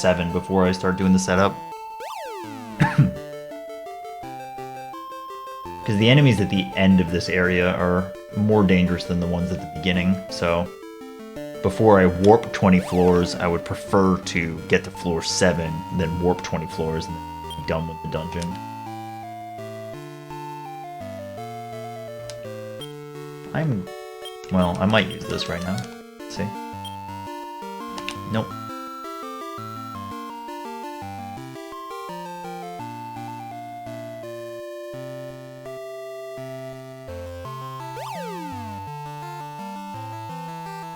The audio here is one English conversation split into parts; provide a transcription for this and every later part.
7 before I start doing the setup. Because the enemies at the end of this area are more dangerous than the ones at the beginning, so before I warp 20 floors, I would prefer to get to floor 7, then warp 20 floors, and then be done with the dungeon. Well, I might use this right now. Let's see. Nope.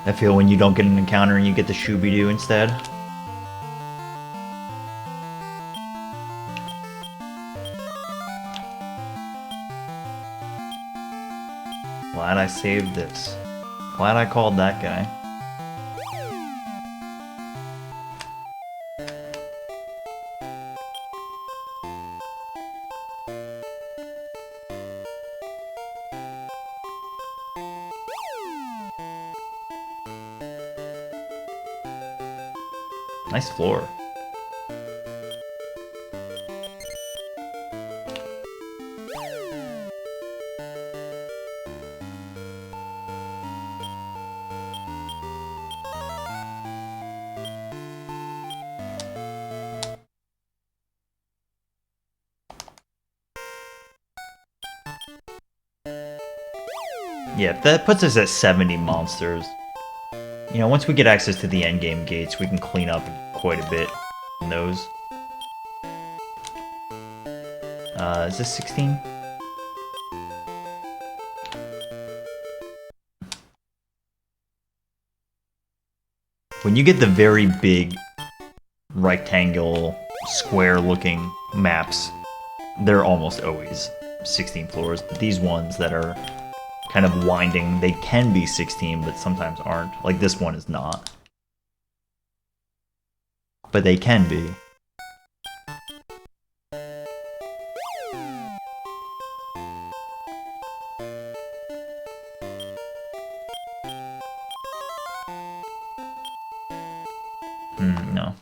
I feel when you don't get an encounter and you get the Shooby-Doo instead. Glad I saved this. Glad I called that guy. Nice floor. Yeah, that puts us at 70 monsters. You know, once we get access to the endgame gates, we can clean up quite a bit in those. Is this 16? When you get the very big rectangle, square-looking maps, they're almost always 16 floors. But these ones that are kind of winding, they can be 16, but sometimes aren't. Like this one is not. But they can be. No.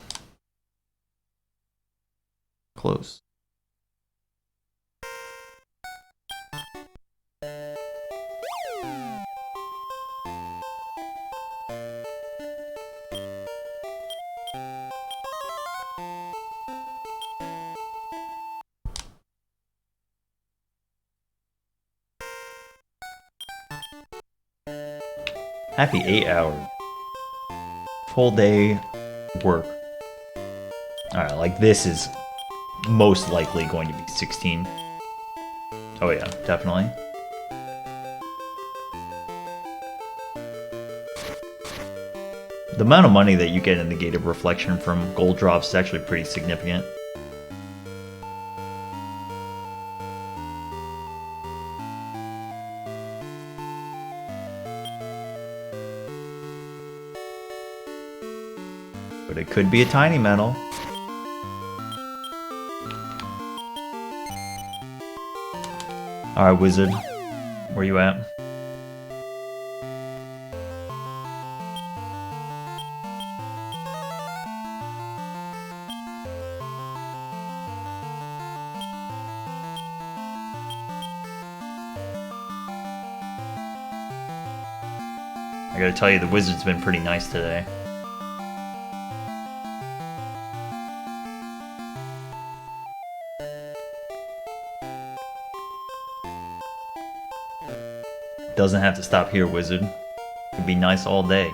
Close. Happy 8 hours. Full day work. Alright, like this is most likely going to be 16. Oh yeah, definitely. The amount of money that you get in the Gate of Reflection from gold drops is actually pretty significant. But it could be a tiny medal. Alright, wizard. Where you at? I gotta tell you, the wizard's been pretty nice today. Doesn't have to stop here, wizard. It can be nice all day.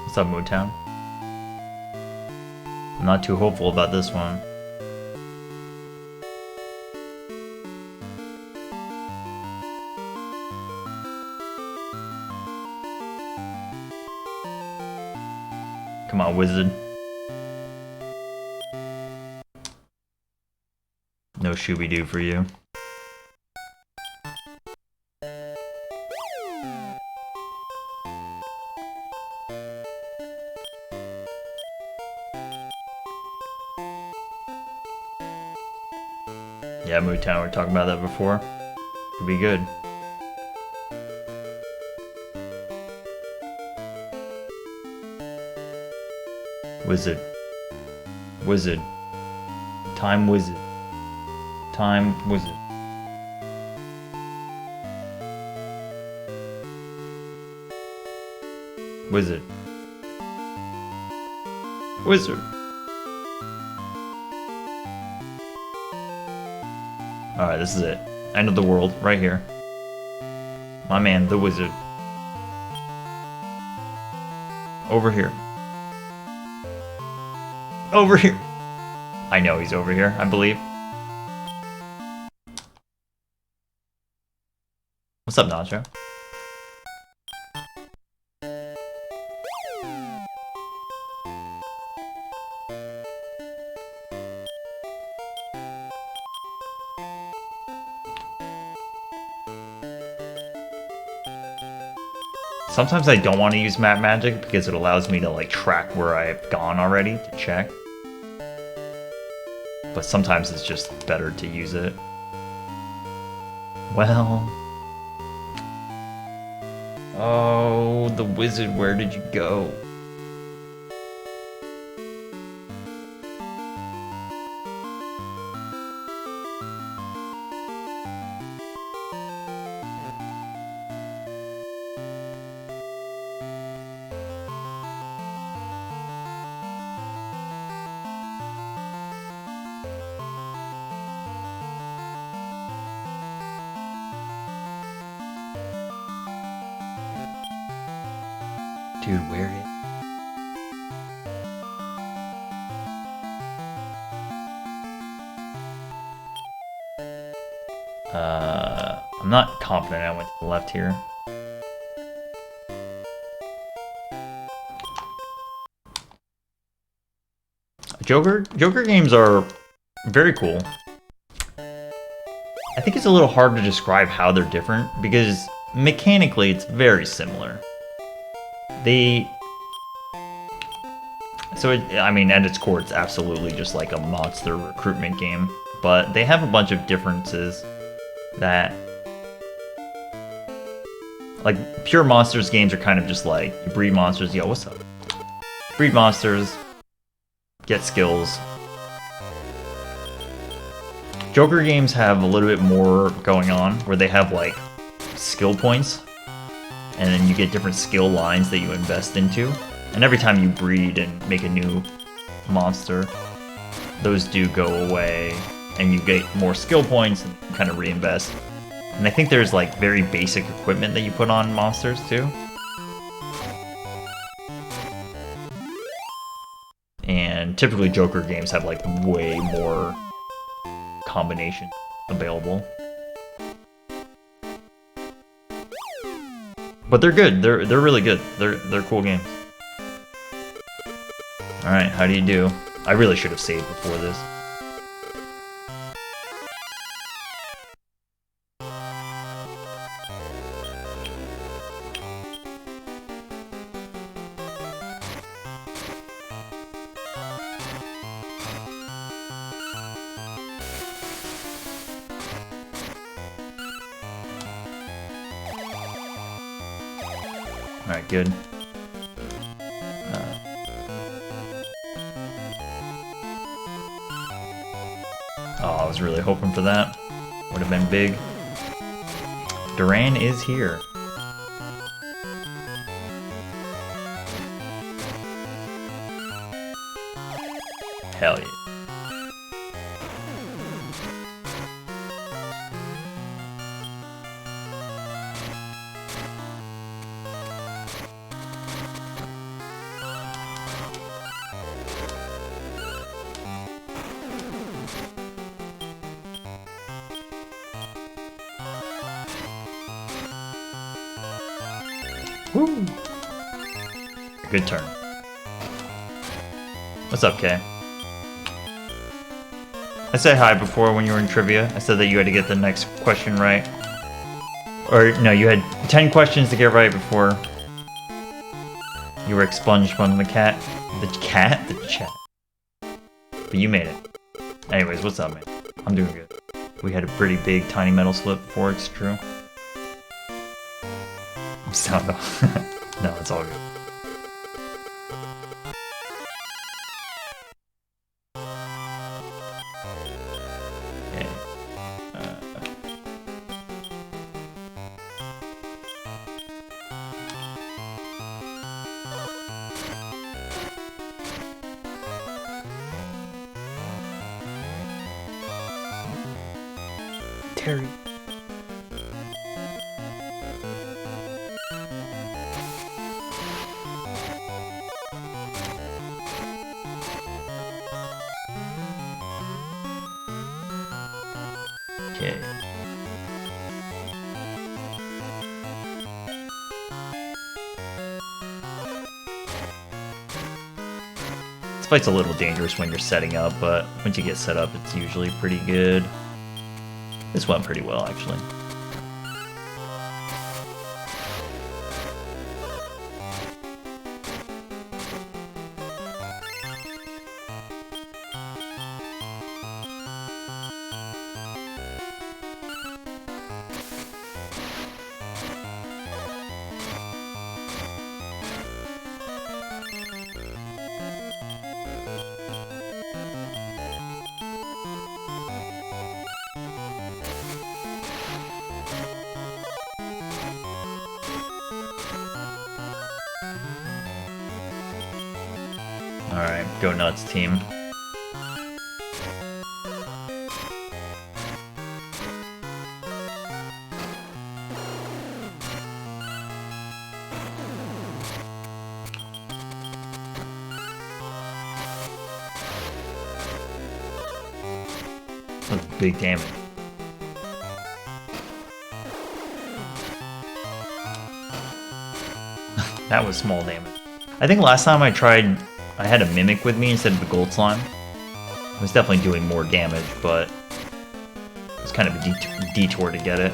What's up, Motown? I'm not too hopeful about this one. Come on, wizard. No Shooby-Doo for you. Yeah, Mood Town, we were talking about that before. Could be good. Wizard. Wizard. Time wizard. Time wizard. Wizard. Wizard. Alright, this is it. End of the world, right here. My man, the wizard. Over here. Over here. I know he's over here, I believe. What's up, Nacho? Sometimes I don't want to use map magic because it allows me to like track where I've gone already to check. But sometimes it's just better to use it. Well... Oh, the wizard, where did you go? Dude, where is... I'm not confident I went to the left here. Joker games are very cool. I think it's a little hard to describe how they're different because mechanically it's very similar. I mean, at its core, it's absolutely just like a monster recruitment game, but they have a bunch of differences that, like, pure monsters games are kind of just like, you breed monsters, yo, what's up? Breed monsters, get skills. Joker games have a little bit more going on, where they have, like, skill points, and then you get different skill lines that you invest into. And every time you breed and make a new monster, those do go away, and you get more skill points and kind of reinvest. And I think there's like very basic equipment that you put on monsters too. And typically Joker games have like way more combination available. But they're good. They're really good. They're cool games. All right, how do you do? I really should have saved before this. All right, good. Oh, I was really hoping for that. Would have been big. Duran is here. Hell yeah. Woo! Good turn. What's up, Kay? I said hi before when you were in trivia. I said that you had to get the next question right. Or, no, you had 10 questions to get right before you were expunged from the cat. The cat? The chat. But you made it. Anyways, what's up, man? I'm doing good. We had a pretty big tiny metal slip before, it's true. Sound off. No, it's all good. Okay. Terry. Okay. This fight's a little dangerous when you're setting up, but once you get set up, it's usually pretty good. This went pretty well, actually. Alright, go nuts, team. That's big damage. That was small damage. I think last time I tried, I had a Mimic with me instead of the Gold Slime. I was definitely doing more damage, but it was kind of a detour to get it.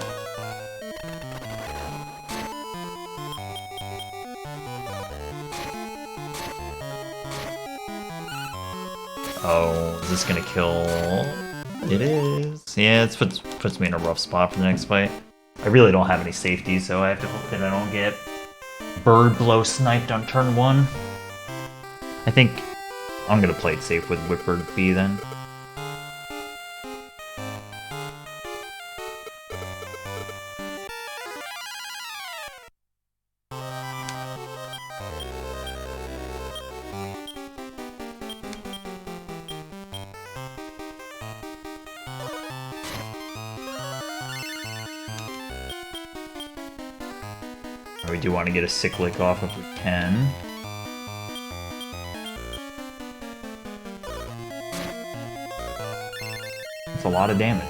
Oh, is this gonna kill? It is. Yeah, it puts me in a rough spot for the next fight. I really don't have any safety, so I have to hope that I don't get bird blow sniped on turn 1. I think I'm gonna play it safe with Whipbird B then. We do want to get a cyclic off if we can. That's a lot of damage.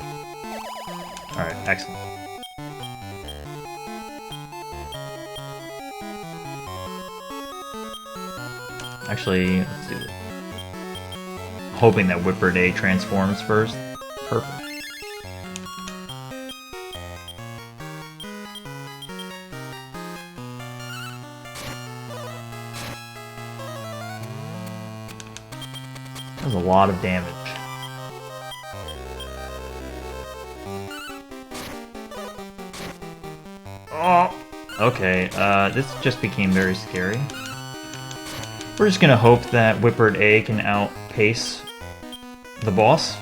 Alright, excellent. Actually, let's do this. Hoping that Whipbird A transforms first. Perfect. That was a lot of damage. Oh! Okay, this just became very scary. We're just gonna hope that Whipbird A can outpace the boss.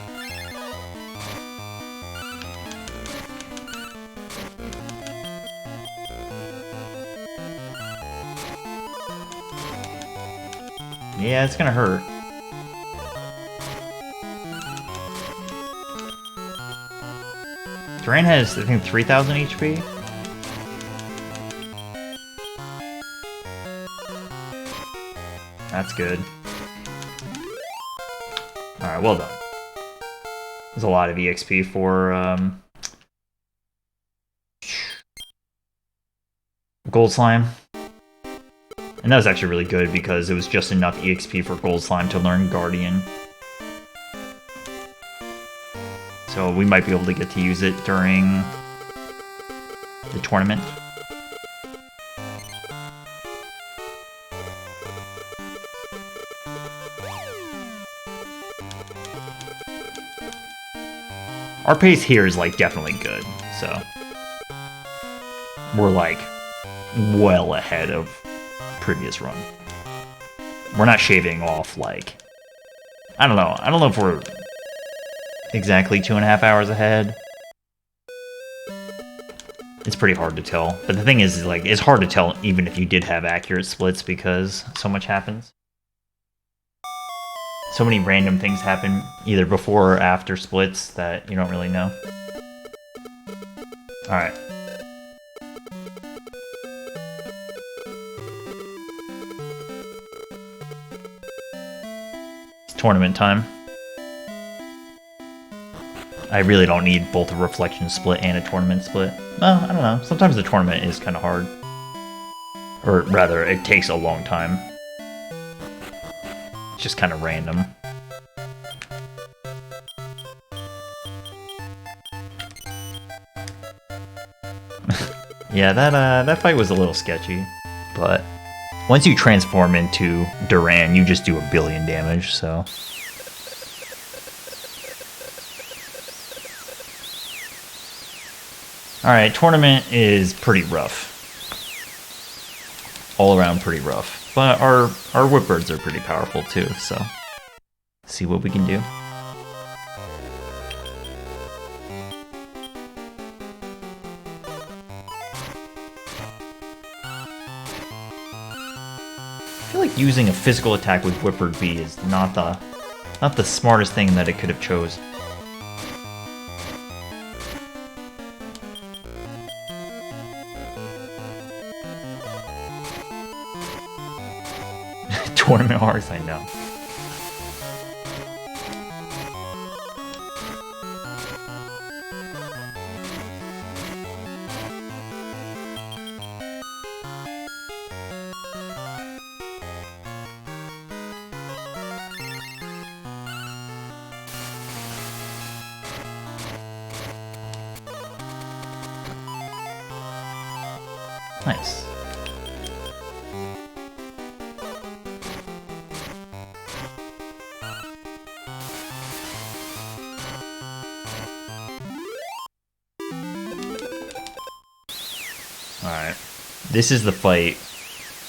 Yeah, it's gonna hurt. Terrain has, I think, 3,000 HP. That's good. Alright, well done. There's a lot of EXP for Gold Slime. And that was actually really good because it was just enough EXP for Gold Slime to learn Guardian. So we might be able to get to use it during the tournament. Our pace here is like definitely good, so we're like well ahead of previous run. We're not shaving off like, I don't know if we're exactly 2.5 hours ahead. It's pretty hard to tell, but the thing is like it's hard to tell even if you did have accurate splits because so much happens. So many random things happen either before or after splits that you don't really know. Alright. It's tournament time. I really don't need both a reflection split and a tournament split. Well, I don't know. Sometimes the tournament is kind of hard. Or rather, it takes a long time. It's just kind of random. Yeah, that fight was a little sketchy, but once you transform into Duran, you just do 1 billion damage, so. Alright, tournament is pretty rough. All around pretty rough. But our Whipbirds are pretty powerful too, so. See what we can do. I feel like using a physical attack with Whipbird B is not the smartest thing that it could have chose. Tournament hearts, I know. Nice. Alright. This is the fight.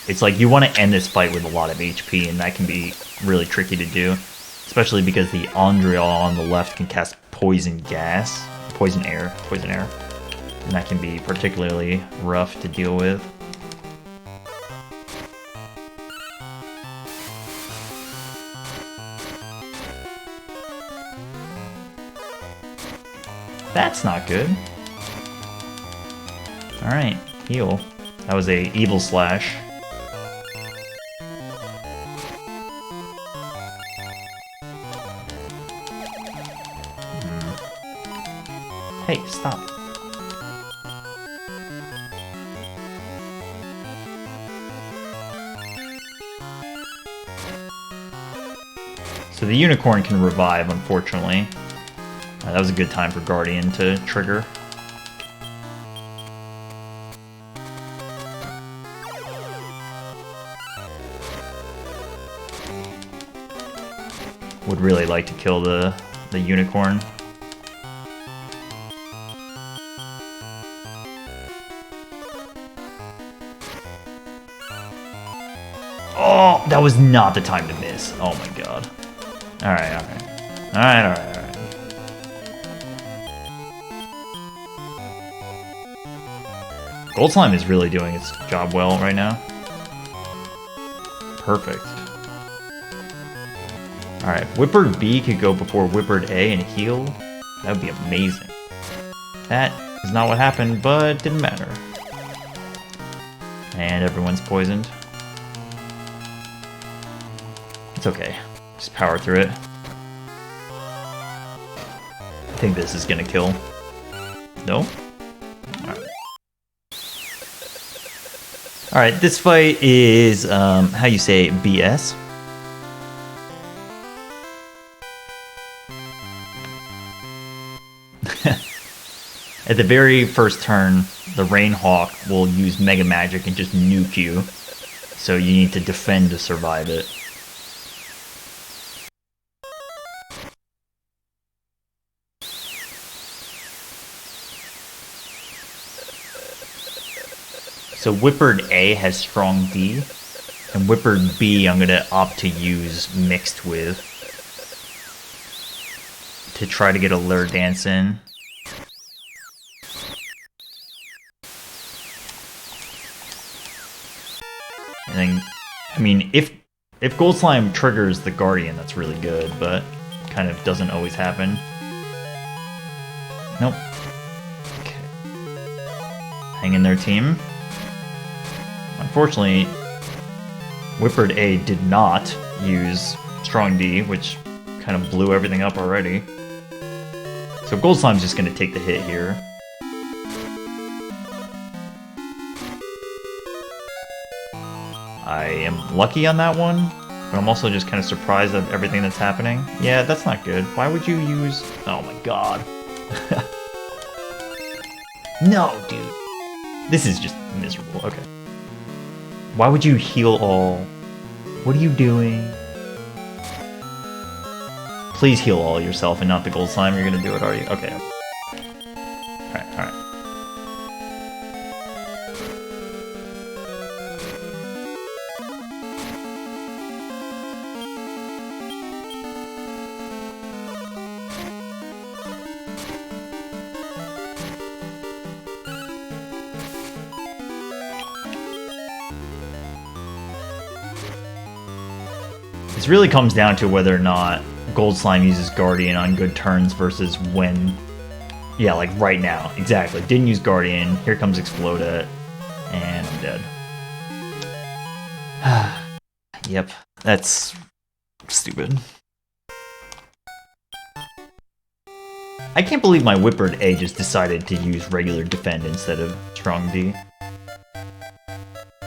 It's like you want to end this fight with a lot of HP, and that can be really tricky to do. Especially because the Andrea on the left can cast poison gas. Poison air. And that can be particularly rough to deal with. That's not good. Alright, heal. That was a evil slash. Hey, stop. So the unicorn can revive, unfortunately. That was a good time for Guardian to trigger. Would really like to kill the unicorn. Oh, that was not the time to miss. Oh my god. Alright. Gold Slime is really doing its job well right now. Perfect. Alright, Whipbird B could go before Whipbird A and heal. That would be amazing. That is not what happened, but didn't matter. And everyone's poisoned. It's okay. Just power through it. I think this is gonna kill. No? Alright. Alright, this fight is, how you say, BS? At the very first turn, the Rainhawk will use Mega Magic and just nuke you. So you need to defend to survive it. So Whippered A has strong D, and Whippered B I'm gonna opt to use mixed with to try to get a lure dance in. And then, I mean, if Gold Slime triggers the Guardian, that's really good, but kind of doesn't always happen. Nope. Okay. Hang in there, team. Unfortunately, Whippered A did not use Strong D, which kind of blew everything up already. So Gold Slime's just going to take the hit here. I am lucky on that one, but I'm also just kind of surprised at everything that's happening. Yeah, that's not good. Why would you use... Oh my god. No, dude. This is just miserable. Okay. Why would you heal all? What are you doing? Please heal all yourself and not the Gold Slime. You're gonna do it, are you? Okay. Alright, alright. This really comes down to whether or not Gold Slime uses Guardian on good turns versus when... Yeah, like right now. Exactly. Didn't use Guardian. Here comes Exploded. And I'm dead. Yep. That's... stupid. I can't believe my Whippered A just decided to use regular Defend instead of Strong D.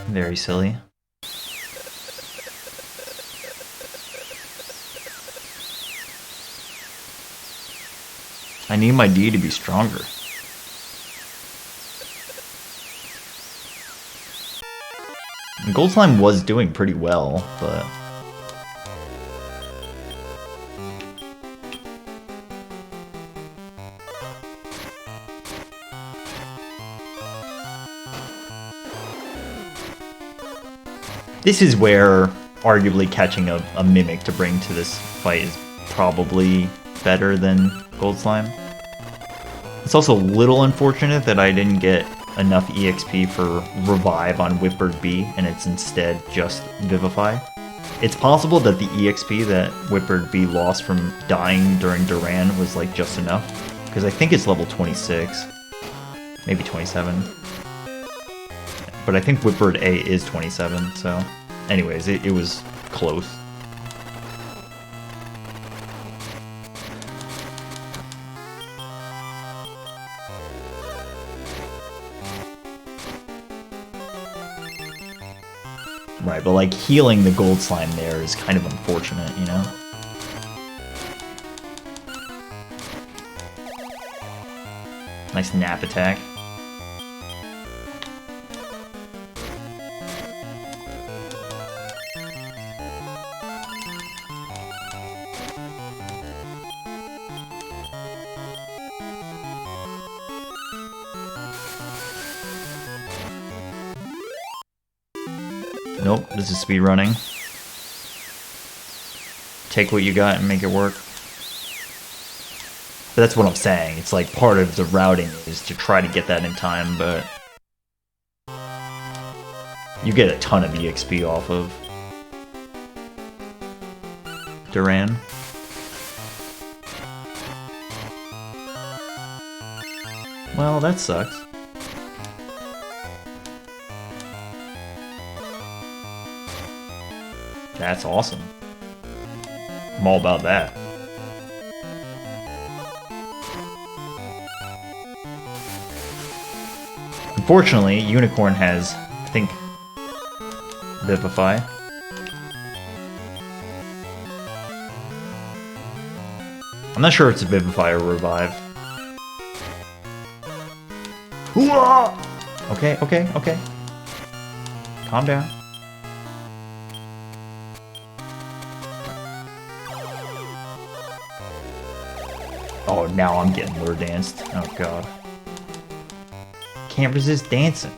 Very silly. I need my D to be stronger. And Gold Slime was doing pretty well, but... This is where arguably catching a Mimic to bring to this fight is probably better than Gold Slime. It's also a little unfortunate that I didn't get enough EXP for Revive on Whippered B, and it's instead just Vivify. It's possible that the EXP that Whippered B lost from dying during Duran was like just enough, because I think it's level 26, maybe 27. But I think Whippered A is 27, so... Anyways, it was close. Right, but like healing the Gold Slime there is kind of unfortunate, you know? Nice nap attack. Nope, this is speedrunning. Take what you got and make it work. But that's what I'm saying. It's like part of the routing is to try to get that in time, but... You get a ton of EXP off of Duran. Well, that sucks. That's awesome. I'm all about that. Unfortunately, Unicorn has, I think, Vivify. I'm not sure if it's a Vivify or Revive. Okay, okay, okay. Calm down. Oh, now I'm getting lure danced. Oh god. Can't resist dancing.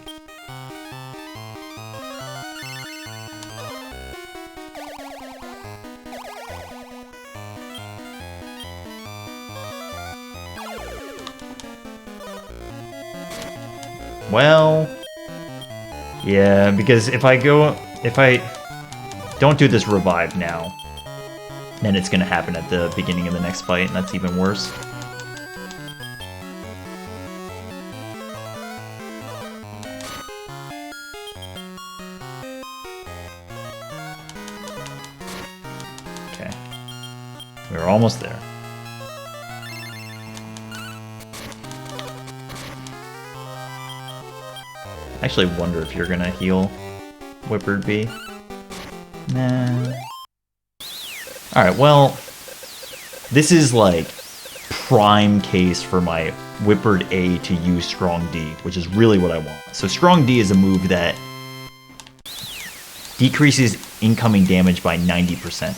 Well, yeah, because if I don't do this revive now, then it's gonna happen at the beginning of the next fight, and that's even worse. Okay. We're almost there. I actually wonder if you're gonna heal Whippered Bee. Nah. Alright, well, this is like prime case for my Whippered A to use Strong D, which is really what I want. So Strong D is a move that decreases incoming damage by 90%.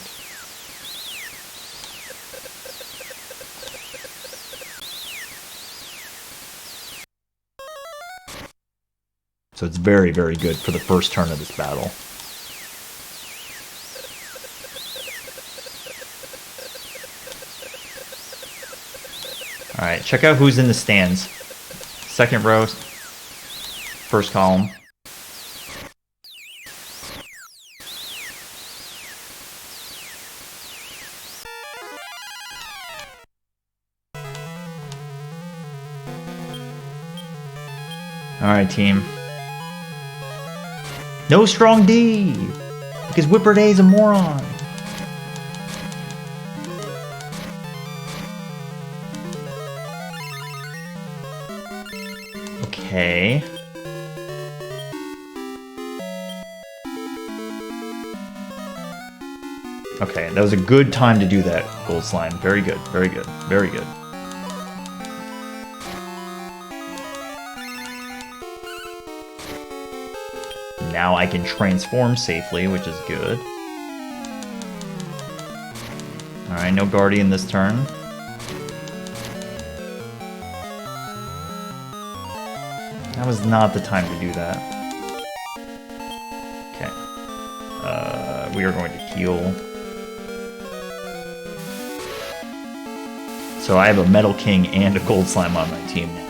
So it's very, very good for the first turn of this battle. Alright, check out who's in the stands. Second row, first column. Alright, team. No Strong D! Because Whippered A is a moron! Okay. Okay, that was a good time to do that, Gold Slime. Very good, very good, very good. Now I can transform safely, which is good. Alright, no Guardian this turn. That was not the time to do that. Okay. We are going to heal. So I have a Metal King and a Gold Slime on my team now.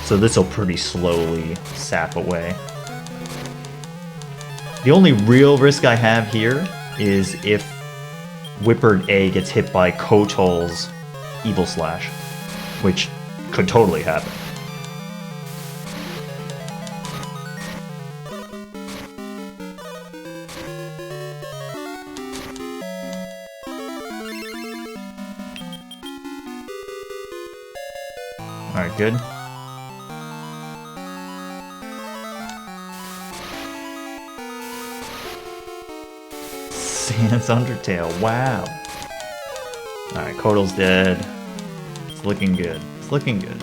So this will pretty slowly sap away. The only real risk I have here is if Whippered A gets hit by Kotal's Evil Slash, which could totally happen. Alright, good. Sans Undertale, wow. Alright, Kotal's dead. It's looking good. It's looking good.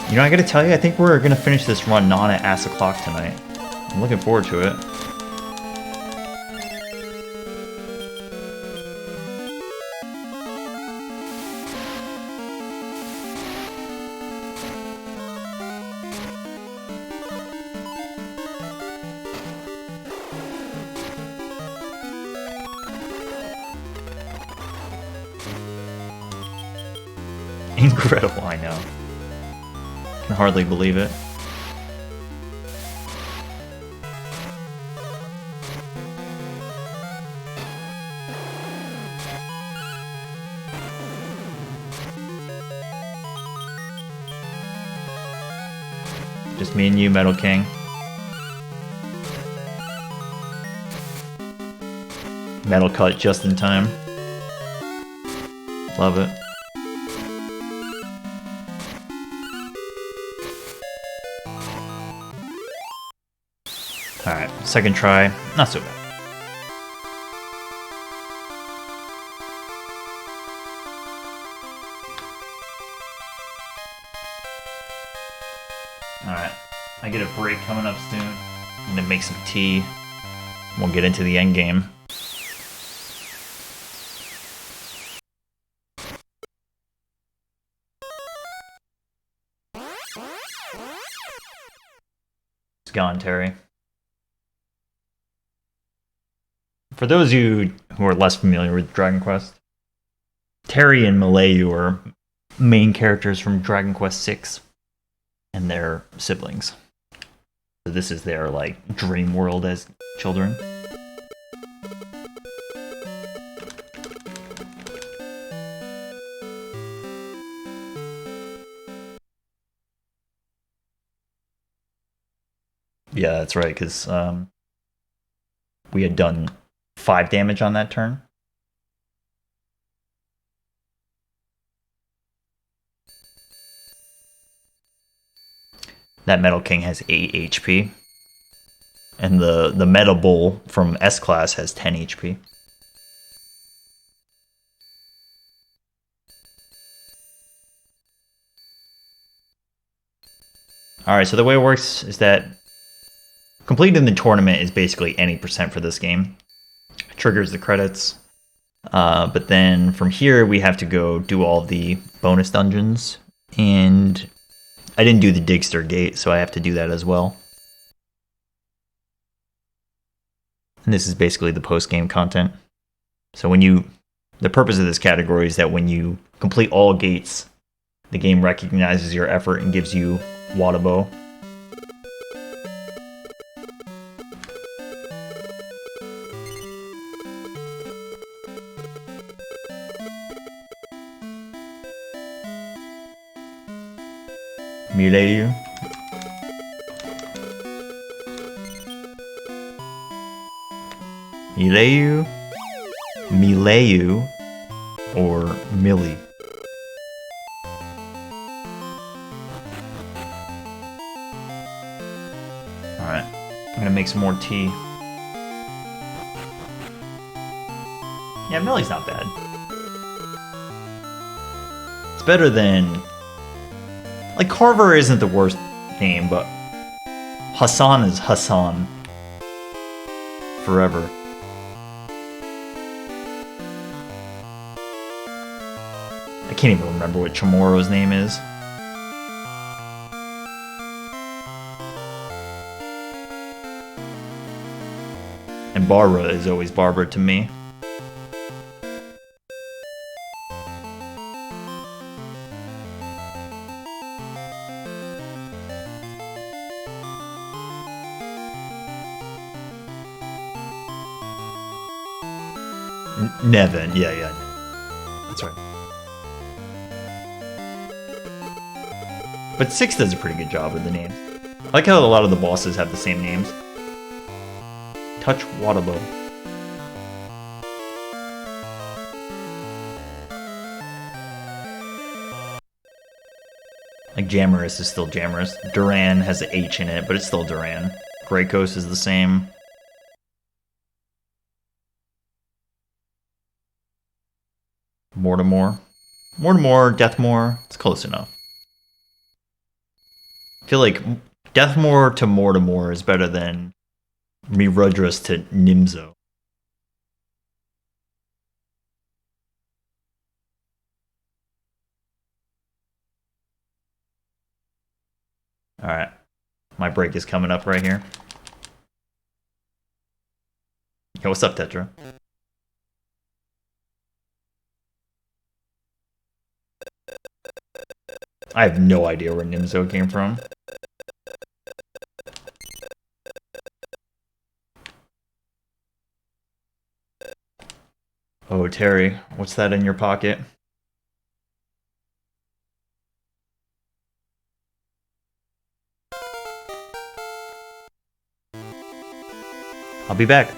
You know, I gotta tell you, I think we're gonna finish this run not at ass o'clock tonight. I'm looking forward to it. Incredible, I know. Can hardly believe it. Just me and you, Metal King. Metal cut just in time. Love it. Alright, second try, not so bad. Alright, I get a break coming up soon. I'm gonna make some tea. We'll get into the end game. It's gone, Terry. For those of you who are less familiar with Dragon Quest, Terry and Malayu are main characters from Dragon Quest VI, and their siblings. So this is their like dream world as children. Yeah, that's right, because we had done 5 damage on that turn. That Metal King has 8 HP. And the Metal Bull from S-Class has 10 HP. Alright, so the way it works is that completing the tournament is basically any percent for this game. It triggers the credits. But then from here we have to go do all the bonus dungeons. And I didn't do the Digster Gate, so I have to do that as well. And this is basically the post-game content. So the purpose of this category is that when you complete all gates, the game recognizes your effort and gives you Wadabo. Mileyu. Mileyu, or Millie. Alright, I'm gonna make some more tea. Yeah, Millie's not bad. It's better than... Like, Carver isn't the worst name, but Hassan is Hassan. Forever. I can't even remember what Chamorro's name is. And Barbara is always Barbara to me. Nevin, yeah. That's right. But 6 does a pretty good job with the names. I like how a lot of the bosses have the same names. Touch Wadabo. Like Jammerus is still Jammerus. Duran has an H in it, but it's still Duran. Greykos is the same. Mortimer, Deathmore, it's close enough. I feel like Deathmore to Mortimer is better than Mirudras to Nimzo. Alright, my break is coming up right here. Yo, what's up, Tetra? I have no idea where Nimzo came from. Oh, Terry, what's that in your pocket? I'll be back.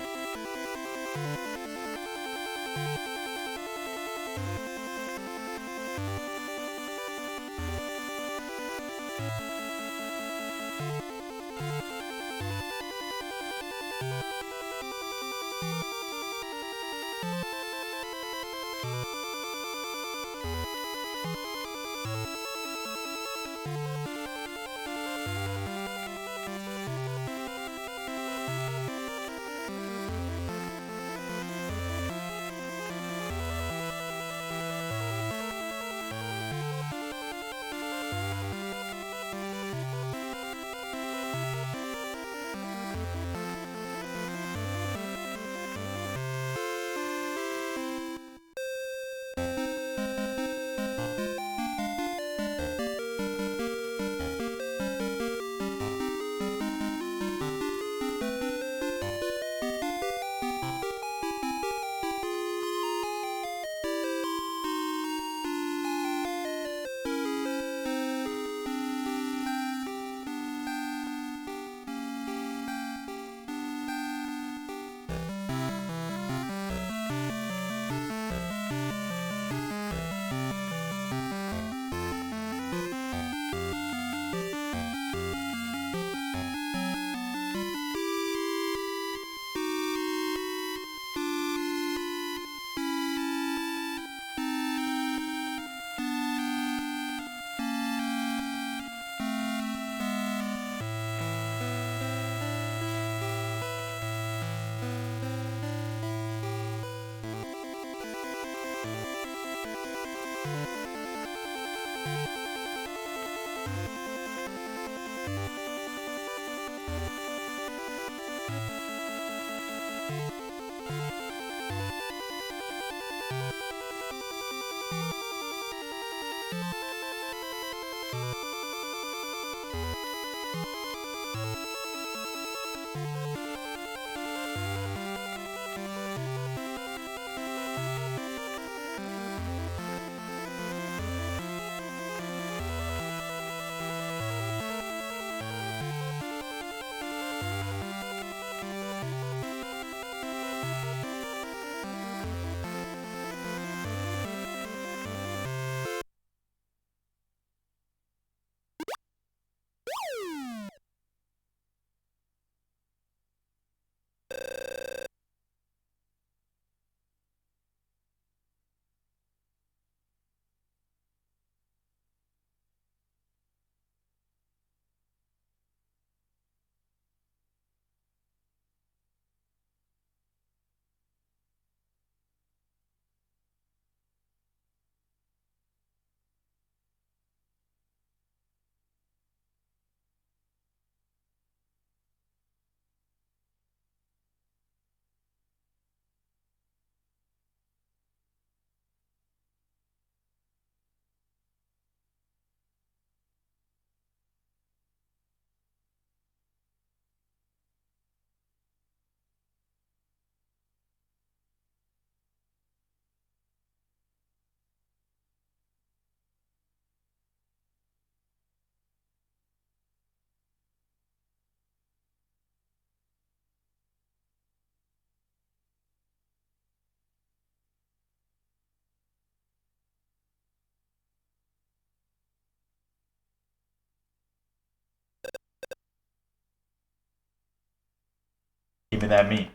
Even that meat.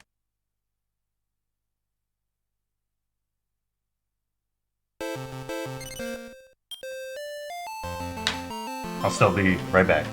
I'll still be right back.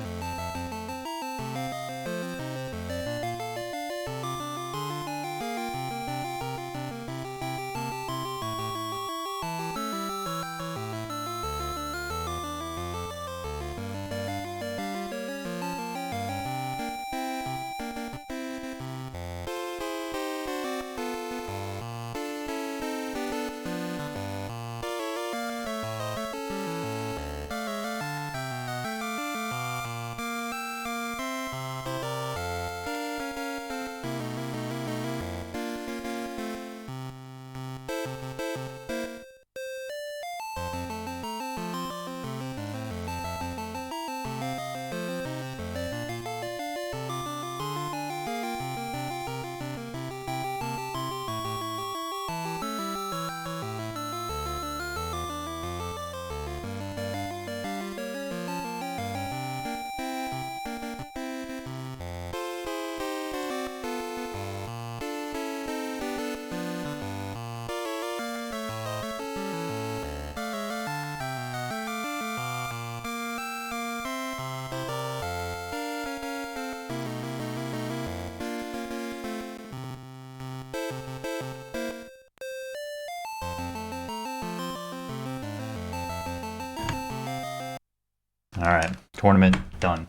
Alright, tournament done.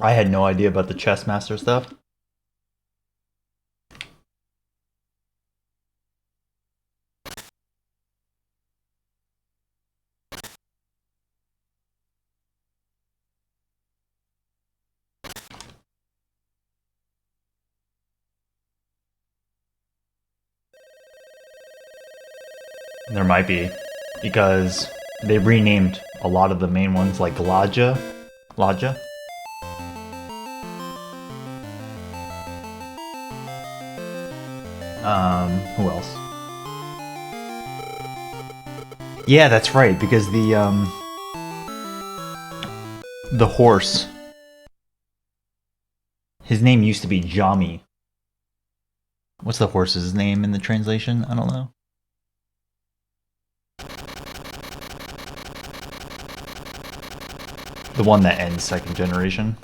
I had no idea about the chess master stuff. There might be, because they renamed a lot of the main ones, like Laja. Who else? Yeah, that's right, because the horse, his name used to be Jami. What's the horse's name in the translation? I don't know. The one that ends second generation.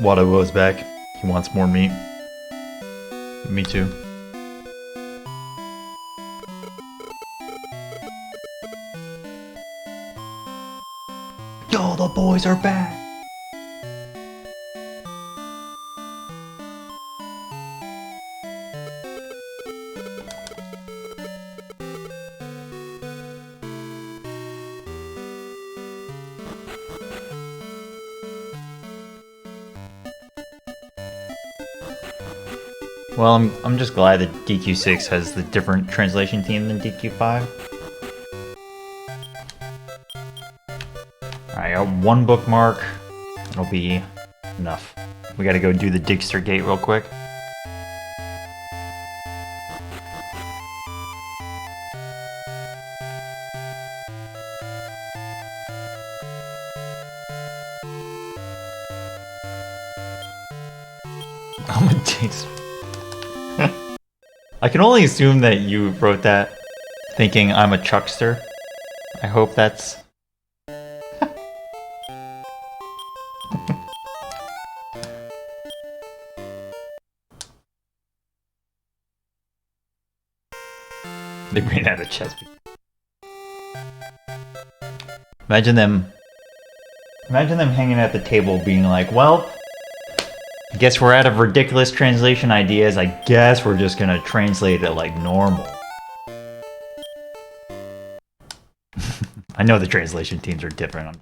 Wado goes back. He wants more meat. Me too. Yo, the boys are back! Well, I'm just glad that DQ6 has the different translation team than DQ5. Alright, I got one bookmark. It'll be enough. We gotta go do the Digster Gate real quick. I'm a Digster. I can only assume that you wrote that thinking I'm a Chuckster. I hope that's... They ran out of chess. Imagine them hanging at the table being like, well, I guess we're out of ridiculous translation ideas. I guess we're just gonna translate it like normal. I know the translation teams are different.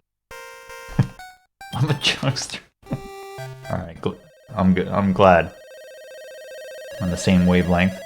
I'm a Chuckster. Alright, I'm good. I'm glad. On the same wavelength.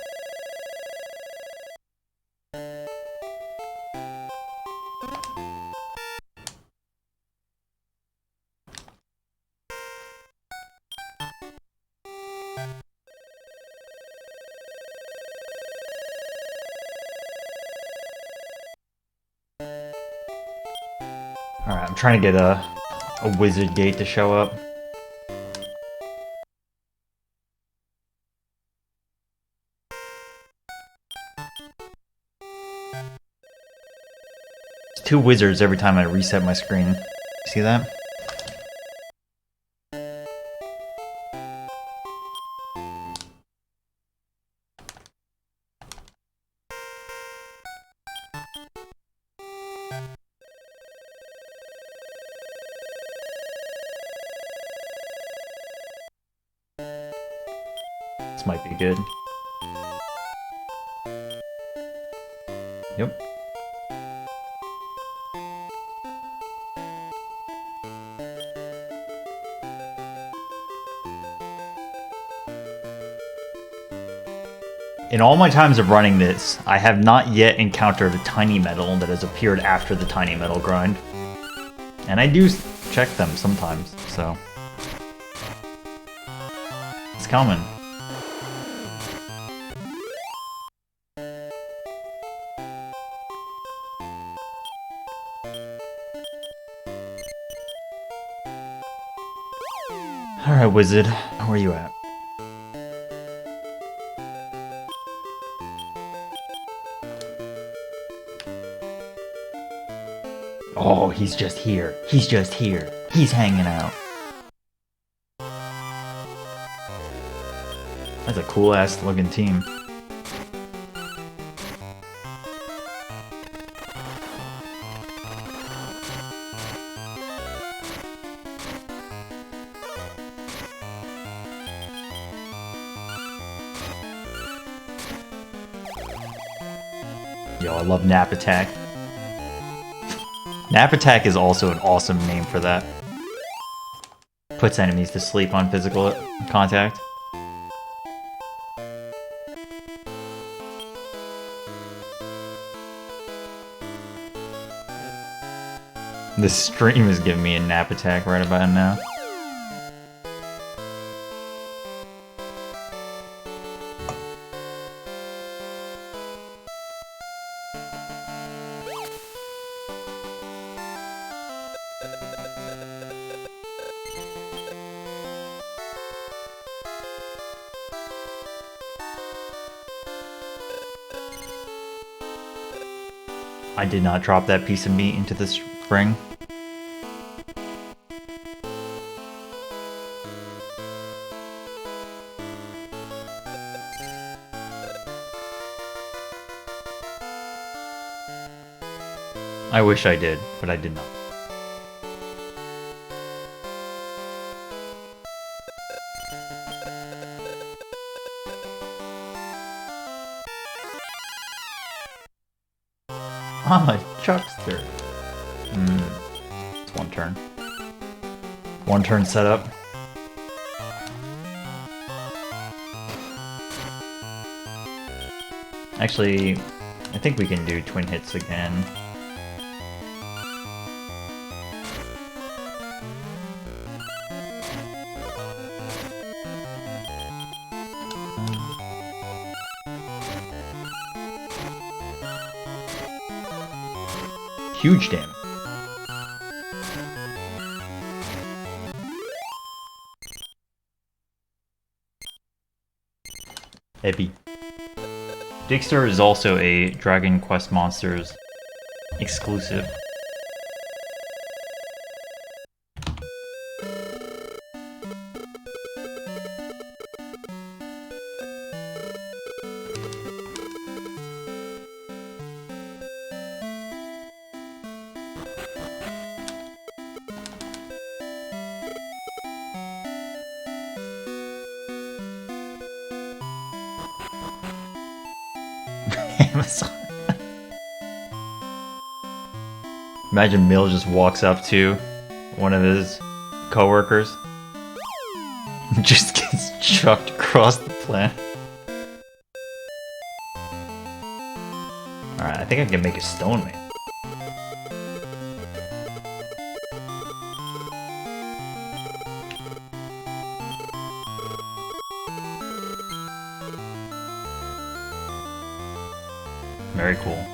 Alright, I'm trying to get a wizard gate to show up. It's 2 wizards every time I reset my screen. See that? This might be good. Yep. In all my times of running this, I have not yet encountered a tiny metal that has appeared after the tiny metal grind. And I do check them sometimes, so... It's coming. Alright, wizard. Where are you at? Oh, he's just here. He's just here. He's hanging out. That's a cool-ass looking team. Yo, I love Nap Attack. Nap Attack is also an awesome name for that. Puts enemies to sleep on physical contact. This stream is giving me a Nap Attack right about now. I did not drop that piece of meat into the spring. I wish I did, but I did not. I'm a chuckster. It's one turn. One turn setup. Actually, I think we can do twin hits again. Huge damage. Epi. Dixter is also a Dragon Quest Monsters exclusive. Amazon. Imagine Mill just walks up to one of his coworkers, just gets chucked across the planet. Alright, I think I can make a stone man. Very cool.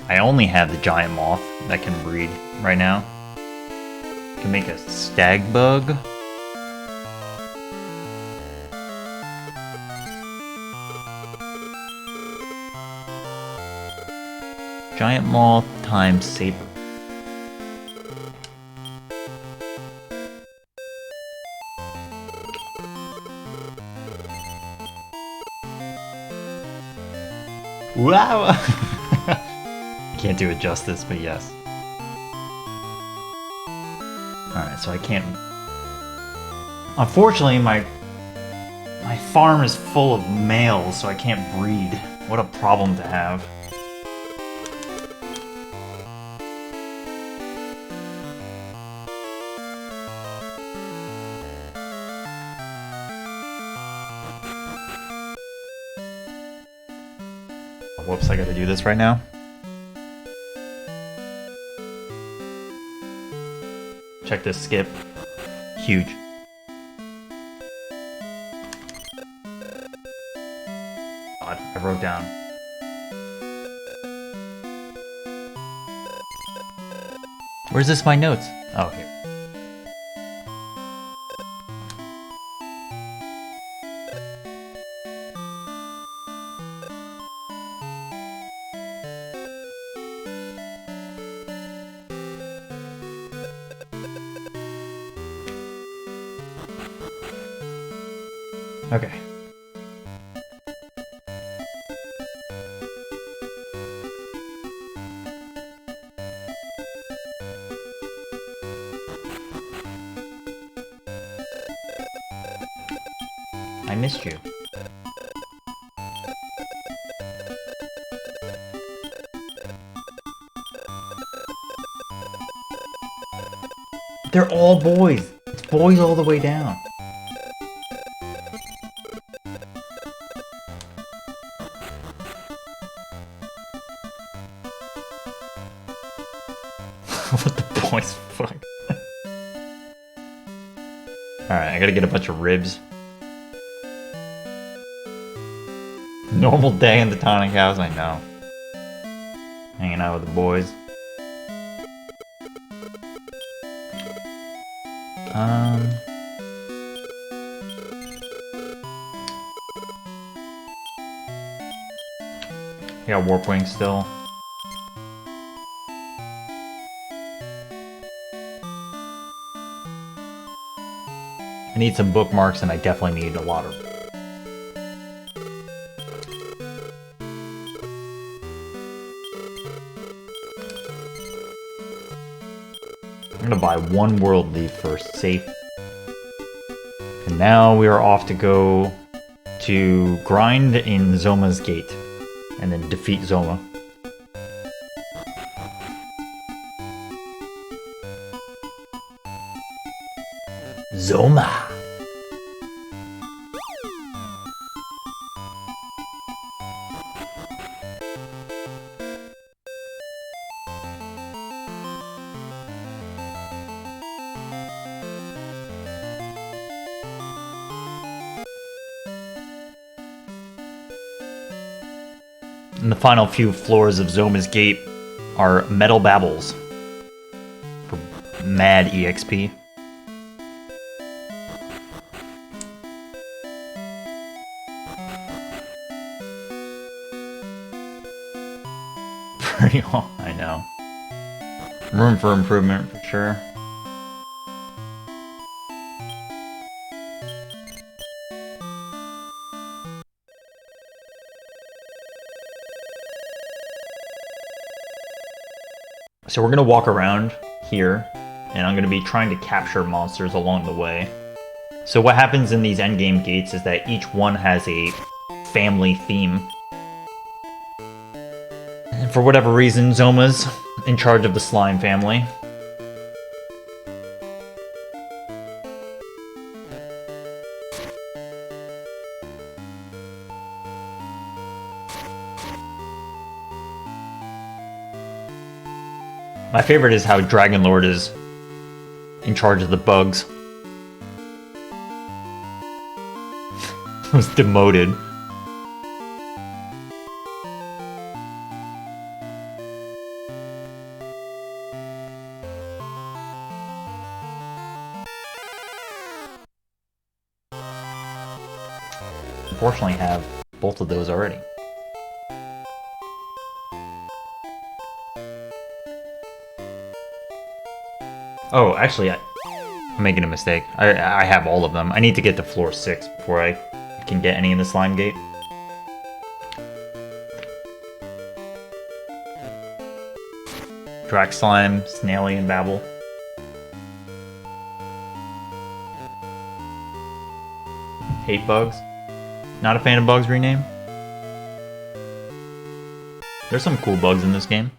I only have the giant moth that can breed right now. Can make a stag bug. Giant moth times saber. Wow! Can't do it justice, but yes. Alright, so I can't... Unfortunately, my farm is full of males, so I can't breed. What a problem to have. Whoops, I gotta do this right now. Check this skip. Huge. God, I wrote down. Where's this my notes? Oh, here. Okay. I missed you. They're all boys. It's boys all the way down. What the boys? Fuck. Alright, I gotta get a bunch of ribs. Normal day in the tonic house, I know. Hanging out with the boys. got Warp Wing still. I need some bookmarks, and I definitely need a lot of them. I'm gonna buy one World Leaf first, safe. And now we are off to go to grind in Zoma's gate, and then defeat Zoma. Zoma! And the final few floors of Zoma's gate are metal babbles for mad EXP. Pretty well, I know. Room for improvement for sure. So we're gonna walk around here, and I'm gonna be trying to capture monsters along the way. So what happens in these endgame gates is that each one has a family theme. And for whatever reason, Zoma's in charge of the slime family. My favorite is how Dragon Lord is in charge of the bugs. Was demoted. Unfortunately, have both of those already. Oh, actually, I'm making a mistake. I have all of them. I need to get to floor 6 before I can get any in the slime gate. Drac Slime, Snaily, and Babble. Hate bugs. Not a fan of bugs rename. There's some cool bugs in this game.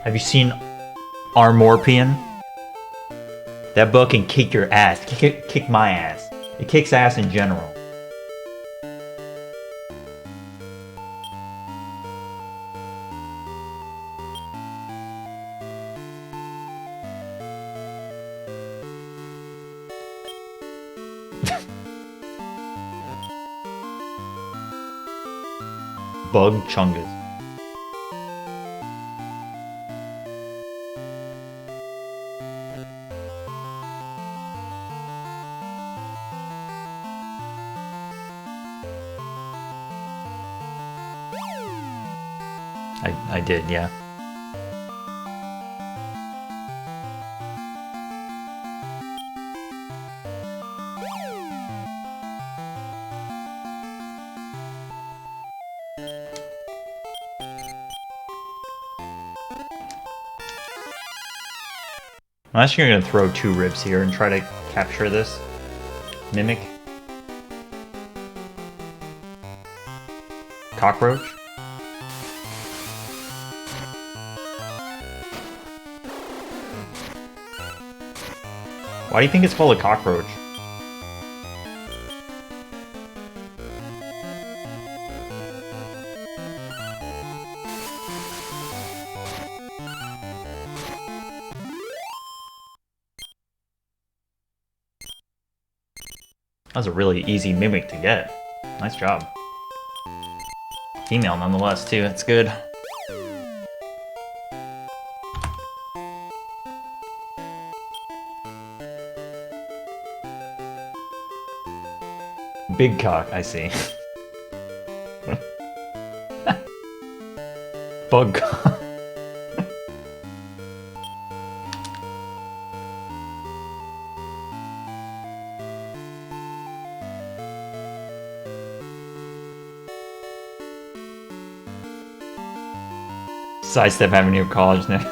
Have you seen Armorpion? That bug can kick your ass. Kick my ass. It kicks ass in general. Bug Chungus. I did, yeah. I'm actually going to throw 2 ribs here and try to capture this mimic. Cockroach. Why do you think it's called a cockroach? That was a really easy mimic to get. Nice job. Female nonetheless, too. That's good. Big cock, I see. Bug cock. Sidestep Avenue of College now.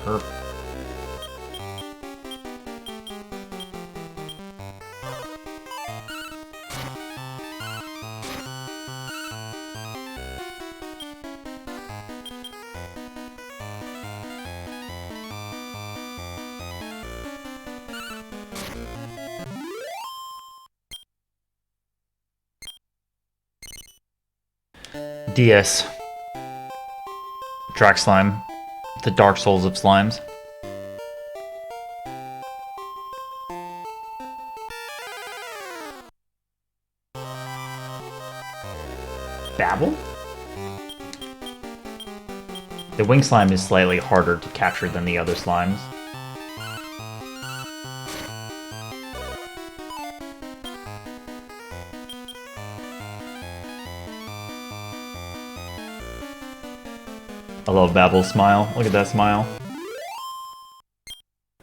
Perfect. DS. Track Slime. The Dark Souls of slimes. Babble? The wing slime is slightly harder to capture than the other slimes. I love Babble's smile. Look at that smile.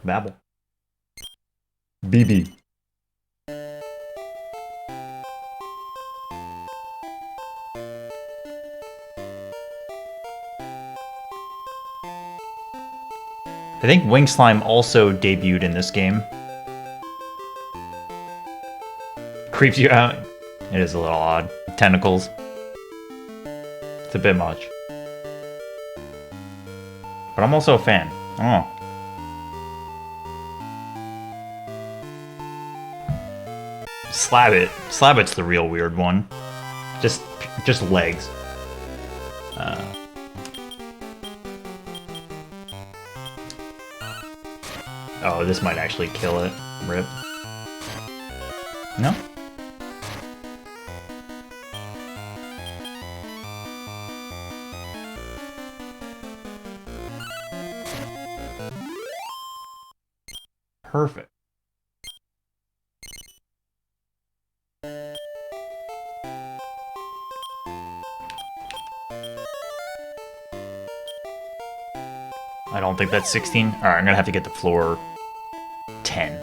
Babble. BB. I think Wing Slime also debuted in this game. Creeps you out. It is a little odd. Tentacles. It's a bit much. But I'm also a fan. Oh. Slabbit. Slabbit's the real weird one. Just legs. Oh, this might actually kill it. Rip. No? Perfect. I don't think that's 16. Alright, I'm gonna have to get to floor 10.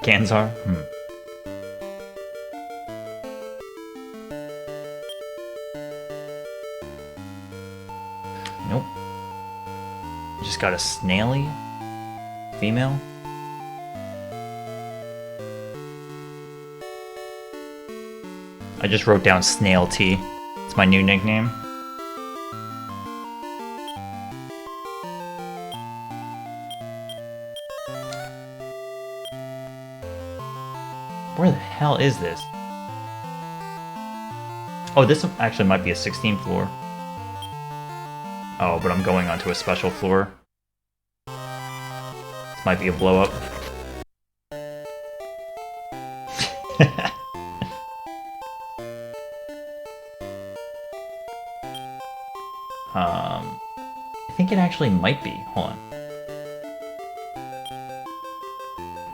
Kansar? Nope. Just got a snaily female. I just wrote down Snail T. It's my new nickname. Where the hell is this? Oh, this actually might be a 16th floor. Oh, but I'm going onto a special floor. This might be a blow up. I think it actually might be. Hold on.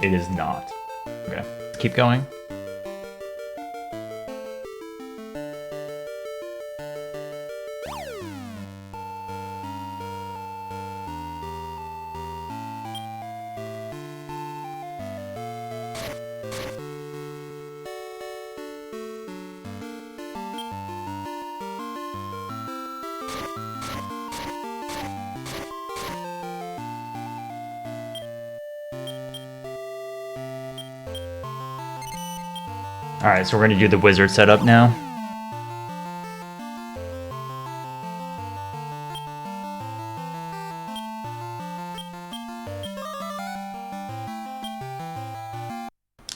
It is not. Okay, keep going. Alright, so we're gonna do the wizard setup now.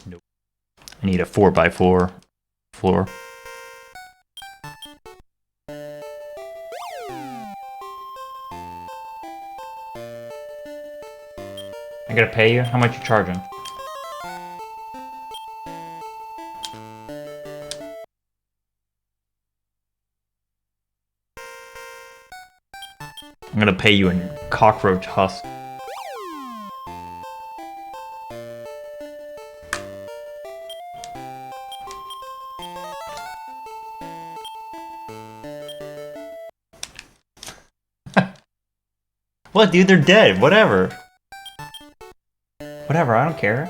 Nope. I need a 4x4 floor. I gotta pay you? How much you charging? I'm gonna pay you in cockroach husk. What, dude? They're dead. Whatever. Whatever, I don't care.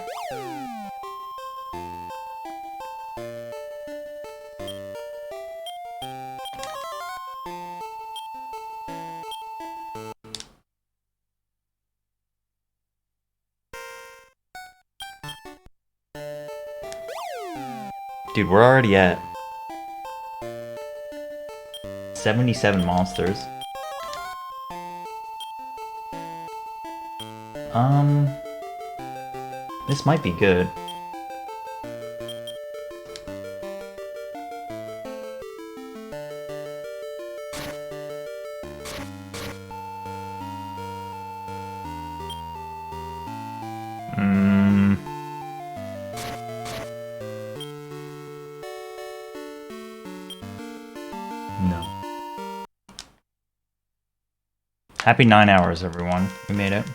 Dude, we're already at 77 monsters. This might be good. No. Happy 9 hours, everyone. We made it.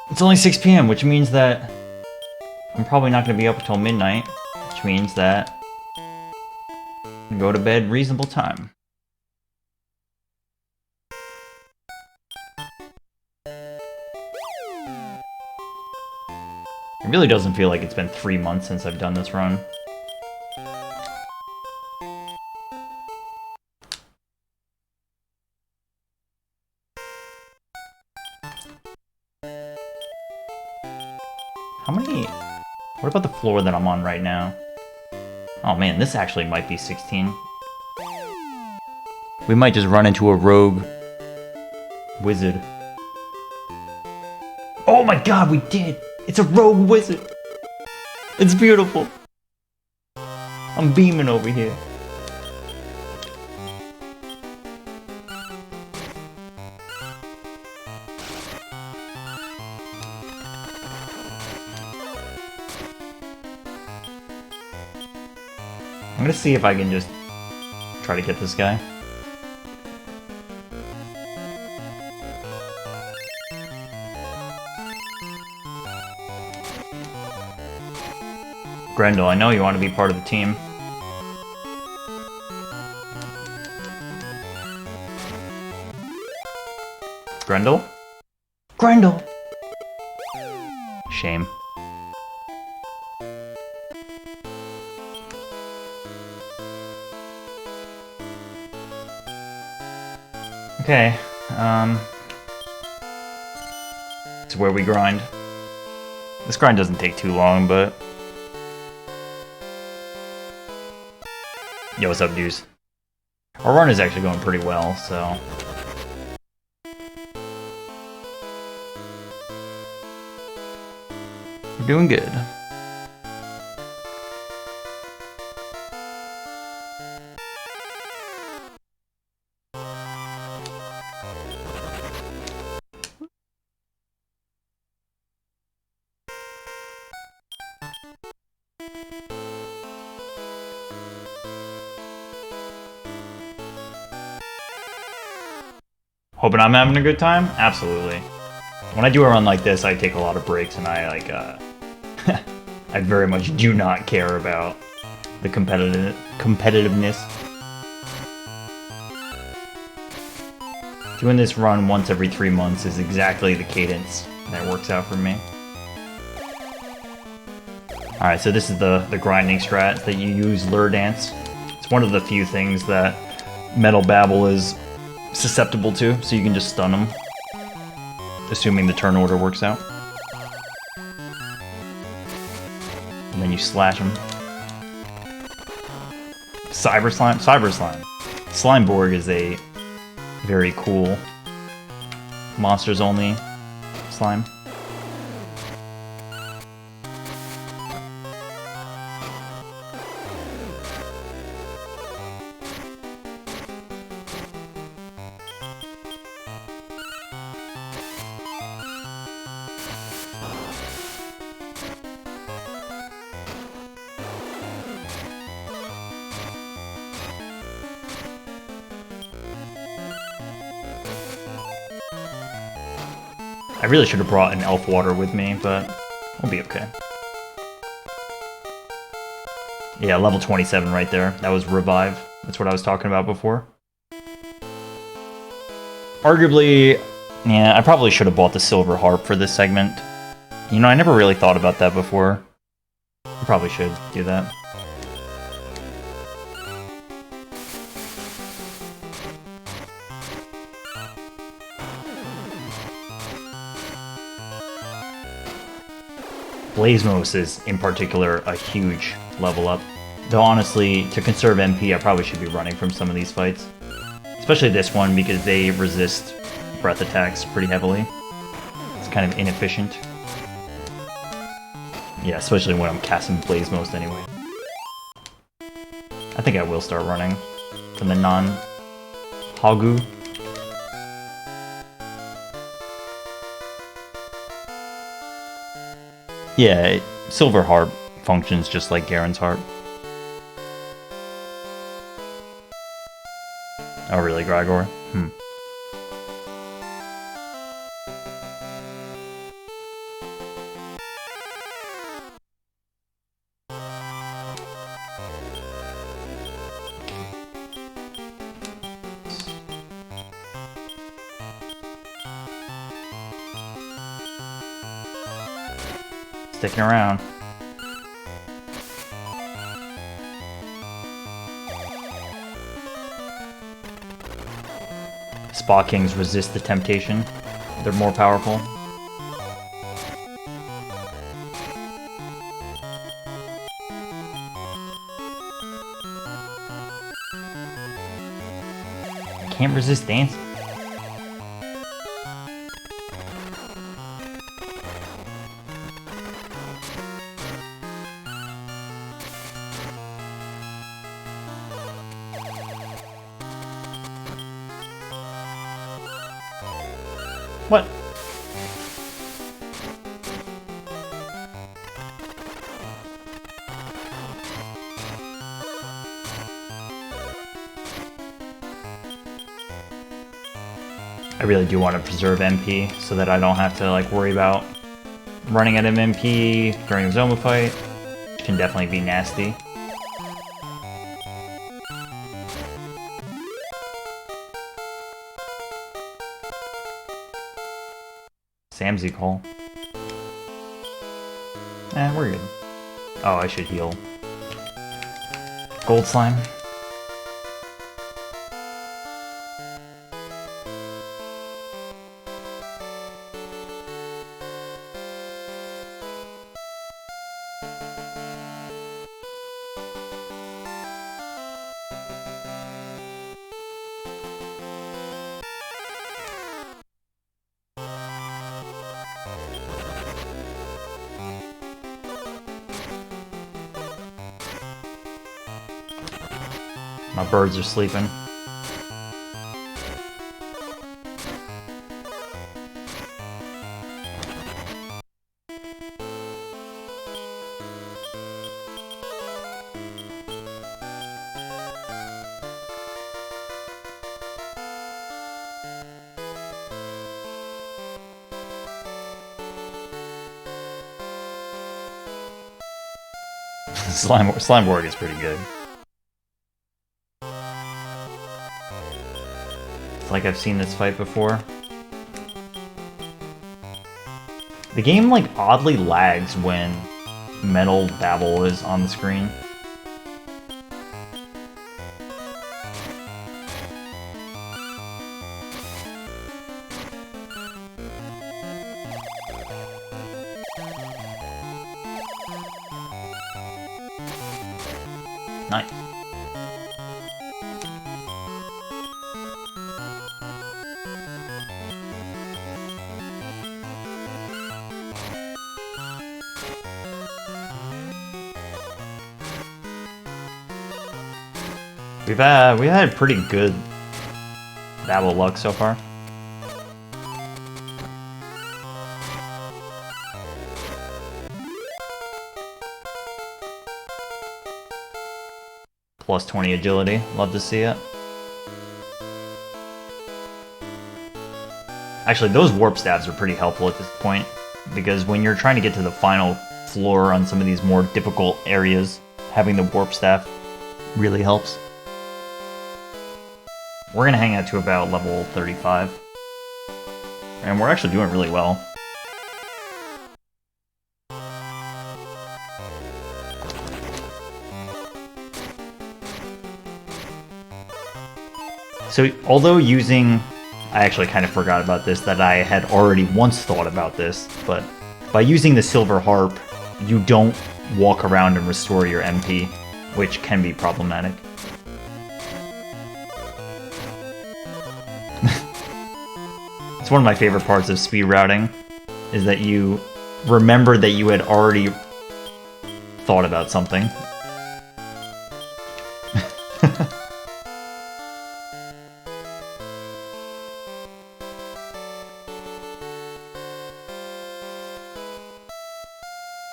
It's only 6 p.m., which means that I'm probably not going to be up until midnight, which means that I can go to bed reasonable time. It really doesn't feel like it's been 3 months since I've done this run. How many... What about the floor that I'm on right now? Oh man, this actually might be 16. We might just run into a rogue wizard. Oh my god, we did! It's a rogue wizard! It's beautiful! I'm beaming over here. I'm gonna see if I can just try to get this guy. Grendel, I know you want to be part of the team. Grendel? Grendel! Shame. Okay, it's where we grind. This grind doesn't take too long, but... Yo, what's up, dudes? Our run is actually going pretty well, so... We're doing good. Hoping I'm having a good time? Absolutely. When I do a run like this, I take a lot of breaks and I like, I very much do not care about the competitiveness. Doing this run once every 3 months is exactly the cadence that works out for me. Alright, so this is the grinding strat that you use Lure Dance. It's one of the few things that Metal Babble is susceptible to, so you can just stun them, assuming the turn order works out. And then you slash them. Cyber Slime? Cyber Slime. Slimeborg is a very cool monsters only slime. I really should have brought an elf water with me, but we'll be okay. Yeah, level 27 right there. That was revive. That's what I was talking about before. Arguably, yeah, I probably should have bought the silver harp for this segment. You know, I never really thought about that before. I probably should do that. Blazemos is, in particular, a huge level up. Though honestly, to conserve MP, I probably should be running from some of these fights. Especially this one, because they resist breath attacks pretty heavily. It's kind of inefficient. Yeah, especially when I'm casting Blazemos anyway. I think I will start running from the non-Hagu. Yeah, Silver Harp functions just like Garen's Harp. Oh really, Grigor? Sticking around. Spa Kings resist the temptation. They're more powerful. I can't resist dancing. What? I really do want to preserve MP so that I don't have to like worry about running out of MP during a Zoma fight. Which can definitely be nasty. Samsy call. We're good. Oh, I should heal. Gold slime. My birds are sleeping. Slimeborg is pretty good. It's like I've seen this fight before. The game like oddly lags when metal babble is on the screen. Nice. We had pretty good babble luck so far. Plus 20 agility, love to see it. Actually, those warp staves are pretty helpful at this point, because when you're trying to get to the final floor on some of these more difficult areas, having the warp staff really helps. We're gonna hang out to about level 35. And we're actually doing really well. So, although using... I actually kind of forgot about this, that I had already once thought about this, but by using the Silver Harp, you don't walk around and restore your MP, which can be problematic. It's one of my favorite parts of speed routing, is that you remember that you had already thought about something.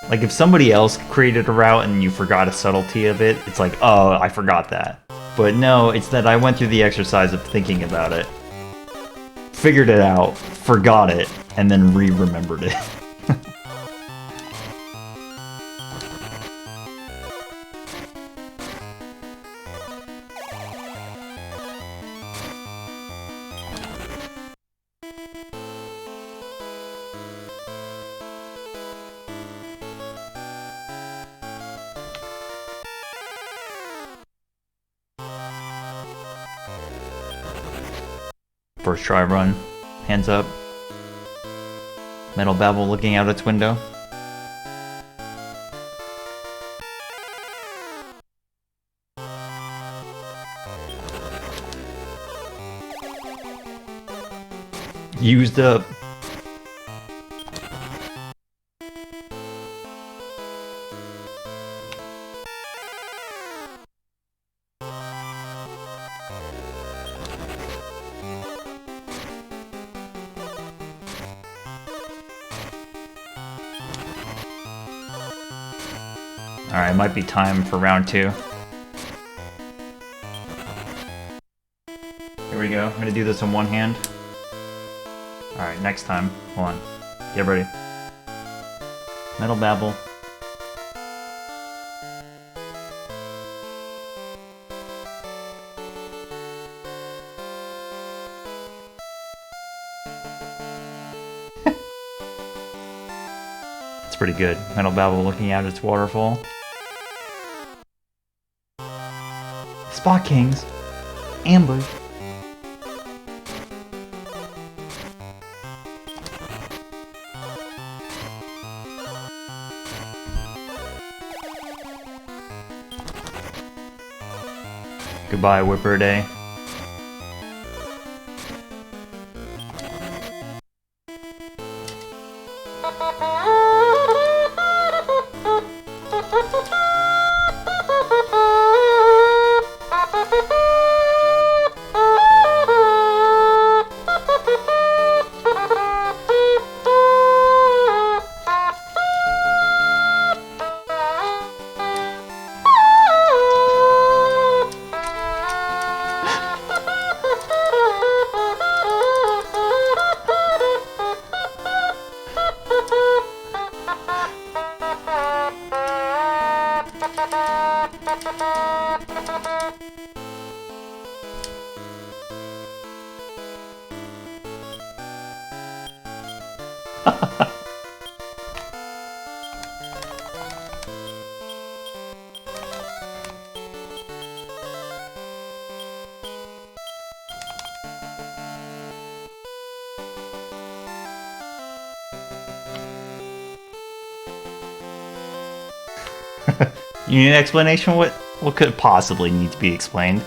Like, if somebody else created a route and you forgot a subtlety of it, it's like, oh, I forgot that. But no, it's that I went through the exercise of thinking about it, figured it out, forgot it, and then re-remembered it. First try run. Hands up. Metal Babble looking out its window. Used up. Alright, might be time for round 2. Here we go. I'm gonna do this in one hand. Alright, next time. Hold on. Get ready. Metal Babble. It's pretty good. Metal Babble looking out its waterfall. Spot Kings. Ambush. Goodbye, Whipper Day. You need an explanation? What could possibly need to be explained?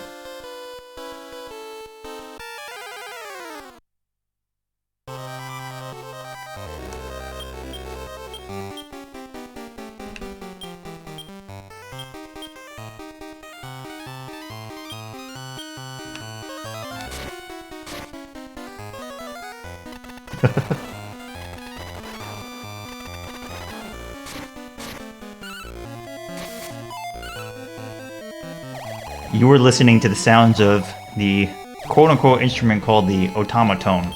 You were listening to the sounds of the quote-unquote instrument called the automaton.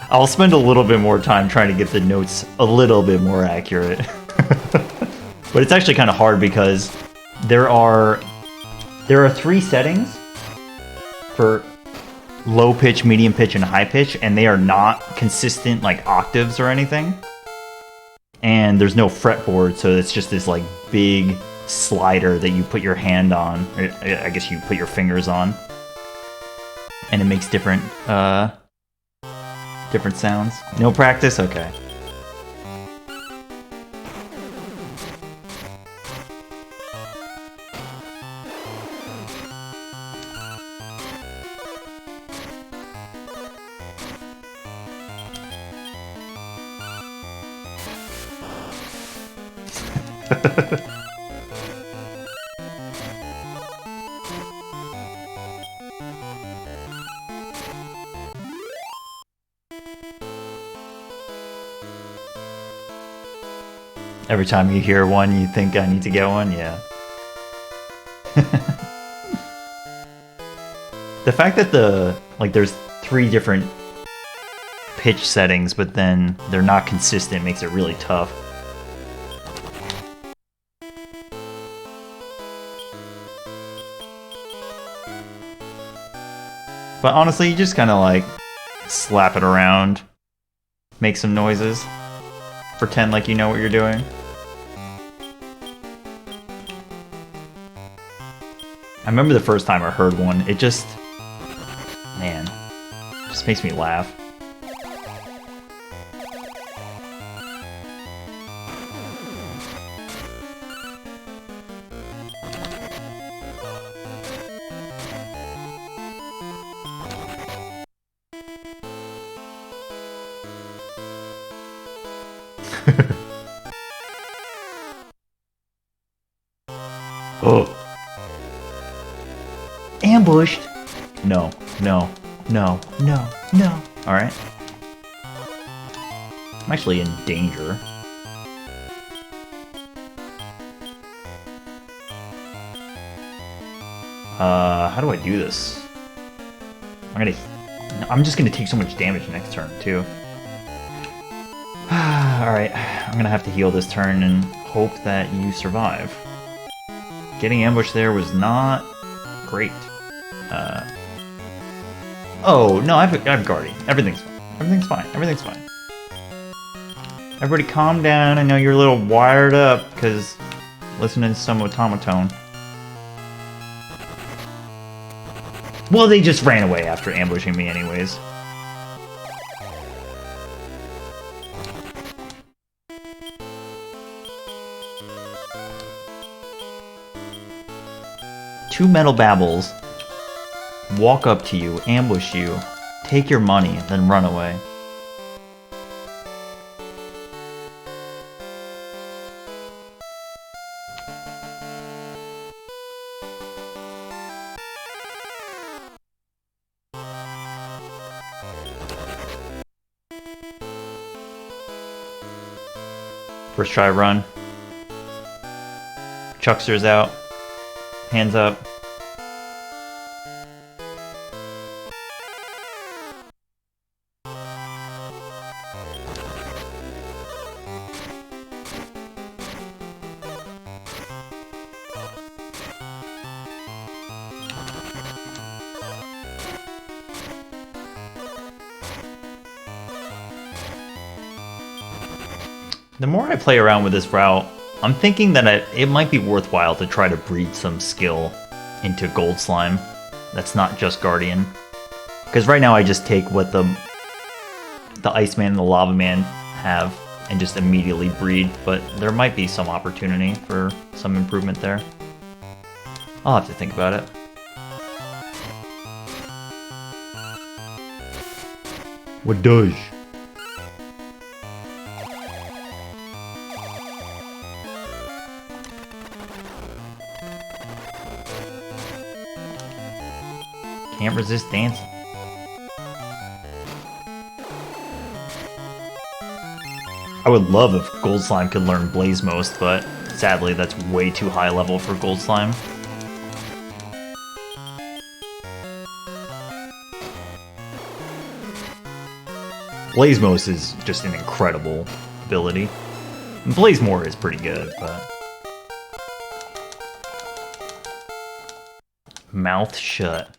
I'll spend a little bit more time trying to get the notes a little bit more accurate. But it's actually kind of hard because there are 3 settings for low pitch, medium pitch, and high pitch, and they are not consistent like octaves or anything. And there's no fretboard, so it's just this like big slider that you put your hand on, or I guess you put your fingers on, and it makes different sounds. No practice? Okay. Every time you hear one, you think I need to get one? Yeah. The fact that there's 3 different pitch settings, but then they're not consistent makes it really tough. But honestly, you just kind of like slap it around, make some noises, pretend like you know what you're doing. I remember the first time I heard one, it just makes me laugh. Oh. Ambushed! No, no, no, no, no. Alright. I'm actually in danger. How do I do this? I'm just gonna take so much damage next turn, too. Alright, I'm gonna have to heal this turn and hope that you survive. Getting ambushed there was not great. Oh, no, I have Guardian. Everything's fine. Everything's fine. Everything's fine. Everybody calm down. I know you're a little wired up because listening to some automaton. Well, they just ran away after ambushing me anyways. Two metal babbles walk up to you, ambush you, take your money, then run away. First try run. Chuckster's out. Hands up. The more I play around with this route, I'm thinking that it might be worthwhile to try to breed some skill into Gold Slime that's not just Guardian. Because right now I just take what the Iceman and the Lava Man have and just immediately breed, but there might be some opportunity for some improvement there. I'll have to think about it. What does? Can't resist dancing. I would love if Gold Slime could learn Blaze Most, but sadly that's way too high level for Gold Slime. Blazemos is just an incredible ability. And Blazemore is pretty good, but... Mouth shut.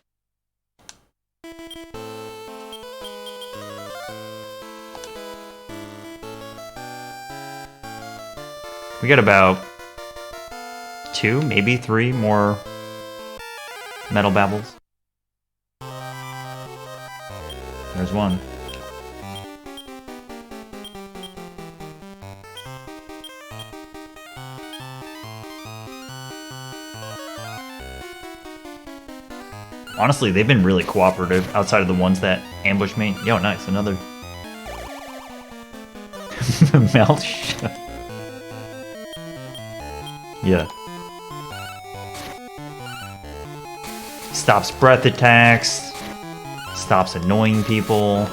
We got about 2, maybe 3 more metal babbles. There's one. Honestly, they've been really cooperative outside of the ones that ambushed me. Yo, nice, another. Mouth shut. Yeah. Stops breath attacks. Stops annoying people.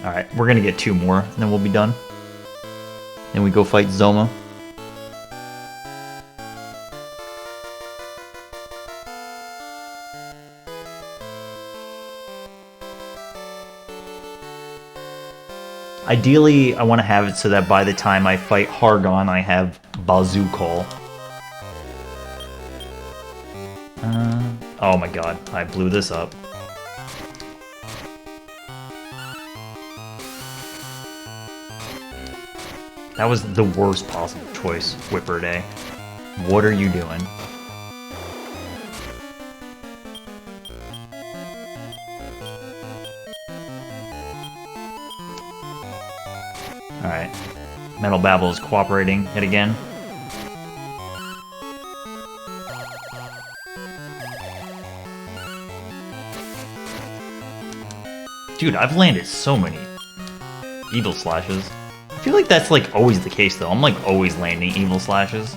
Alright, we're gonna get 2 more, and then we'll be done. Then we go fight Zoma. Ideally, I want to have it so that by the time I fight Hargon, I have Bazoo Call. Oh my god, I blew this up. That was the worst possible choice, Whipper Day. What are you doing? Alright. Metal Babble is cooperating yet again. Dude, I've landed so many evil slashes. I feel like that's like always the case though. I'm like always landing evil slashes.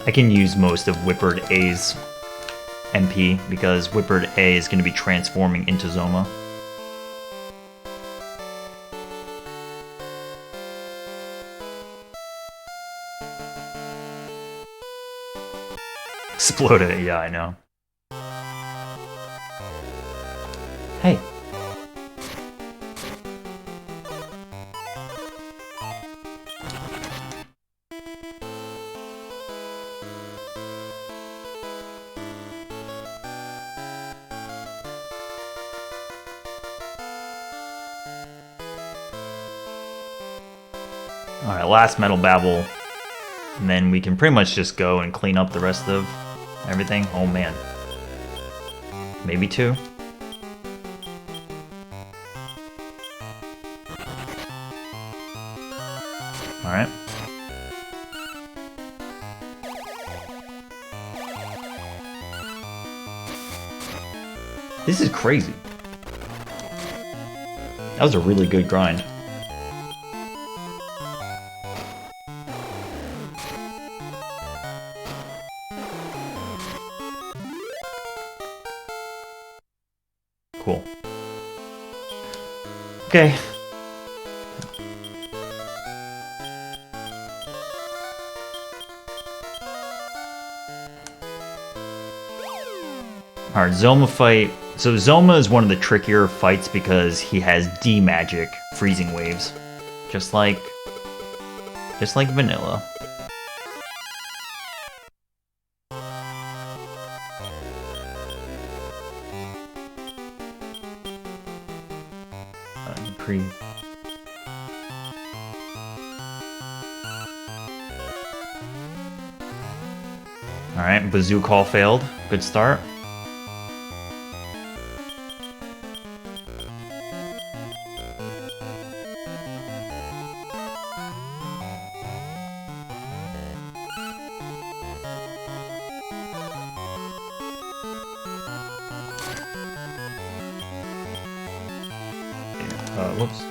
I can use most of Whippered A's MP because Whippered A is going to be transforming into Zoma. Exploded, yeah, I know. Hey. Alright, last Metal Babble. And then we can pretty much just go and clean up the rest of everything. Oh man. Maybe 2. Alright. This is crazy. That was a really good grind. Cool. Okay. Alright, Zoma fight. So Zoma is one of the trickier fights because he has D-Magic freezing waves. Just like vanilla. Alright, Bazoo Call failed. Good start. Whoops.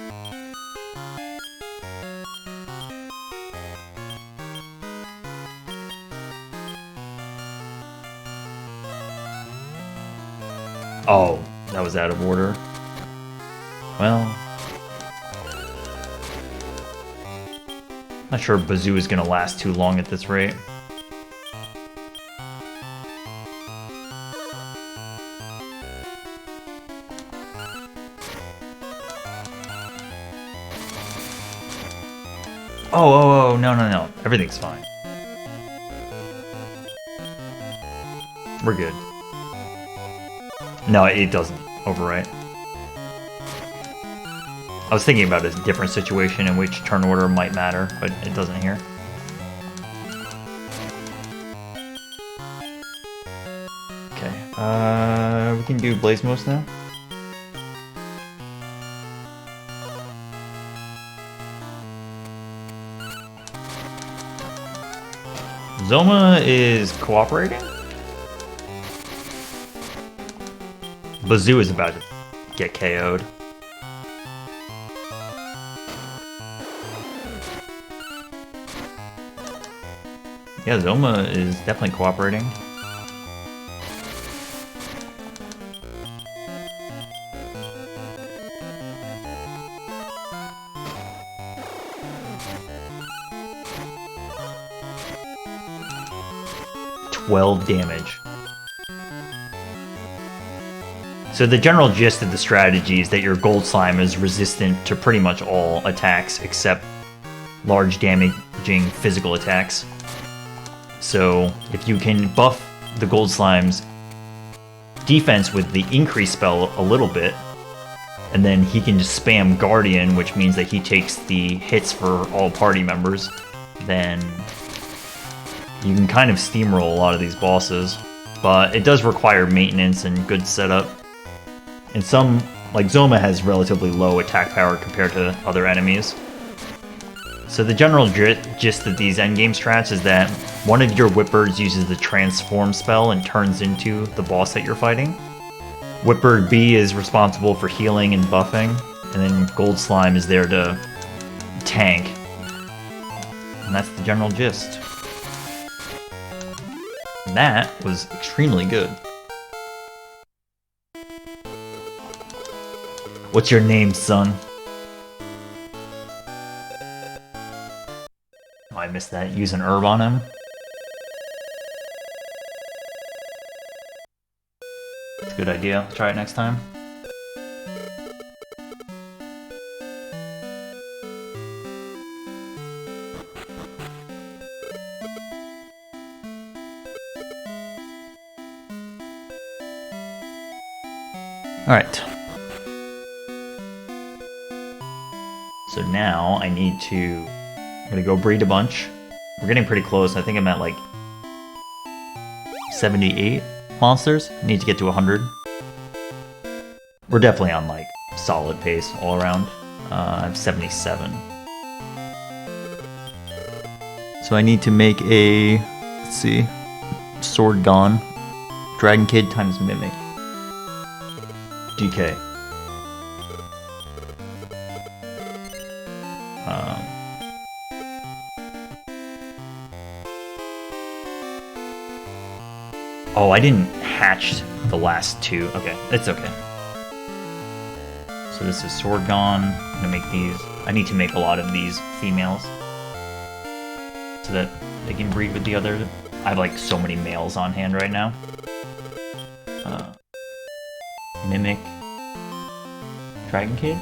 Oh, that was out of order. Well, not sure Bazoo is gonna last too long at this rate. Oh, no. Everything's fine. We're good. No, it doesn't overwrite. I was thinking about a different situation in which turn order might matter, but it doesn't here. Okay, we can do Blaze Most now. Zoma is cooperating? Bazoo is about to get KO'd. Yeah, Zoma is definitely cooperating. $12 damage. So the general gist of the strategy is that your gold slime is resistant to pretty much all attacks except large damaging physical attacks. So if you can buff the gold slime's defense with the increase spell a little bit, and then he can just spam Guardian, which means that he takes the hits for all party members, then you can kind of steamroll a lot of these bosses. But it does require maintenance and good setup. And some, like Zoma, has relatively low attack power compared to other enemies. So the general gist of these endgame strats is that one of your Whippers uses the transform spell and turns into the boss that you're fighting. Whipper B is responsible for healing and buffing, and then Gold Slime is there to tank. And that's the general gist. And that was extremely good. What's your name, son? Oh, I missed that. Use an herb on him. It's a good idea. I'll try it next time. Alright. So now I need to... I'm gonna go breed a bunch. We're getting pretty close. I think I'm at like 78 monsters. I need to get to 100. We're definitely on like solid pace all around. I have 77. So I need to make a, let's see, Sword Gone, Dragon Kid times Mimic. DK. Oh, I didn't hatch the last two. Okay, it's okay. So this is Sword Gone. I'm gonna make these. I need to make a lot of these females so that they can breed with the other. I have like so many males on hand right now. Mimic. Dragon Kid.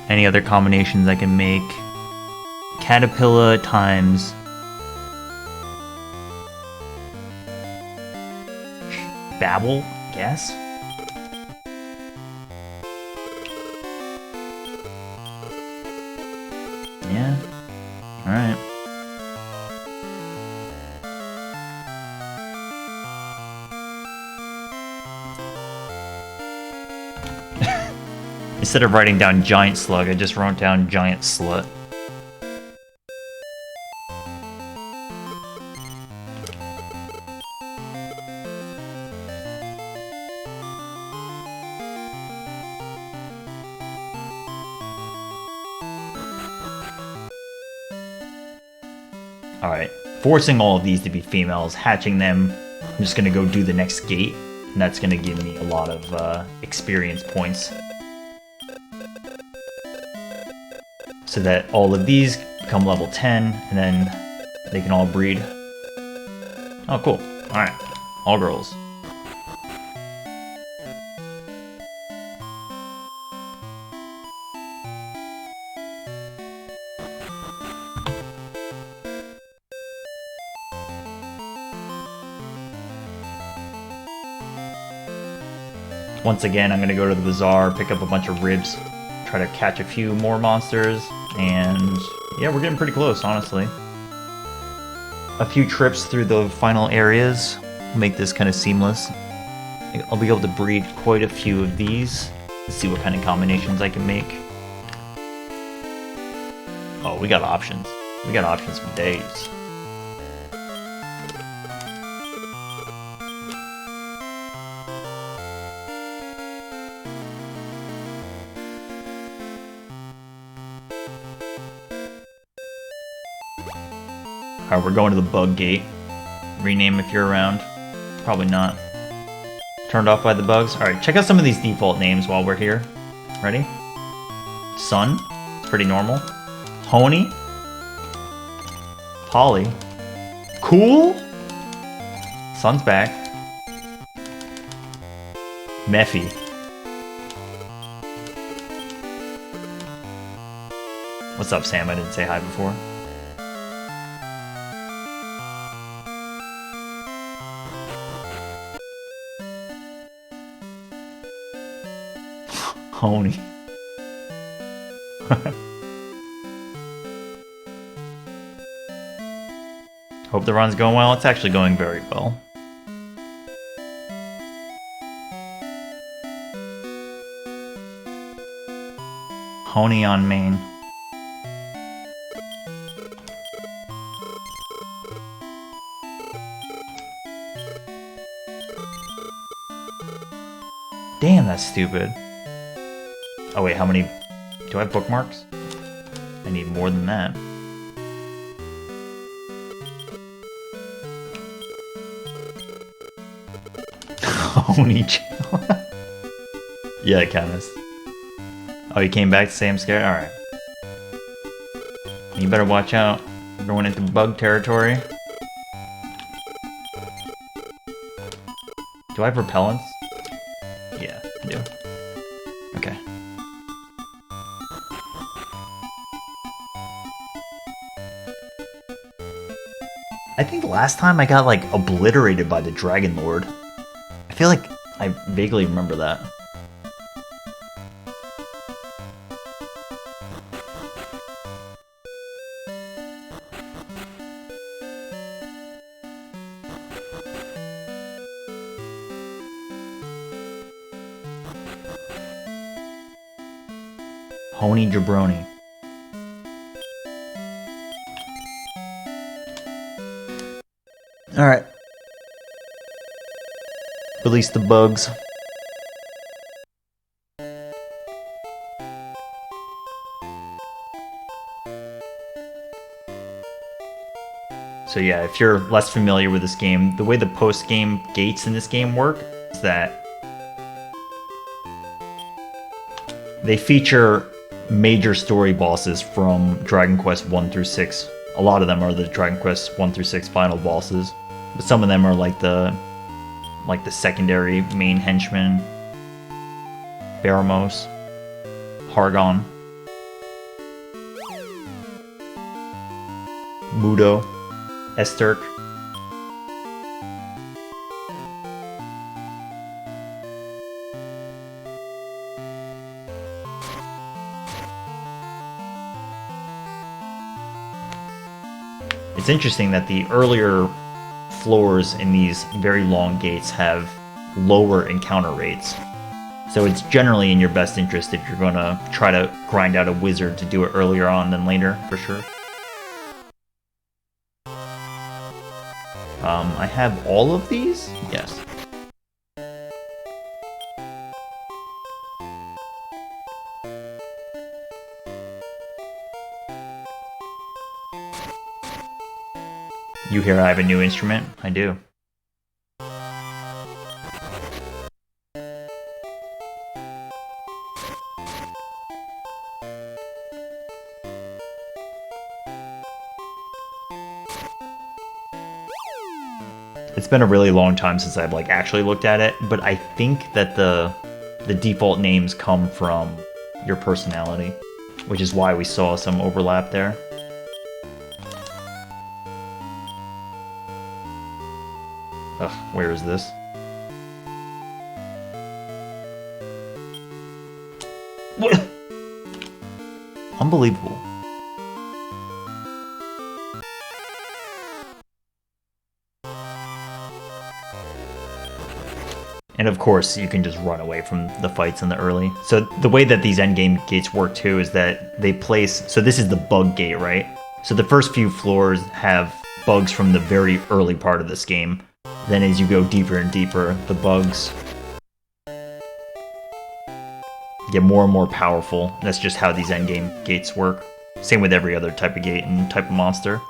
Any other combinations I can make? Caterpillar times Babble, guess? Yeah. Alright. Instead of writing down Giant Slug, I just wrote down Giant Slut. Alright, forcing all of these to be females, hatching them, I'm just gonna go do the next gate, and that's gonna give me a lot of experience points. So that all of these become level 10, and then they can all breed. Oh, cool. Alright, all girls. Once again, I'm going to go to the bazaar, pick up a bunch of ribs, try to catch a few more monsters, and yeah, we're getting pretty close, honestly. A few trips through the final areas make this kind of seamless. I'll be able to breed quite a few of these, see what kind of combinations I can make. Oh, we got options. We got options for days. Alright, we're going to the bug gate. Rename if you're around. Probably not. Turned off by the bugs. Alright, check out some of these default names while we're here. Ready? Sun. It's pretty normal. Honey. Polly. Cool. Sun's back. Mephi. What's up, Sam? I didn't say hi before. Honey. Hope the run's going well. It's actually going very well. Honey on main. Damn, that's stupid. Oh wait, how many... Do I have bookmarks? I need more than that. Honey chill. Yeah, Chemist. Oh, you came back to say I'm scared? Alright. You better watch out. We're going into bug territory. Do I have repellents? Yeah, I do. Okay. I think last time I got, like, obliterated by the Dragon Lord. I feel like I vaguely remember that. Honey Jabroni. Alright. Release the bugs. So yeah, if you're less familiar with this game, the way the post-game gates in this game work is that they feature major story bosses from Dragon Quest 1 through 6. A lot of them are the Dragon Quest 1 through 6 final bosses, but some of them are like the secondary main henchmen. Baramos, Hargon, Mudo, Esterk. It's interesting that the earlier floors in these very long gates have lower encounter rates. So it's generally in your best interest if you're going to try to grind out a wizard to do it earlier on than later, for sure. I have all of these? Yes. You hear I have a new instrument? I do. It's been a really long time since I've like actually looked at it, but I think that the default names come from your personality, which is why we saw some overlap there. Ugh, where is this? What? Unbelievable. And of course, you can just run away from the fights in the early. So the way that these endgame gates work too is that they place... So this is the bug gate, right? So the first few floors have bugs from the very early part of this game. Then as you go deeper and deeper, the bugs get more and more powerful. That's just how these endgame gates work. Same with every other type of gate and type of monster.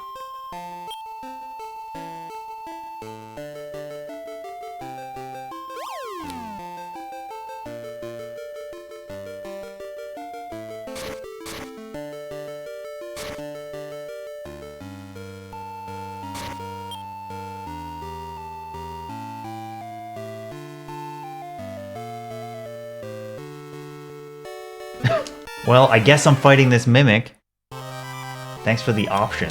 Well, I guess I'm fighting this mimic. Thanks for the option.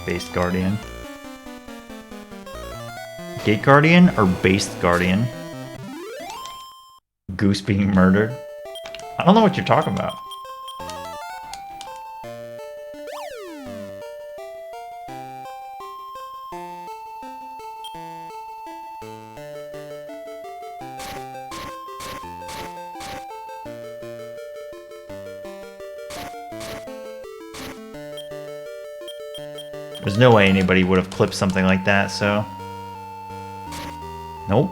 Based Guardian. Gate Guardian or Based Guardian? Goose being murdered? I don't know what you're talking about. There's no way anybody would have clipped something like that, so... Nope.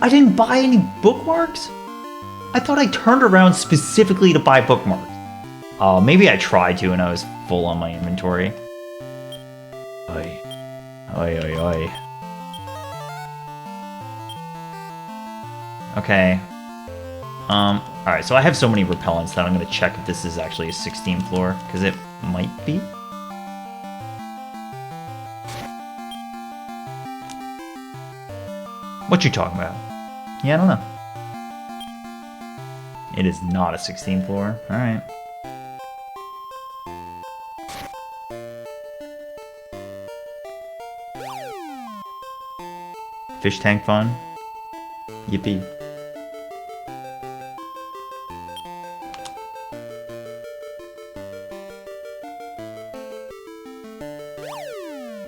I didn't buy any bookmarks? I thought I turned around specifically to buy bookmarks. Maybe I tried to and I was full on my inventory. Oi. Oi, oi, oi. Okay. Alright, so I have so many repellents that I'm gonna check if this is actually a 16th floor, because it might be. What you talking about? Yeah, I don't know. It is not a 16th floor. Alright. Fish tank fun? Yippee.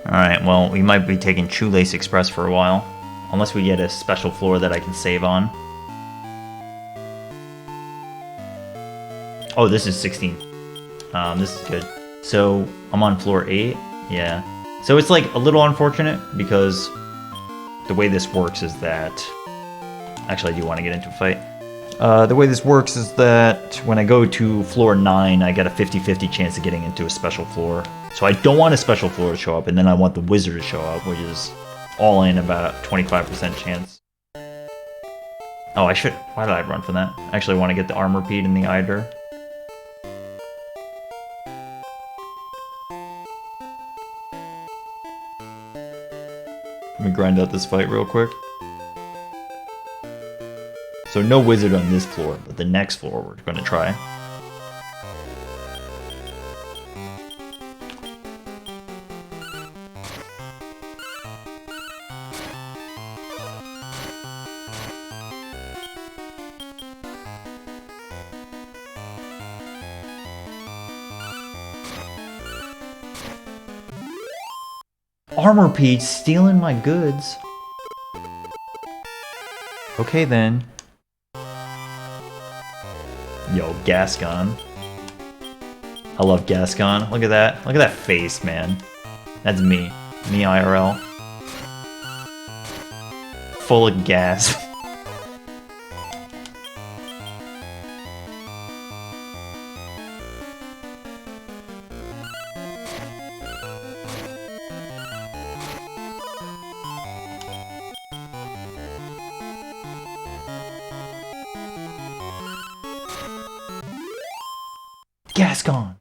Alright, well, we might be taking Shoelace Express for a while. Unless we get a special floor that I can save on. Oh, this is 16. This is good. So, I'm on floor 8. Yeah. So it's like a little unfortunate because the way this works is that... Actually, I do want to get into a fight. The way this works is that when I go to floor 9, I get a 50-50 chance of getting into a special floor. So I don't want a special floor to show up, and then I want the wizard to show up, which is all in about a 25% chance. Oh, I should... Why did I run from that? I actually want to get the armor bead and the Eider. Let me grind out this fight real quick. So no wizard on this floor, but the next floor we're going to try. Armor Pete stealing my goods. Okay then. Yo, Gascon. I love Gascon. Look at that. Look at that face, man. That's me. Me IRL. Full of gas. Gascon!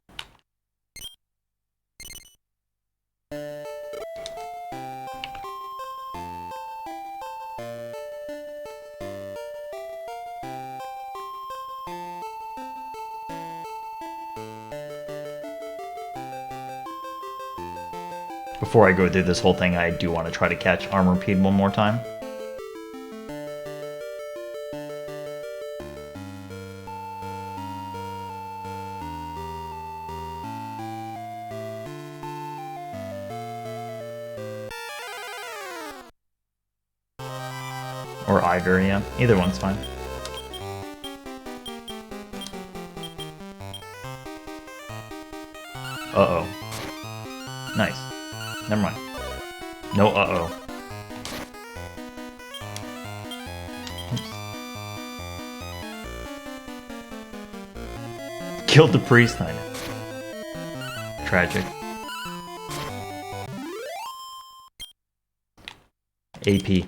Before I go through this whole thing, I do want to try to catch Armorpede one more time. Or either, yeah. Either one's fine. Uh-oh. Nice. Never mind. No uh-oh. Killed the priest knight. Tragic. AP.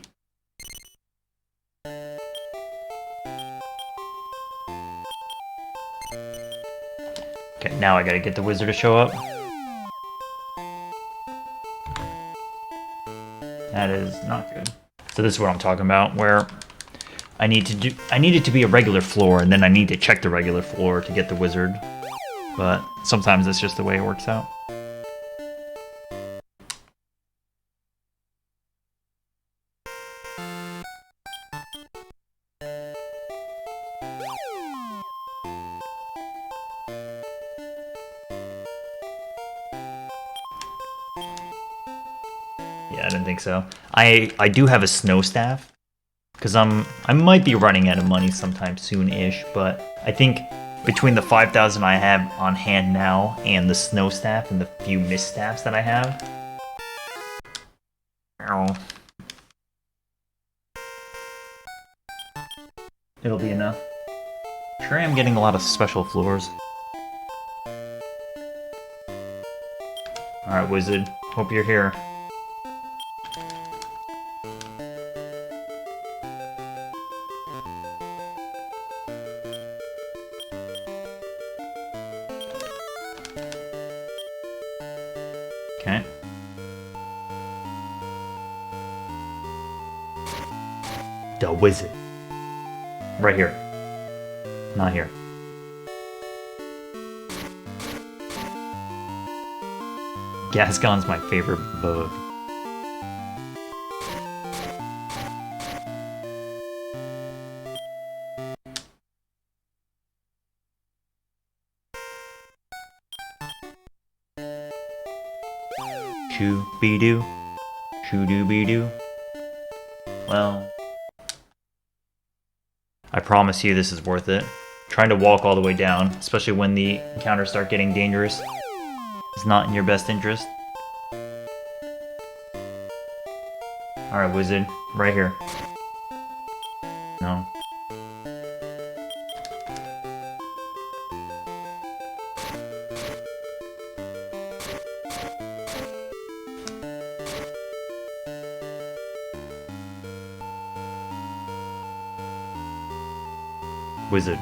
Okay, now I gotta get the wizard to show up. That is not good. So this is what I'm talking about, where I need it to be a regular floor, and then I need to check the regular floor to get the wizard. But sometimes that's just the way it works out. Yeah, I didn't think so. I do have a snow staff, because I might be running out of money sometime soon-ish, but I think between the 5,000 I have on hand now and the snow staff and the few mist staffs that I have, it'll be enough. Sure, I am getting a lot of special floors. Alright, wizard. Hope you're here. Okay. The wizard. Right here. Not here. Gascon's my favorite bug. Shoo-be-doo. Shoo-doo-be-doo. Well, I promise you this is worth it. Trying to walk all the way down, especially when the encounters start getting dangerous, is not in your best interest. Alright, wizard. Right here. No. Wizard.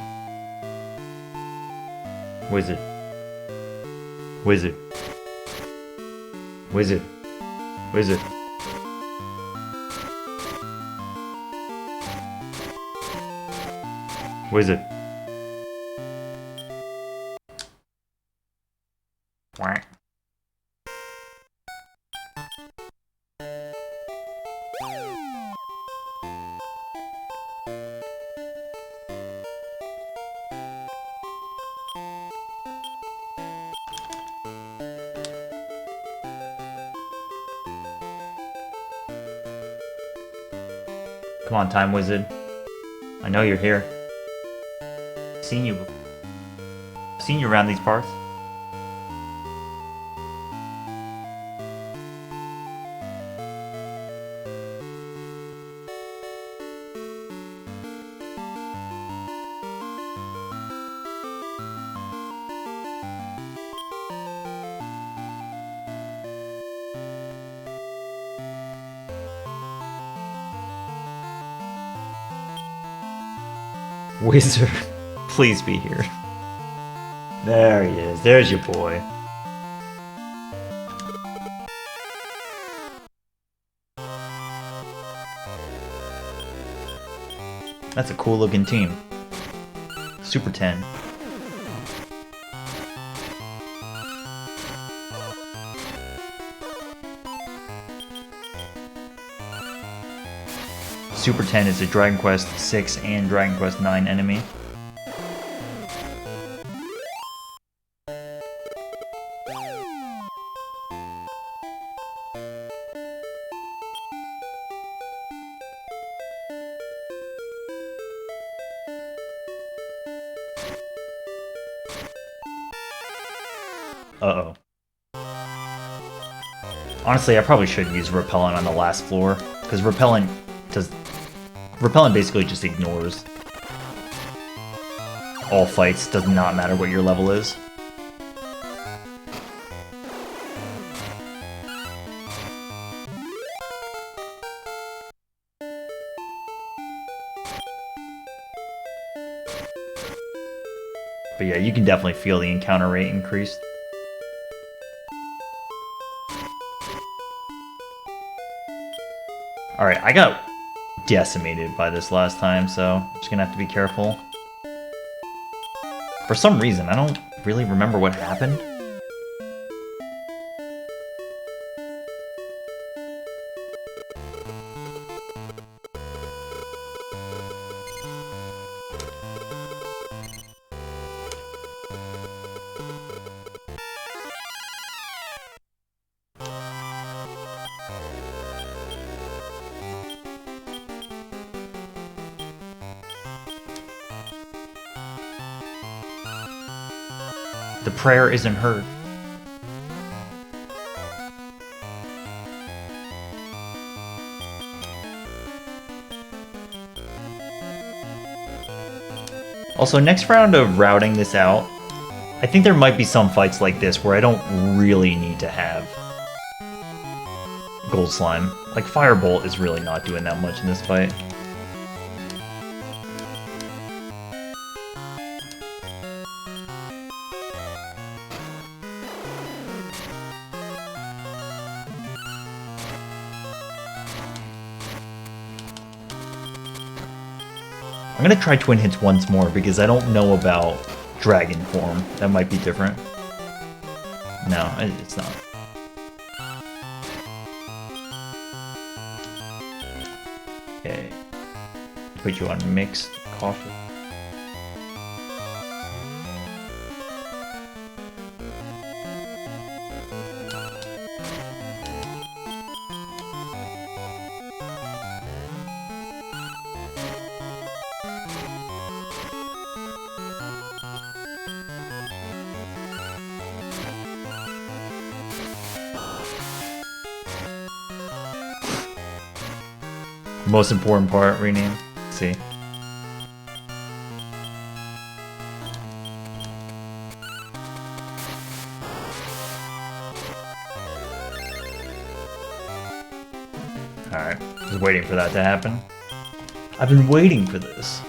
Wizard. Wizard. Wizard. Wizard. Wizard. Quack. Come on, Time Wizard. I know you're here. I've seen you before. Seen you around these parts. Wizard, please be here. There he is. There's your boy. That's a cool looking team. Super 10. Super 10 is a Dragon Quest 6 and Dragon Quest 9 enemy. Uh-oh. Honestly, I probably should use Repellent on the last floor, because Repellent basically just ignores all fights, does not matter what your level is. But yeah, you can definitely feel the encounter rate increased. Alright, I got decimated by this last time, so I'm just gonna have to be careful. For some reason, I don't really remember what happened. The prayer isn't heard. Also, next round of routing this out, I think there might be some fights like this where I don't really need to have Gold Slime. Like, Firebolt is really not doing that much in this fight. I'm gonna try Twin Hits once more because I don't know about Dragon form. That might be different. No, it's not. Okay. Put you on mixed cautious. Most important part, rename. Let's see. Alright, just waiting for that to happen. I've been waiting for this.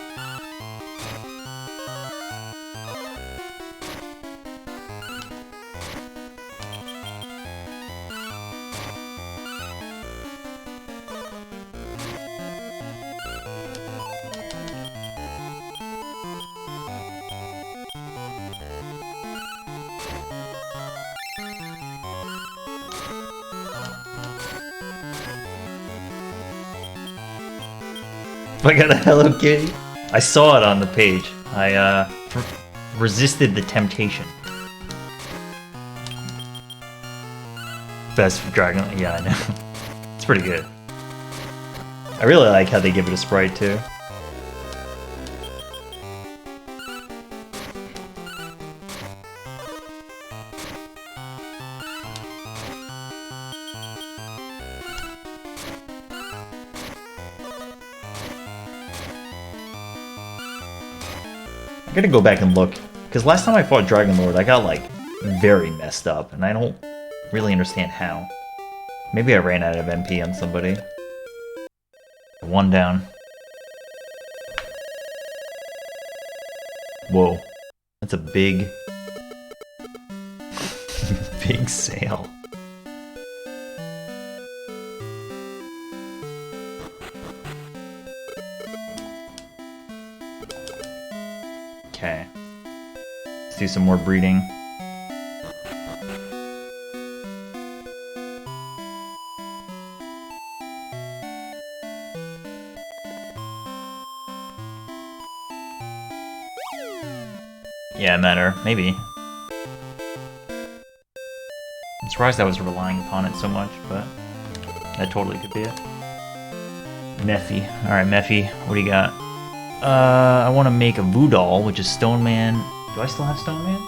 I got a Hello Kitty. I saw it on the page. I resisted the temptation. Best Dragon. Yeah, I know. It's pretty good. I really like how they give it a sprite too. gotta go back and look, because last time I fought Dragon Lord, I got, like, very messed up, and I don't really understand how. Maybe I ran out of MP on somebody. One down. Whoa. That's a big... big sail. Okay. Let's do some more breeding. Yeah, matter. Maybe. I'm surprised I was relying upon it so much, but that totally could be it. Mephi. Alright, Mephi, what do you got? I want to make a Voodoo, which is Stone Man. Do I still have Stone Man?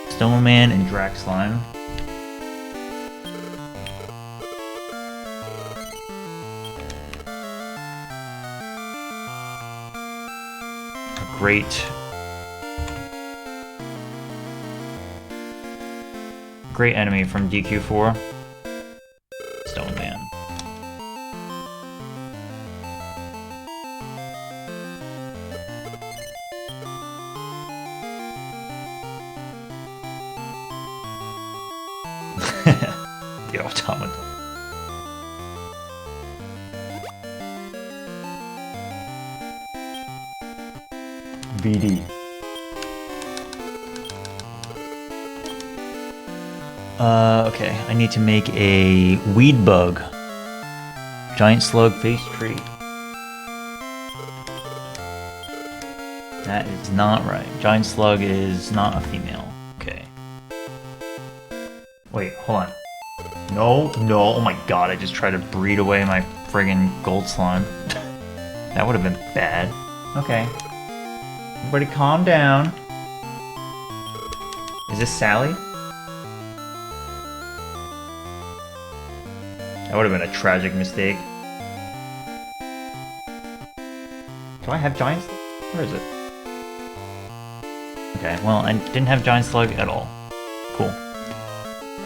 Stone Man and Drac Slime. Great enemy from DQ4. Stone Man. The automaton. BD. Okay, I need to make a Weed Bug. Giant Slug Face Tree. That is not right. Giant Slug is not a female. Okay. Wait, hold on. No, no, oh my god, I just tried to breed away my friggin' gold slime. That would have been bad. Okay. Everybody calm down. Is this Sally? That would have been a tragic mistake. Do I have Giant Slug? Where is it? Okay, well, I didn't have Giant Slug at all. Cool.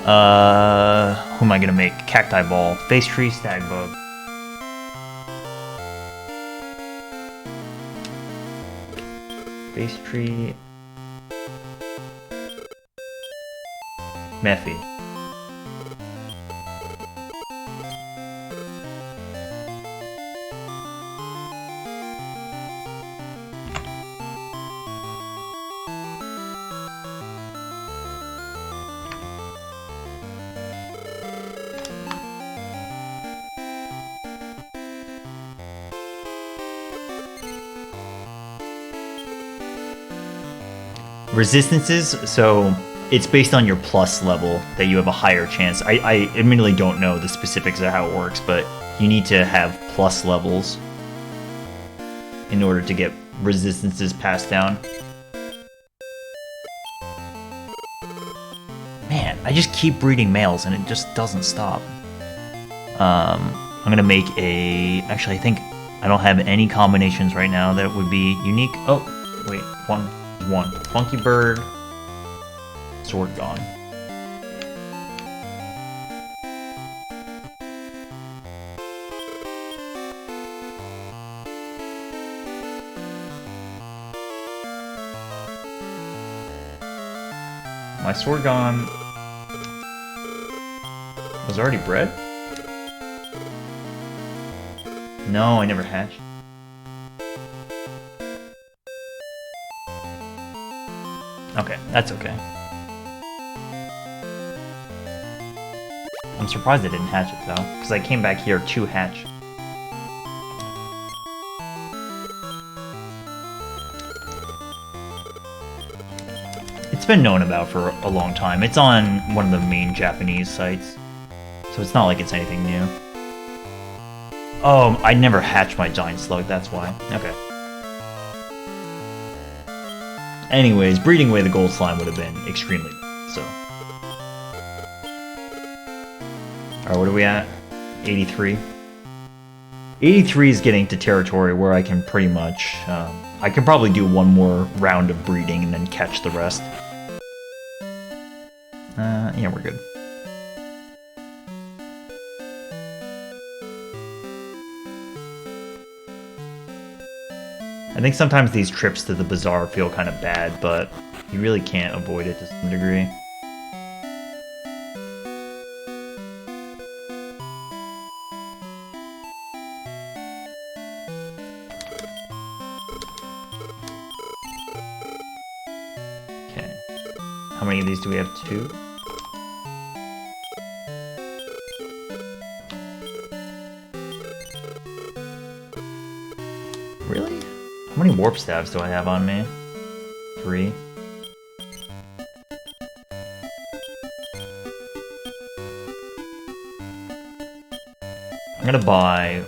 Who am I gonna make? Cacti Ball, Face Tree, Stag Bug. Face Tree. Mephi. Resistances, so it's based on your plus level that you have a higher chance. I admittedly don't know the specifics of how it works, but you need to have plus levels in order to get resistances passed down. Man, I just keep breeding males and it just doesn't stop. I'm gonna make a... Actually, I think I don't have any combinations right now that would be unique. Oh, wait, one. Funky Bird, Sword gone. My Sword gone was already bred? No, I never hatched. Okay, that's okay. I'm surprised I didn't hatch it though, because I came back here to hatch. It's been known about for a long time. It's on one of the main Japanese sites, so it's not like it's anything new. Oh, I never hatched my Giant Slug, that's why. Okay. Anyways, breeding away the gold slime would have been extremely bad, so. Alright, what are we at? 83. 83 is getting to territory where I can pretty much... I can probably do one more round of breeding and then catch the rest. Yeah, we're good. I think sometimes these trips to the bazaar feel kind of bad, but you really can't avoid it to some degree. Okay. How many of these do we have? 2? Really? How many warp staves do I have on me? 3. I'm gonna buy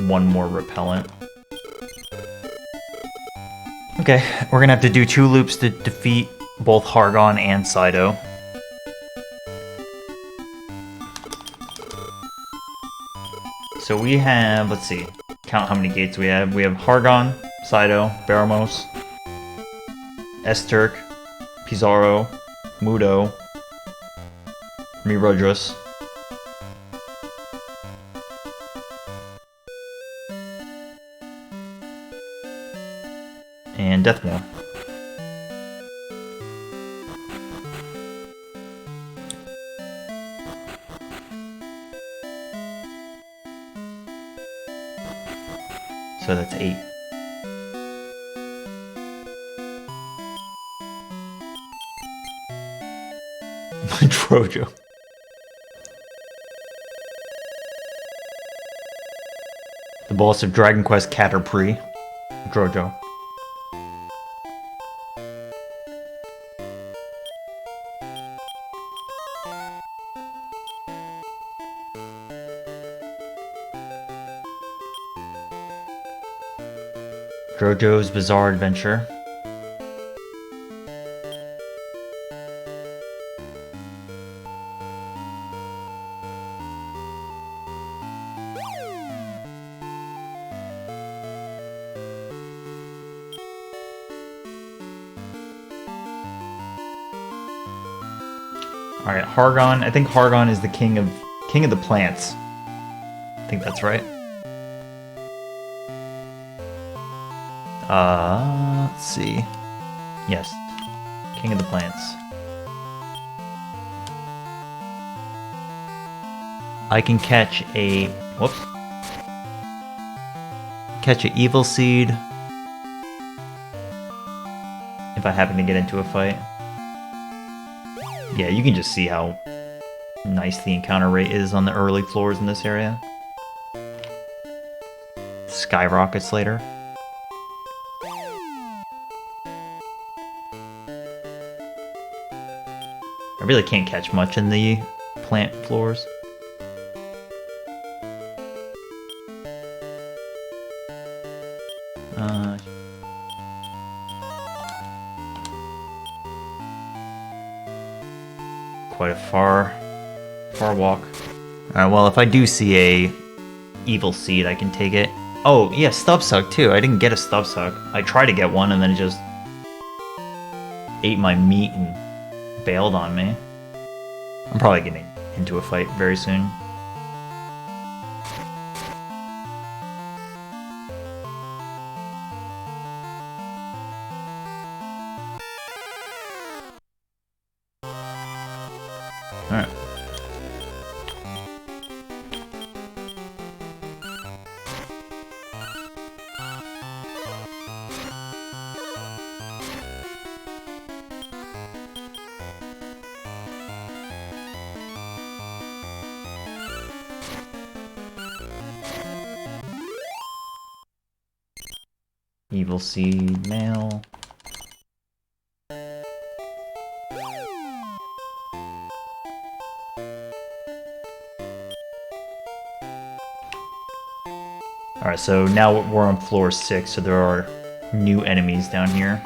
one more repellent. Okay, we're gonna have to do 2 loops to defeat both Hargon and Cydo. So we have, let's see, count how many gates we have. We have Hargon, Cydo, Baramos, Esterk, Pizarro, Mudo, Mirodrus, and Deathmore. So that's 8. Trojo. The boss of Dragon Quest Caterpie. Drojo. Drojo's Bizarre Adventure. Alright, Hargon. I think Hargon is the king of the plants. I think that's right. Let's see. Yes. King of the plants. I can catch a... Whoops. Catch an evil seed. If I happen to get into a fight. Yeah, you can just see how nice the encounter rate is on the early floors in this area. Skyrockets later. I really can't catch much in the plant floors. Quite a far walk. Alright, well, if I do see a evil seed, I can take it. Oh, yeah, Stubsuck too. I didn't get a Stubsuck. I tried to get one and then it just ate my meat and bailed on me. I'm probably getting into a fight very soon. Alright. Evil seed, male. Alright, so now we're on floor 6, so there are new enemies down here.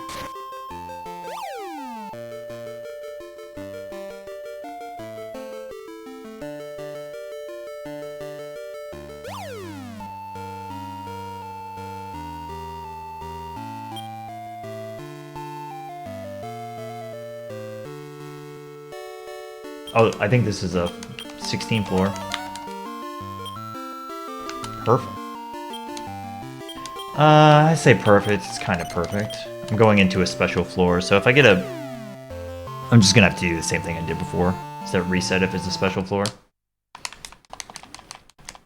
Oh, I think this is a 16th floor. Perfect. I say perfect. It's kind of perfect. I'm going into a special floor, so if I get a... I'm just gonna have to do the same thing I did before. Instead of reset if it's a special floor.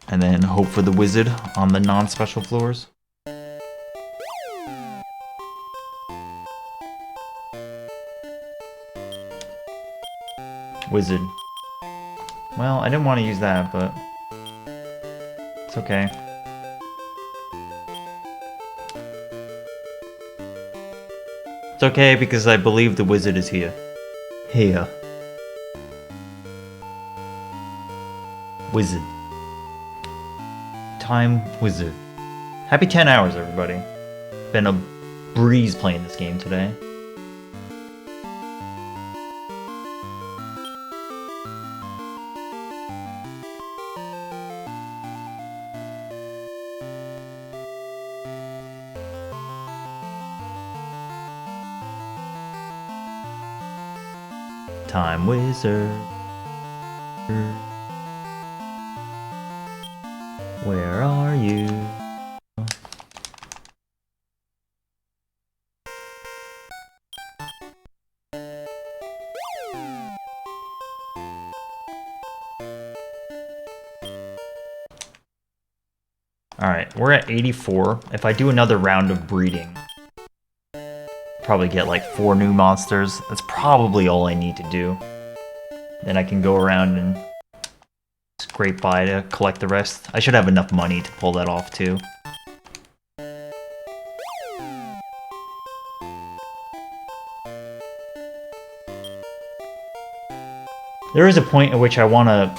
And then hope for the wizard on the non-special floors. Wizard. Well, I didn't want to use that, but... it's okay. It's okay because I believe the wizard is here. Here. Wizard. Time wizard. Happy 10 hours, everybody. Been a breeze playing this game today. Time wizard. Where are you? Alright, we're at 84. If I do another round of breeding, probably get like 4 new monsters. That's probably all I need to do. Then I can go around and scrape by to collect the rest. I should have enough money to pull that off too. There is a point at which I want to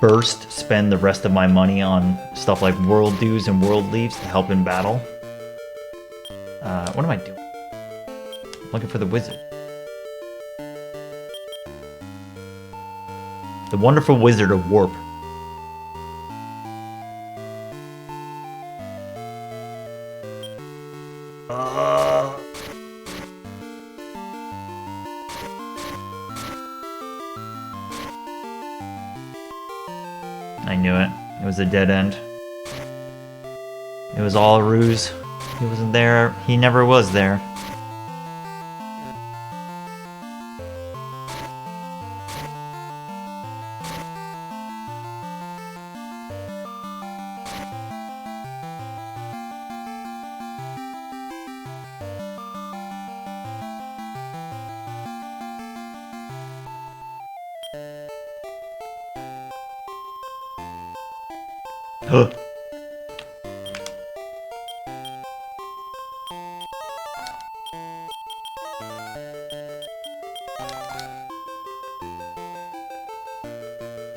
burst spend the rest of my money on stuff like world dues and world leaves to help in battle. What am I doing? I'm looking for the wizard. The wonderful wizard of warp. I knew it. It was a dead end. It was all a ruse. He wasn't there. He never was there. Huh.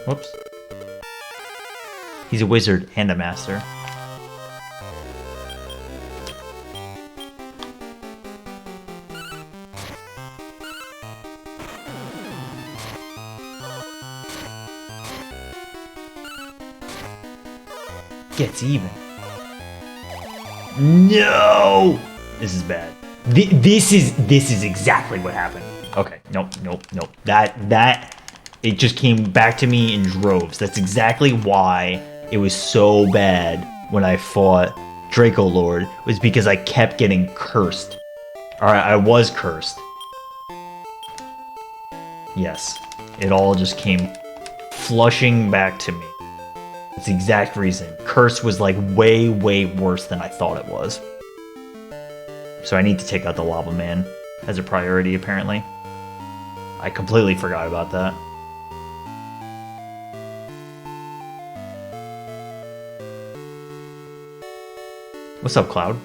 Whoops. He's a wizard and a master. Gets even. No! This is bad. This is exactly what happened. Okay, nope. That it just came back to me in droves. That's exactly why it was so bad when I fought Draco Lord, was because I kept getting cursed. Alright, I was cursed. Yes. It all just came flushing back to me. That's the exact reason. Curse was like way worse than I thought it was. So I need to take out the Lava Man as a priority, apparently. I completely forgot about that. What's up, Cloud?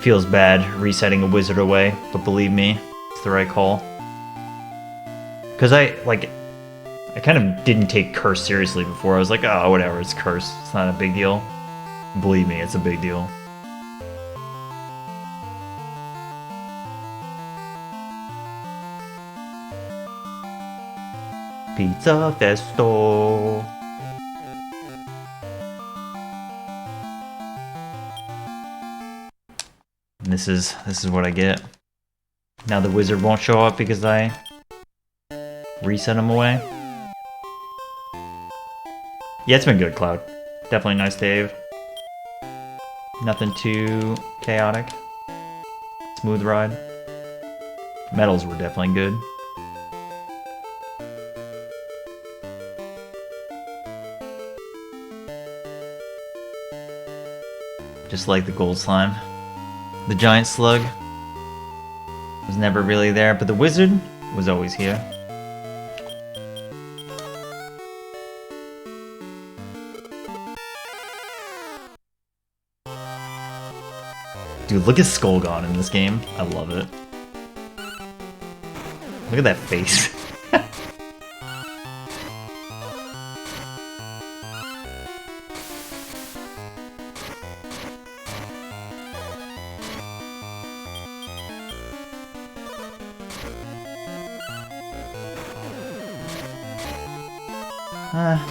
Feels bad resetting a wizard away, but believe me, it's the right call. Because I kind of didn't take curse seriously before. I was like, oh, whatever, it's curse. It's not a big deal. Believe me, it's a big deal. Pizza Festo. And this is what I get. Now the wizard won't show up because I reset him away. Yeah, it's been good, Cloud. Definitely nice Dave. Nothing too chaotic. Smooth ride. Medals were definitely good. Just like the gold slime. The giant slug was never really there, but the wizard was always here. Dude, look at Skullgone in this game. I love it. Look at that face.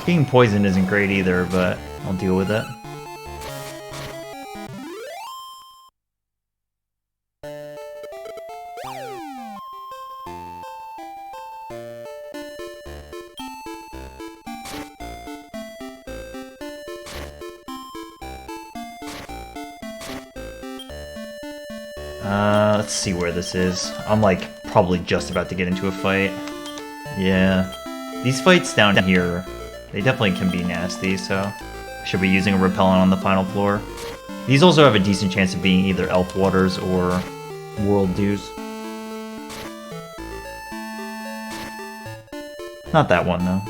Being poisoned isn't great either, but I'll deal with it. Let's see where this is. I'm like probably just about to get into a fight. Yeah. These fights down here, they definitely can be nasty, so I should be using a repellent on the final floor. These also have a decent chance of being either Elf Waters or World Dews. Not that one, though.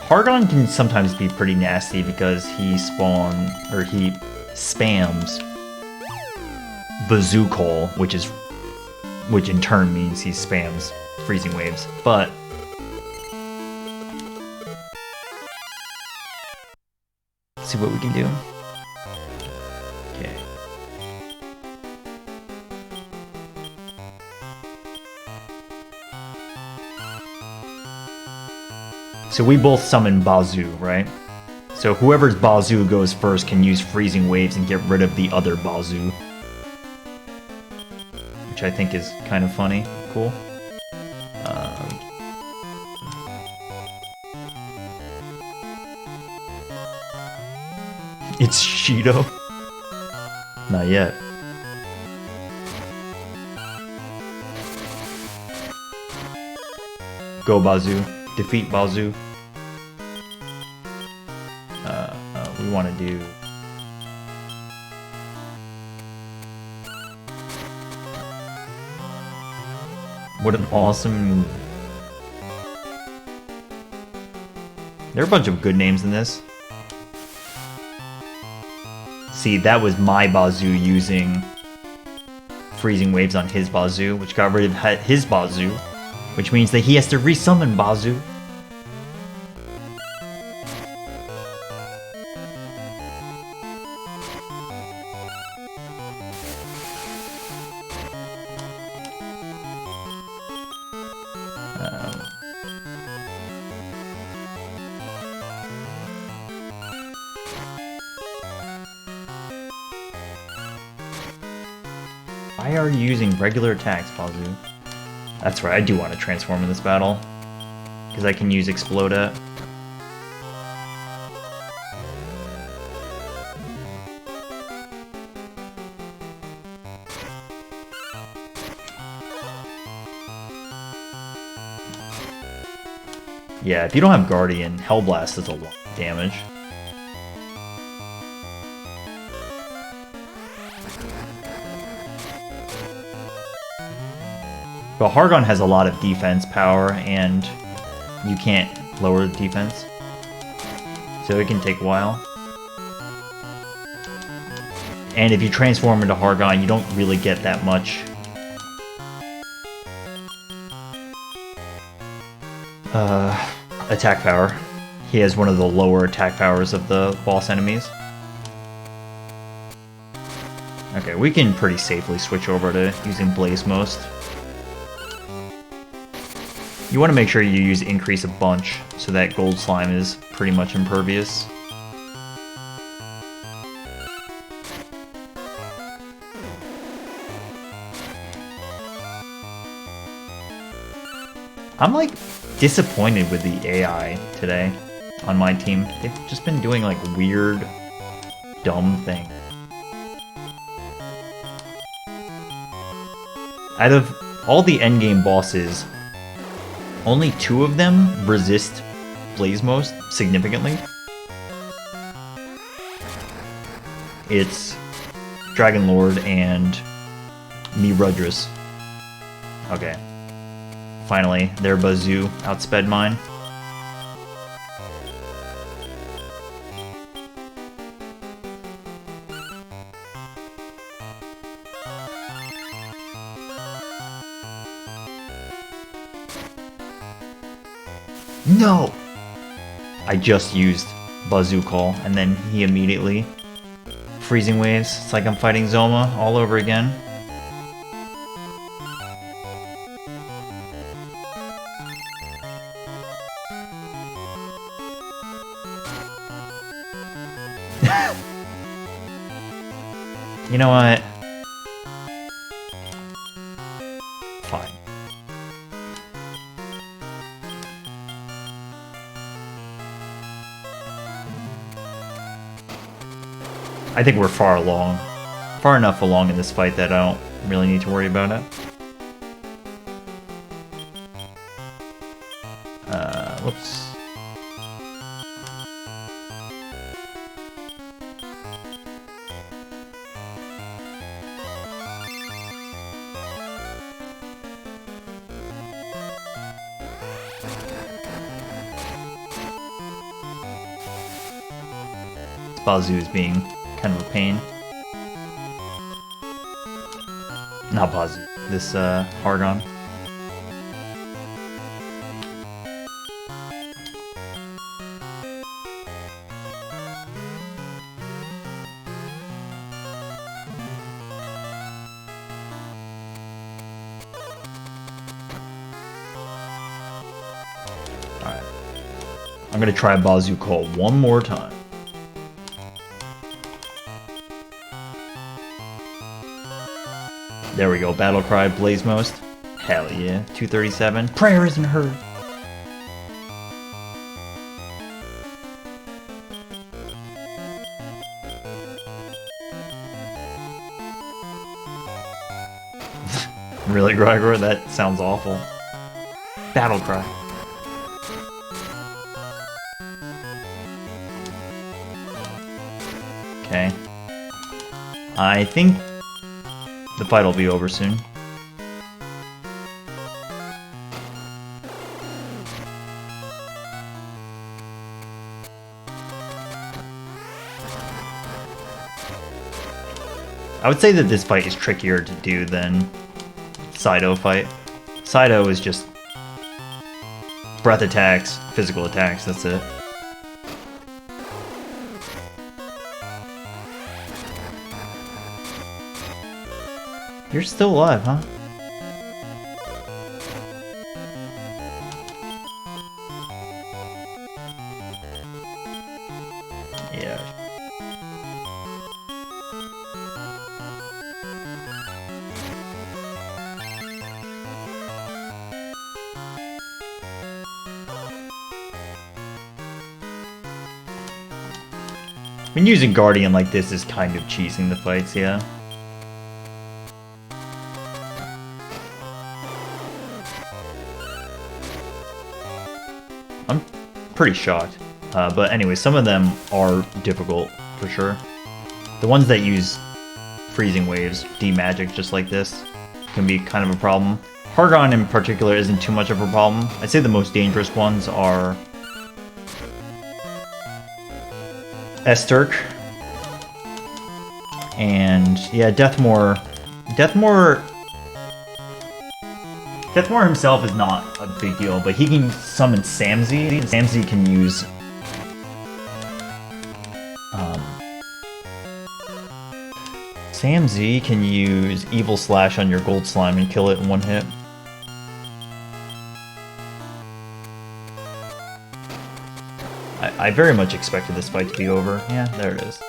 Hargon can sometimes be pretty nasty because he spams Bazooka, which in turn means he spams freezing waves. But let's see what we can do. Okay. So we both summon Bazoo, right? So whoever's Bazoo goes first can use freezing waves and get rid of the other Bazoo. Which I think is kind of funny. Cool. It's Shido. Not yet. Go Bazoo. Defeat Bazoo. We want to do... What an awesome move. There are a bunch of good names in this. See, that was my Bazoo using freezing waves on his Bazoo, which got rid of his Bazoo, which means that he has to resummon Bazoo. Why are you using regular attacks, Bazoo? That's right, I do want to transform in this battle. Because I can use Exploda. Yeah, if you don't have Guardian, Hellblast does a lot of damage. But Hargon has a lot of defense power, and you can't lower the defense. So it can take a while. And if you transform into Hargon, you don't really get that much attack power. He has one of the lower attack powers of the boss enemies. Okay, we can pretty safely switch over to using Blaze Most. You want to make sure you use increase a bunch so that gold slime is pretty much impervious. I'm like disappointed with the AI today on my team. They've just been doing like weird, dumb things. Out of all the endgame bosses, only 2 of them resist Blaze most significantly. It's Dragon Lord and Mirudris. Okay. Finally, their Bazoo outsped mine. No! I just used Bazoo Call, and then he immediately... Freezing Waves. It's like I'm fighting Zoma all over again. You know what? Fine. I think we're far enough along in this fight that I don't really need to worry about it. Whoops. Bazoo's being kind of a pain. Not Bazoo. This Hargon. Alright. I'm gonna try Bazoo Call one more time. There we go, Battle Cry, Blaze Most. Hell yeah, 237. Prayer isn't heard. Really, Gregor? That sounds awful. Battle Cry. Okay. I think the fight will be over soon. I would say that this fight is trickier to do than Saito fight. Saito is just breath attacks, physical attacks, that's it. You're still alive, huh? Yeah. I mean, using Guardian like this is kind of cheesing the fights, yeah. I'm pretty shocked. But anyway, some of them are difficult, for sure. The ones that use freezing waves, D-magic just like this, can be kind of a problem. Hargon in particular isn't too much of a problem. I'd say the most dangerous ones are Esterk and, yeah, Deathmore. Deathmore himself is not a big deal, but he can summon Samzy. Samzy can use Samzy can use Evil Slash on your Gold Slime and kill it in one hit. I very much expected this fight to be over. Yeah, there it is.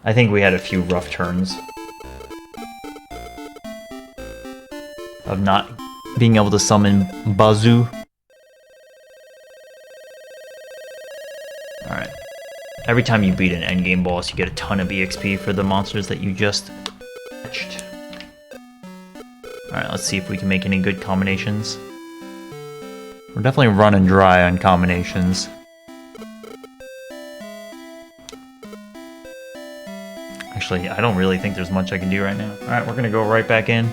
I think we had a few rough turns of not being able to summon Bazoo. Alright. Every time you beat an endgame boss, you get a ton of EXP for the monsters that you just fetched. Alright, let's see if we can make any good combinations. We're definitely running dry on combinations. Actually, I don't really think there's much I can do right now. Alright, we're gonna go right back in.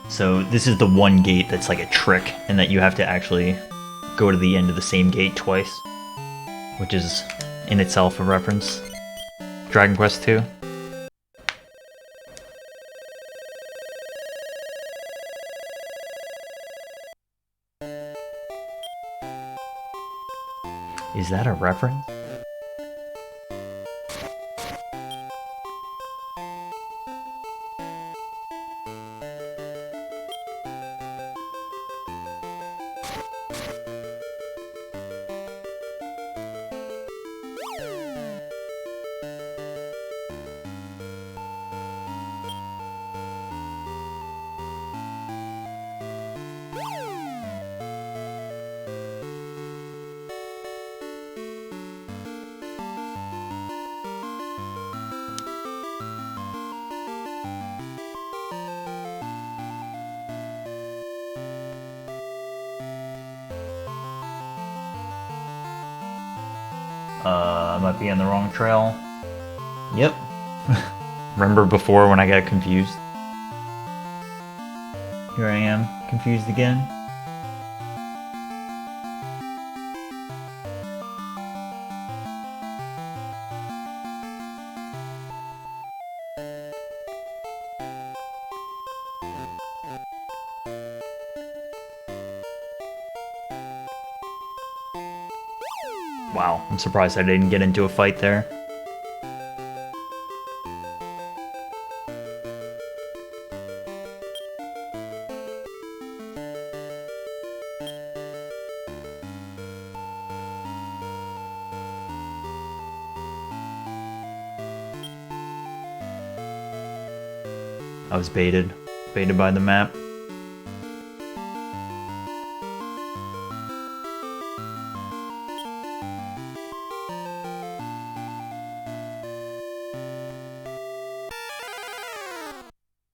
So this is the one gate that's like a trick, and that you have to actually go to the end of the same gate twice, which is in itself a reference. Dragon Quest II. Is that a reference? I might be on the wrong trail. Yep. Remember before when I got confused? Here I am, confused again. Wow, I'm surprised I didn't get into a fight there. I was baited by the map.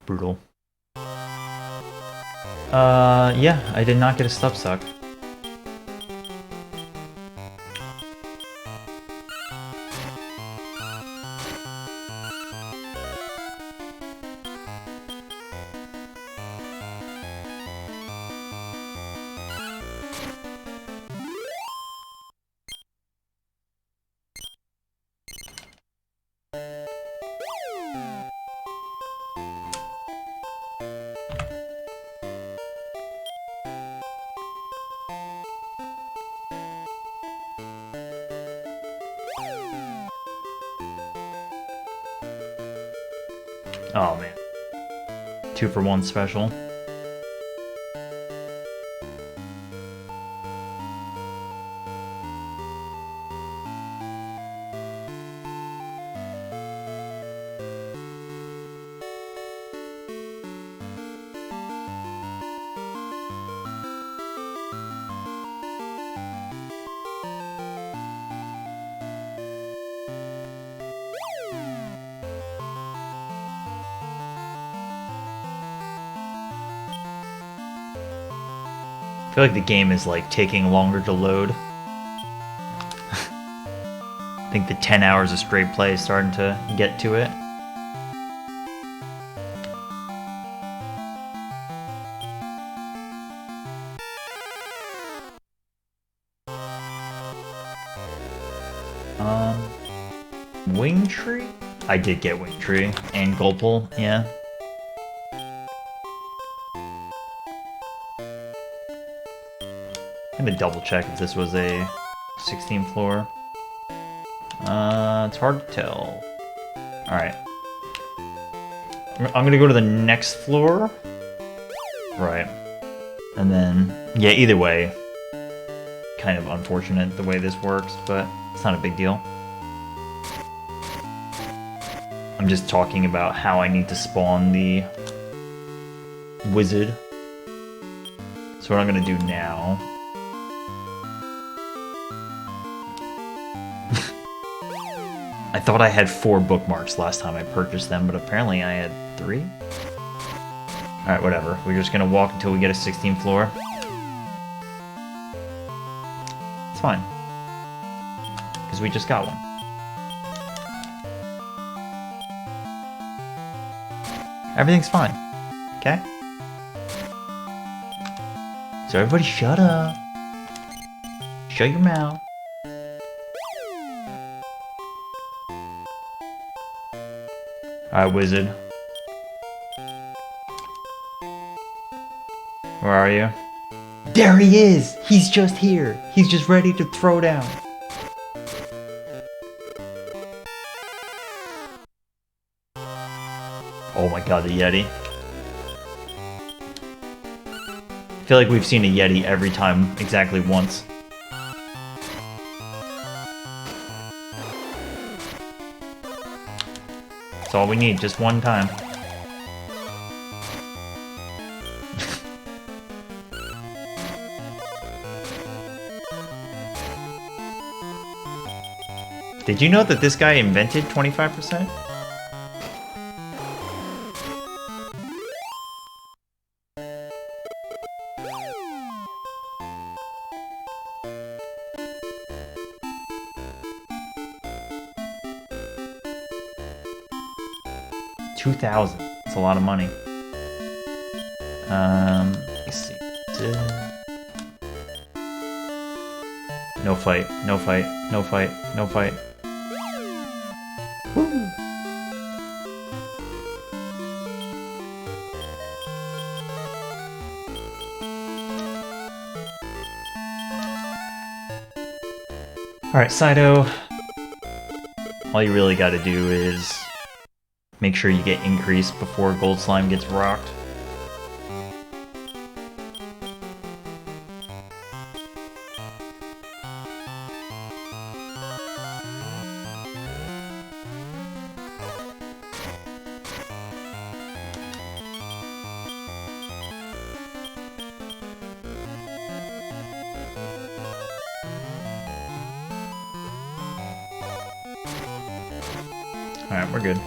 Brutal. Yeah, I did not get a stub suck. Oh man. 2-for-1 special. I feel like the game is like taking longer to load. I think the 10 hours of straight play is starting to get to it. Wing Tree? I did get Wing Tree and Gulpal, yeah. I'm gonna double check if this was a 16th floor. It's hard to tell. Alright. I'm gonna go to the next floor. Right. And then, yeah, either way, kind of unfortunate the way this works, but it's not a big deal. I'm just talking about how I need to spawn the wizard. So what I'm gonna do now... I thought I had 4 bookmarks last time I purchased them, but apparently I had 3? Alright, whatever. We're just gonna walk until we get a 16th floor. It's fine. Because we just got one. Everything's fine. Okay? So everybody shut up. Shut your mouth. Alright, wizard. Where are you? There he is! He's just here! He's just ready to throw down. Oh my god, the Yeti. I feel like we've seen a Yeti every time, exactly once. That's all we need, just one time. Did you know that this guy invented 25%? $2,000. That's a lot of money. Let's see. No fight. No fight. No fight. No fight. Woo! Alright, Saito. All you really gotta do is make sure you get increased before Gold Slime gets rocked. Alright, we're good.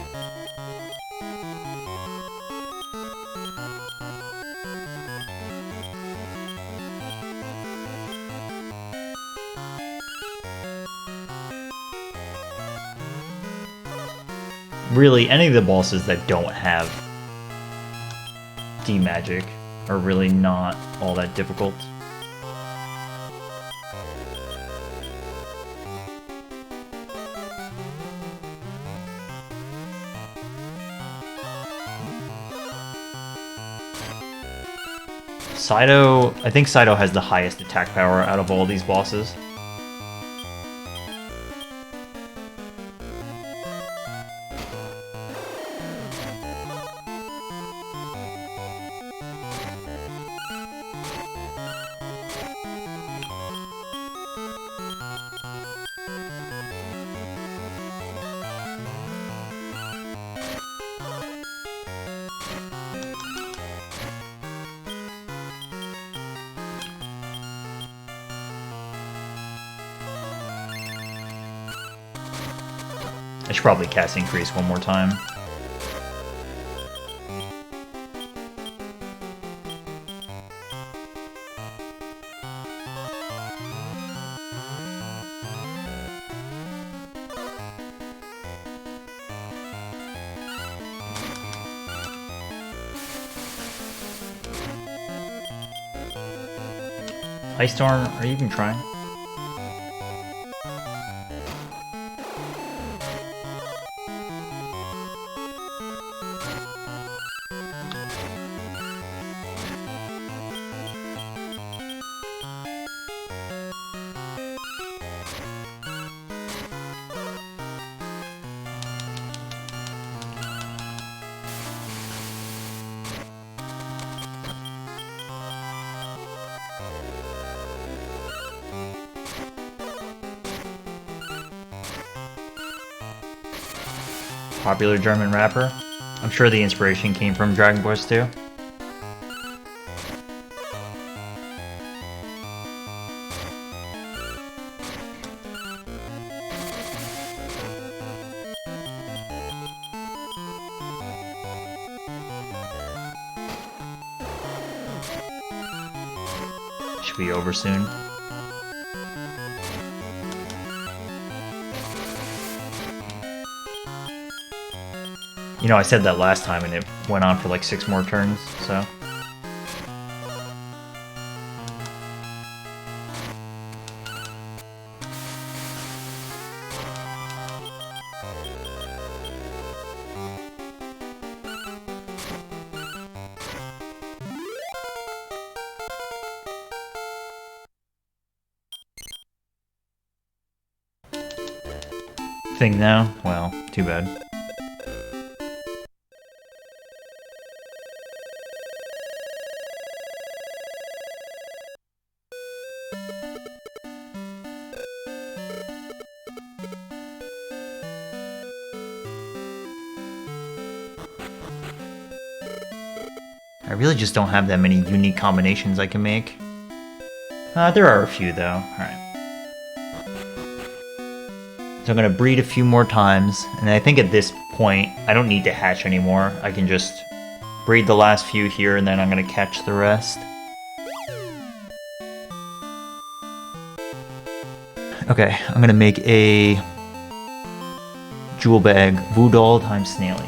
Really, any of the bosses that don't have D-Magic are really not all that difficult. Saito, I think Saito has the highest attack power out of all these bosses. I should probably cast Increase one more time. Ice Storm, are you even trying? popular German rapper. I'm sure the inspiration came from Dragon Quest II. Should be over soon. You know, I said that last time and it went on for like 6 more turns, so... Thing now? Well, too bad. I really just don't have that many unique combinations I can make. There are a few though. Alright. So I'm gonna breed a few more times, and I think at this point, I don't need to hatch anymore. I can just breed the last few here, and then I'm gonna catch the rest. Okay, I'm gonna make a jewel bag Voodoo times Snaily.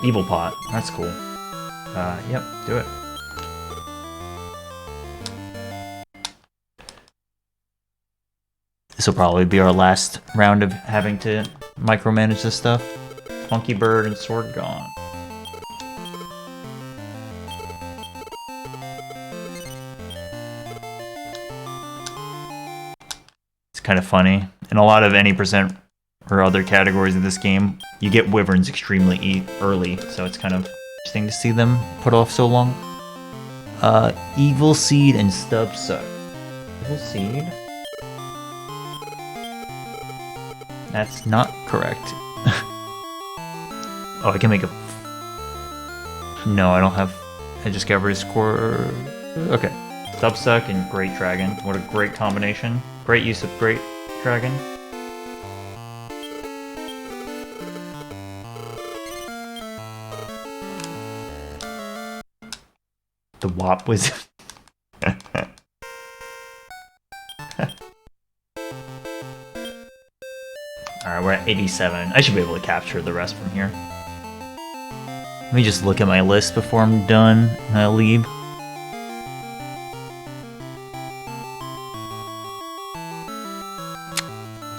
Evil pot, that's cool. Yep, do it. This will probably be our last round of having to micromanage this stuff. Funky Bird and Sword gone. It's kind of funny. In a lot of any percent or other categories of this game, you get wyverns extremely early, so it's kind of interesting to see them put off so long. Evil Seed and Stub Suck. Evil Seed? That's not correct. Oh, I can make a... No, I don't have... I just got rid of score... Okay. Stubsuck and Great Dragon. What a great combination. Great use of Great Dragon. The WAP was... Alright, we're at 87. I should be able to capture the rest from here. Let me just look at my list before I'm done and I leave.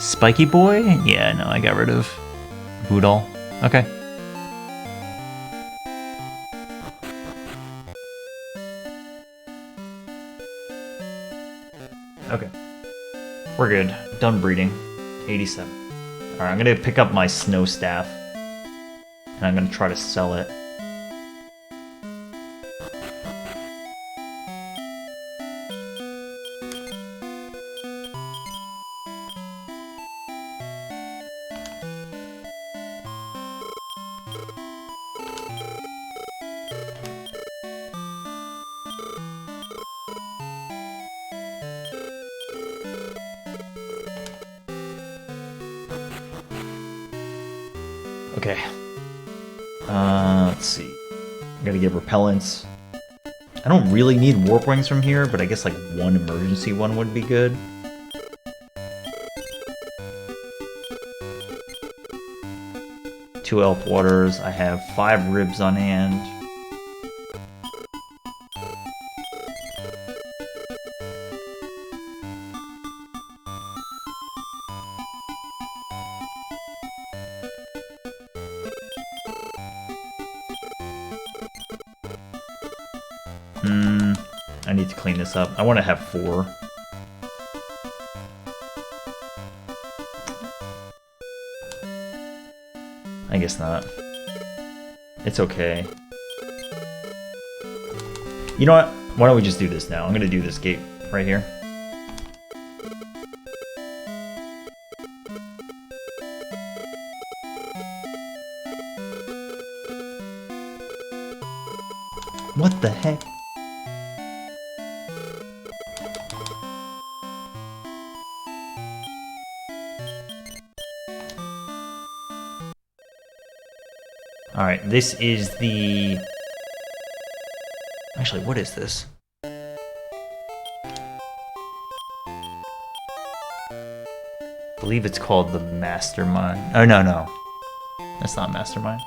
Spiky Boy? Yeah, no, I got rid of Voodoo. Okay. Okay. We're good. Done breeding. 87. Alright, I'm gonna pick up my snow staff. And I'm gonna try to sell it. Okay. Let's see. I gotta get repellents. I don't really need warp wings from here, but I guess like one emergency one would be good. Two elf waters. I have 5 ribs on hand. I need to clean this up. I want to have 4. I guess not. It's okay. You know what? Why don't we just do this now? I'm gonna do this gate right here. What the heck? Alright, this is the... Actually, what is this? I believe it's called the Mastermind. Oh, no. That's not Mastermind.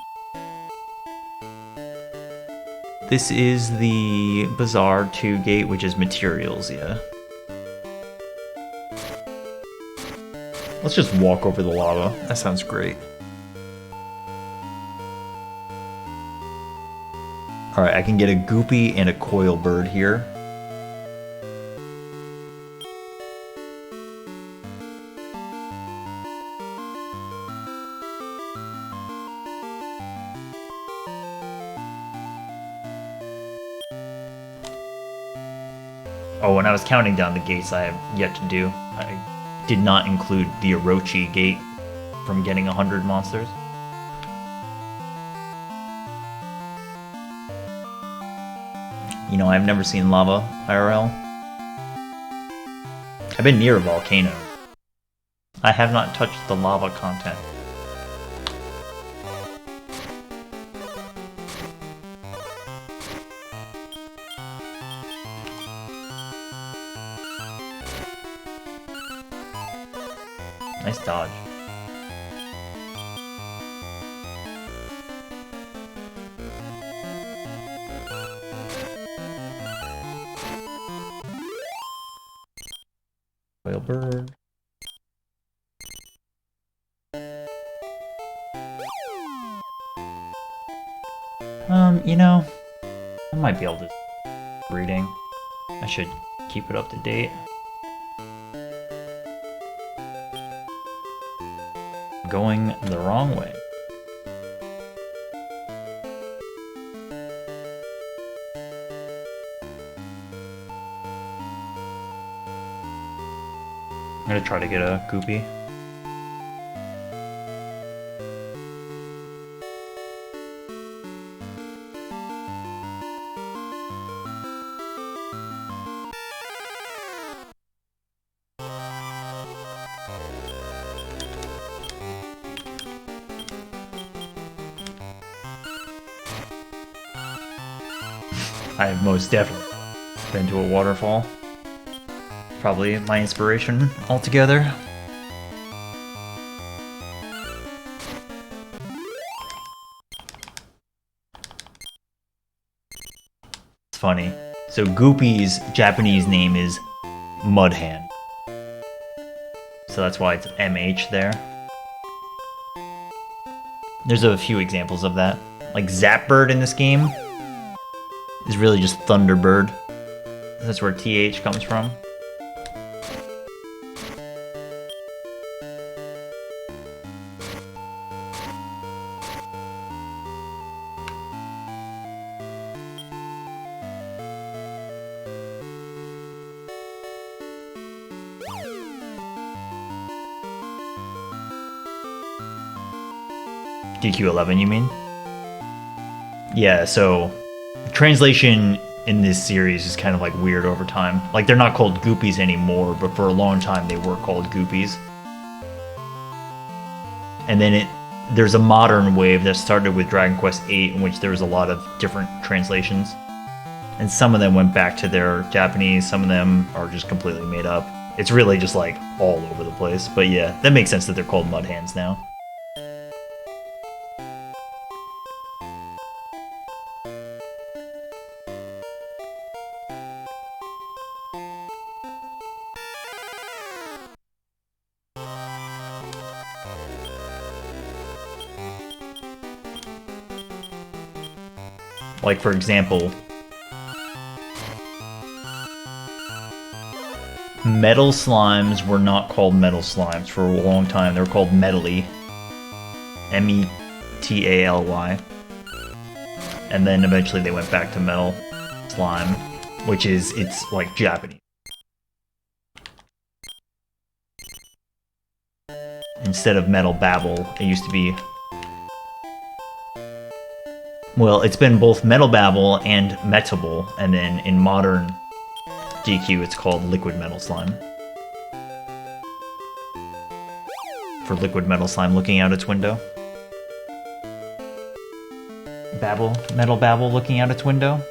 This is the Bazaar 2 gate, which is materials, yeah. Let's just walk over the lava. That sounds great. Alright, I can get a Goopy and a Coil Bird here. Oh, when I was counting down the gates I have yet to do, I did not include the Orochi gate from getting 100 monsters. You know, I've never seen lava IRL. I've been near a volcano. I have not touched the lava content. Nice dodge. Whale bird. You know, I might be able to reading. I should keep it up to date. Going the wrong way. I'm gonna try to get a Goopy. I have most definitely been to a waterfall. Probably my inspiration altogether. It's funny. So Goopy's Japanese name is Mudhand. So that's why it's MH there. There's a few examples of that. Like Zapbird in this game is really just Thunderbird. That's where TH comes from. DQ11, you mean? Yeah, so translation in this series is kind of like weird over time. Like, they're not called Goopies anymore, but for a long time they were called Goopies. And then there's a modern wave that started with Dragon Quest VIII, in which there was a lot of different translations. And some of them went back to their Japanese, some of them are just completely made up. It's really just like all over the place. But yeah, that makes sense that they're called Mudhands now. Like, for example, metal slimes were not called metal slimes for a long time. They were called metally. M-E-T-A-L-Y. And then eventually they went back to metal slime, which is, it's like Japanese. Instead of metal babble, it used to be Well, it's been both Metal Babble and Metable, and then in modern GQ it's called Liquid Metal Slime. For Liquid Metal Slime looking out its window. Babble, Metal Babble looking out its window.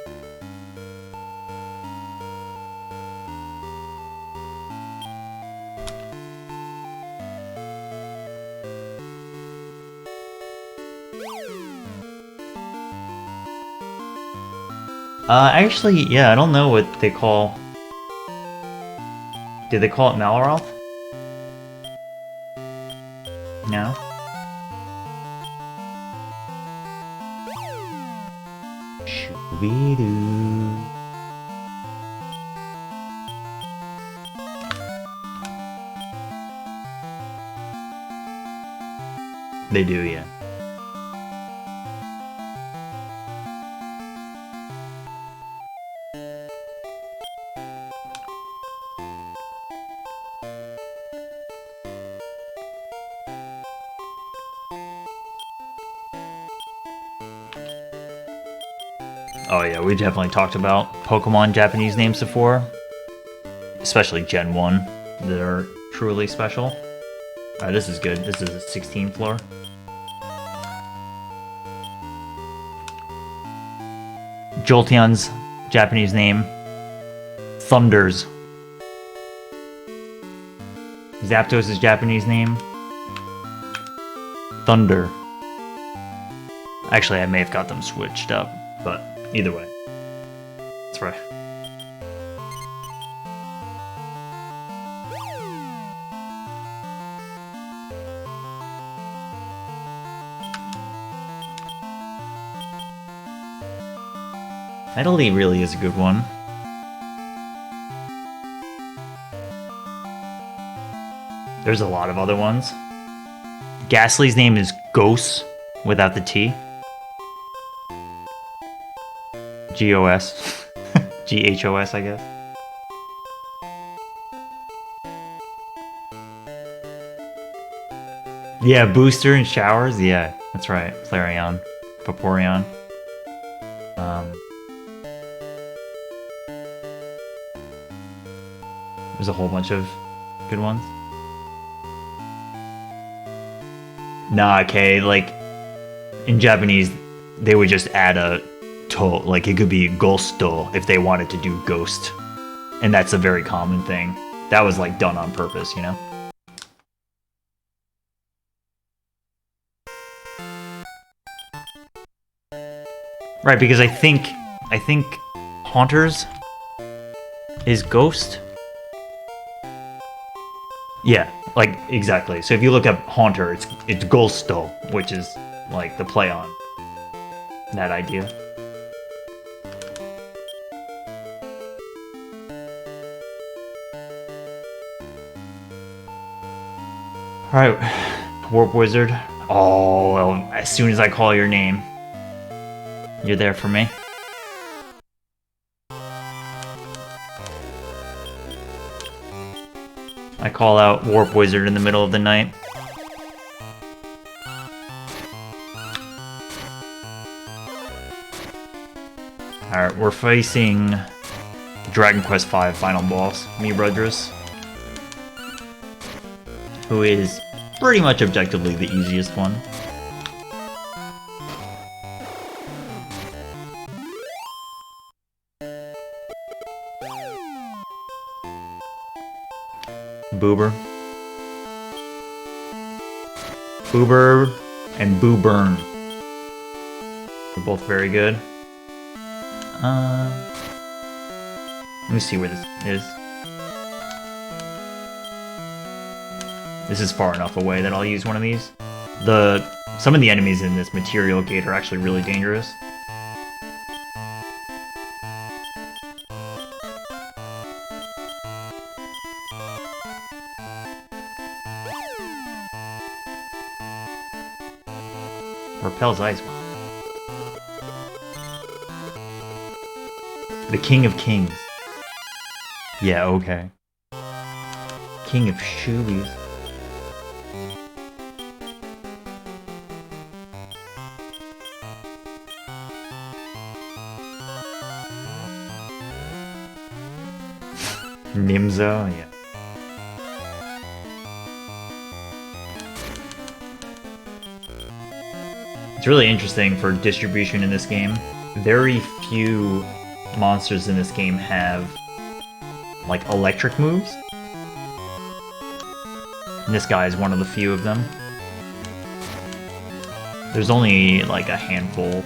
Actually, yeah, I don't know what they call... Did they call it Malaroth? No? Shoo-be-doo. They do, yeah. Oh yeah, we definitely talked about Pokemon Japanese names before. Especially Gen 1. They're truly special. Alright, this is good. This is a 16th floor. Jolteon's Japanese name. Thunders. Zapdos' Japanese name. Thunder. Actually, I may have got them switched up, but either way. That's right. Italy really is a good one. There's a lot of other ones. Ghastly's name is Ghost without the T. G-O-S. G-H-O-S, I guess. Yeah, Booster and Showers. Yeah, that's right. Flareon. Vaporeon. There's a whole bunch of good ones. Nah, okay, like, in Japanese, they would just add a to, like, it could be Gosto if they wanted to do Ghost. And that's a very common thing. That was, like, done on purpose, you know? Right, because I think Haunters is Ghost. Yeah, like, exactly. So if you look up Haunter, it's Ghosto, which is, like, the play on that idea. Alright, Warp Wizard. Oh, well, as soon as I call your name, you're there for me. I call out Warp Wizard in the middle of the night. Alright, we're facing Dragon Quest V final boss, Mebrudrus, who is pretty much objectively the easiest one. Boober and Booburn. They're both very good. Let me see where this is. This is far enough away that I'll use one of these. Some of the enemies in this material gate are actually really dangerous. Repels Ice. The King of Kings. Yeah, okay. King of Shoebies. Nimzo, yeah. It's really interesting for distribution in this game. Very few monsters in this game have like electric moves. And this guy is one of the few of them. There's only like a handful.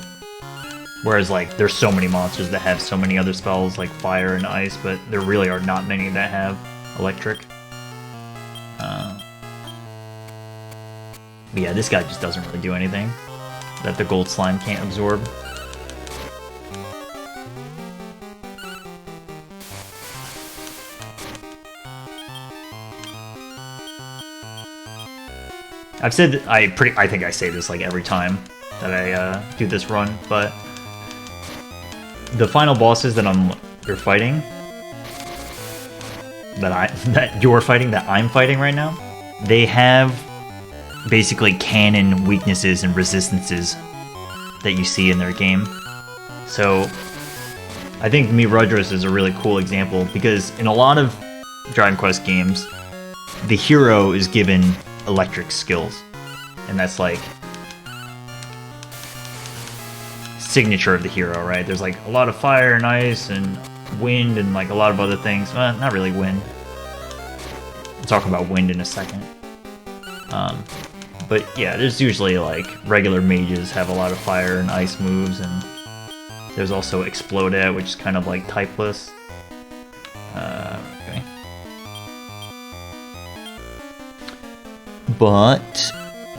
Whereas like there's so many monsters that have so many other spells like fire and ice, but there really are not many that have electric. But yeah, this guy just doesn't really do anything that the gold slime can't absorb. I've said that I think I say this like every time that I do this run, but the final bosses that you're fighting, that I'm fighting right now, they have basically canon weaknesses and resistances that you see in their game. So I think Mirudris is a really cool example because in a lot of Dragon Quest games, the hero is given electric skills, and that's like signature of the hero, right? There's like a lot of fire and ice and wind and like a lot of other things. Well, not really wind. We'll talk about wind in a second. But yeah, there's usually like regular mages have a lot of fire and ice moves, and there's also Exploded, which is kind of like typeless. Okay. But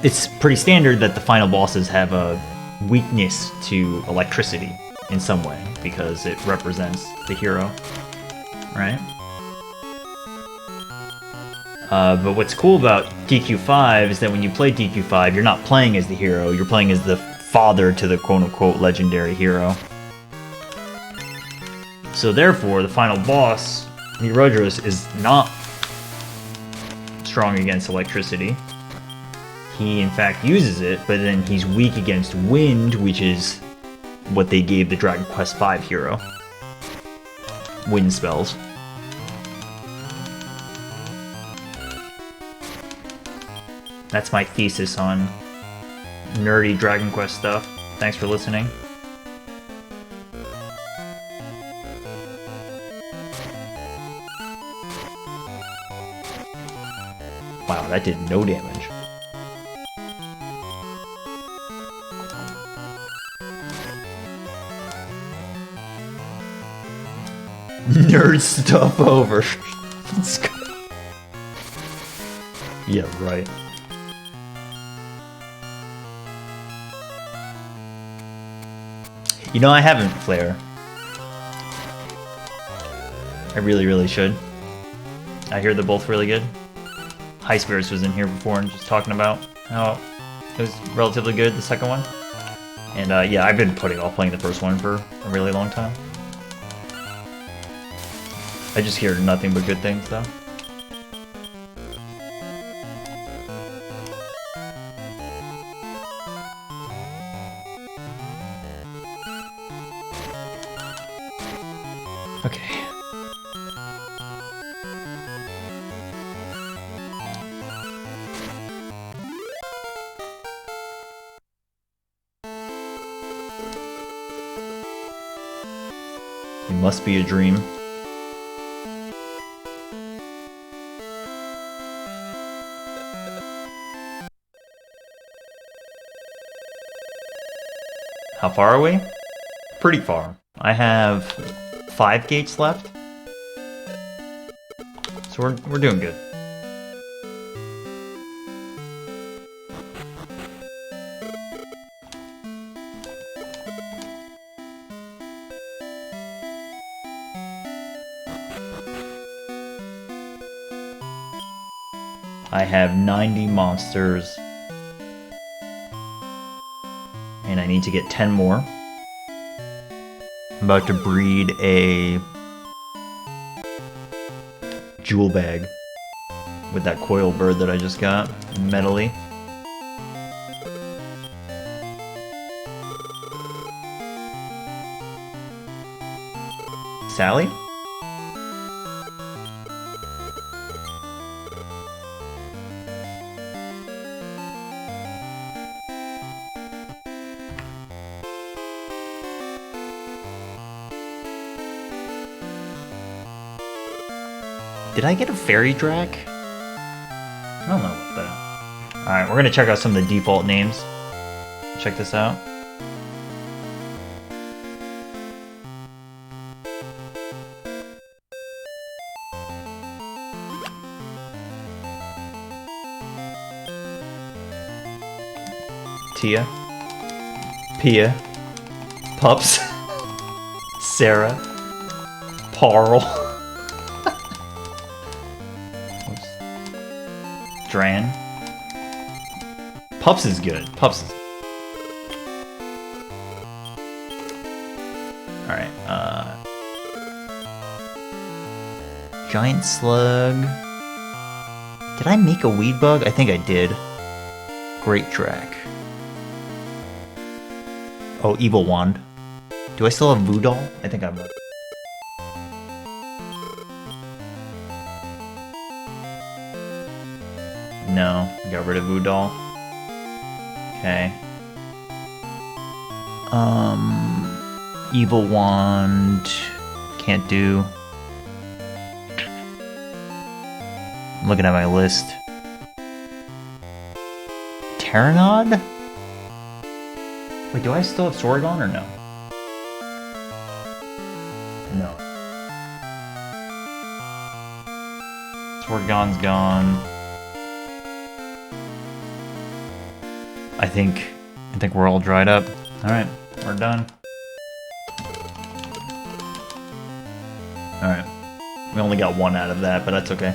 it's pretty standard that the final bosses have a weakness to electricity in some way because it represents the hero, right? But what's cool about DQ5 is that when you play DQ5, you're not playing as the hero, you're playing as the father to the quote-unquote legendary hero. So therefore, the final boss, Mirudris, is not strong against electricity. He in fact uses it, but then he's weak against wind, which is what they gave the Dragon Quest V hero. Wind spells. That's my thesis on nerdy Dragon Quest stuff. Thanks for listening. Wow, that did no damage. Nerd stuff over. Yeah, right. You know, I haven't, Flare. I really, really should. I hear they're both really good. High Spirits was in here before and just talking about how it was relatively good, the second one. And yeah, I've been putting off playing the first one for a really long time. I just hear nothing but good things, though. Okay. It must be a dream. How far are we? Pretty far. I have 5 gates left. So we're doing good. I have 90 monsters. And I need to get 10 more. I'm about to breed a jewel bag with that coil bird that I just got, metally. Sally? Did I get a fairy drac? I don't know about that. Alright, we're gonna check out some of the default names. Check this out. Tia, Pia, Pups, Sarah, Parl, Dran. Pups is good. Pups is... Alright, Giant Slug. Did I make a Weed Bug? I think I did. Great Drac. Oh, Evil Wand. Do I still have Voodoo? I think I'm... No, I got rid of Voodoo. Okay. Evil Wand... Can't do. I'm looking at my list. Pteranod? Wait, do I still have Sorgon or no? No. Sorgon's gone. I think we're all dried up. Alright, we're done. Alright. We only got one out of that, but that's okay.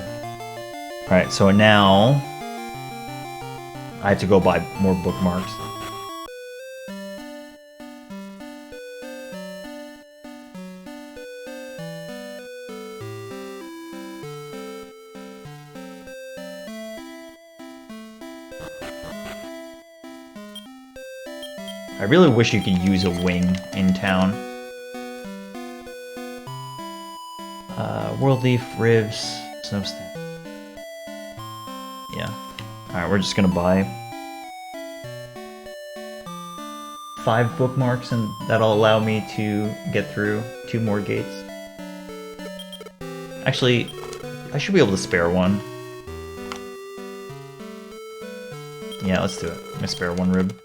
Alright, so now I have to go buy more bookmarks. I really wish you could use a wing in town. World Leaf, Ribs, Snowstem. Yeah. Alright, we're just gonna buy 5 bookmarks and that'll allow me to get through 2 more gates. Actually, I should be able to spare one. Yeah, let's do it. I'm gonna spare 1 rib.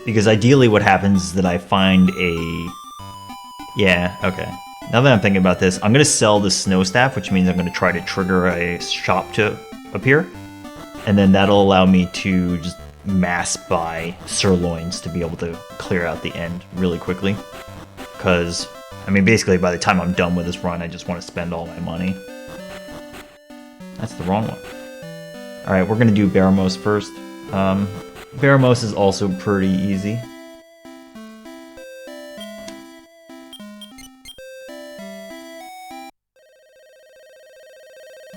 Because ideally what happens is that I find a... Yeah, okay. Now that I'm thinking about this, I'm going to sell the snow staff, which means I'm going to try to trigger a shop to appear. And then that'll allow me to just mass buy sirloins to be able to clear out the end really quickly. Because, I mean, basically by the time I'm done with this run, I just want to spend all my money. That's the wrong one. Alright, we're going to do Baramos first. Baramos is also pretty easy.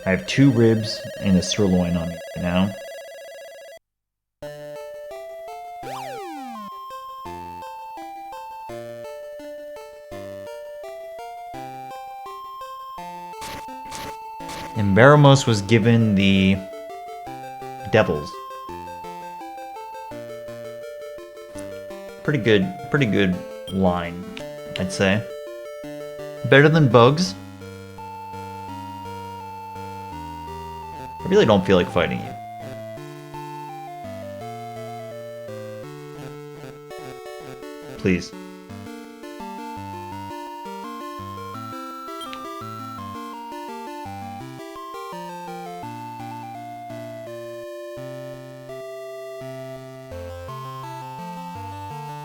I have 2 ribs and a sirloin on me now. And Baramos was given the Devils. Pretty good line, I'd say. Better than Bugs. I really don't feel like fighting you. Please.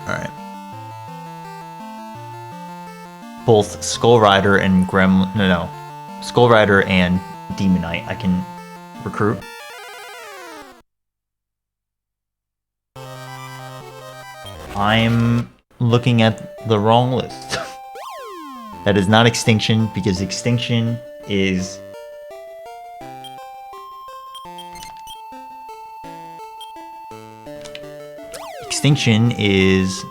Alright. Both Skull Rider and Skull Rider and Demonite I can recruit. I'm looking at the wrong list. That is not Extinction, because Extinction is... Extinction is...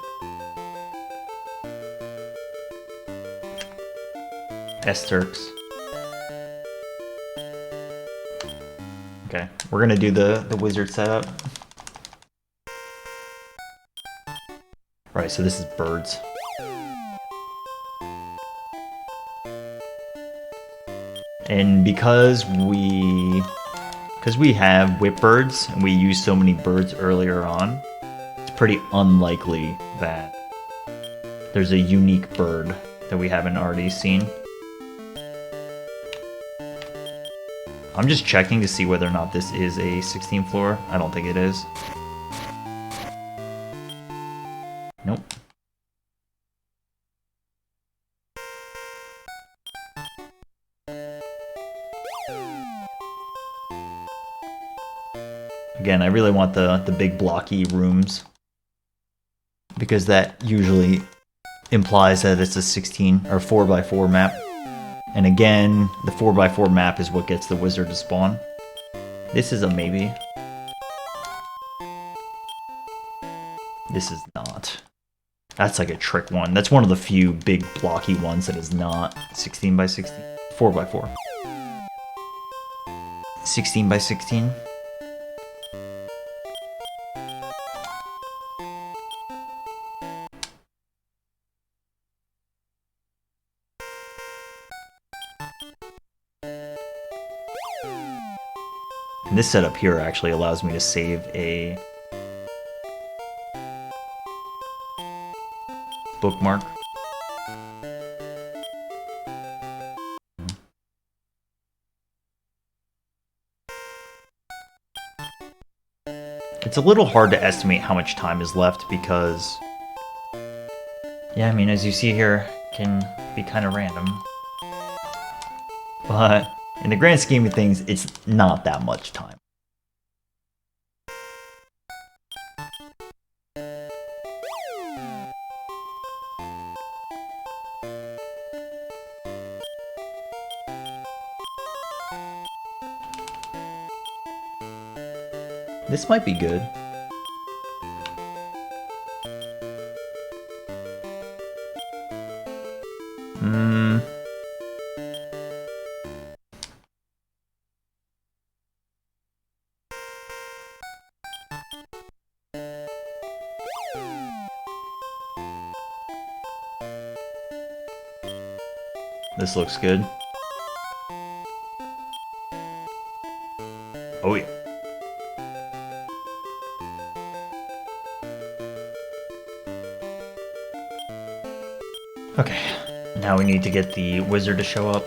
Esterks. Okay, we're gonna do the wizard setup. Right, so this is birds. And because we have whip birds and we use so many birds earlier on, it's pretty unlikely that there's a unique bird that we haven't already seen. I'm just checking to see whether or not this is a 16th floor. I don't think it is. Nope. Again, I really want the big blocky rooms, because that usually implies that it's a 16 or 4x4 map. And again, the 4x4 map is what gets the wizard to spawn. This is a maybe. This is not. That's like a trick one. That's one of the few big blocky ones that is not 16x16. 4x4. 16x16. And this setup here actually allows me to save a bookmark. It's a little hard to estimate how much time is left because, yeah, I mean, as you see here, it can be kind of random. But in the grand scheme of things, it's not that much time. This might be good. This looks good. Oh yeah. Okay, now we need to get the wizard to show up.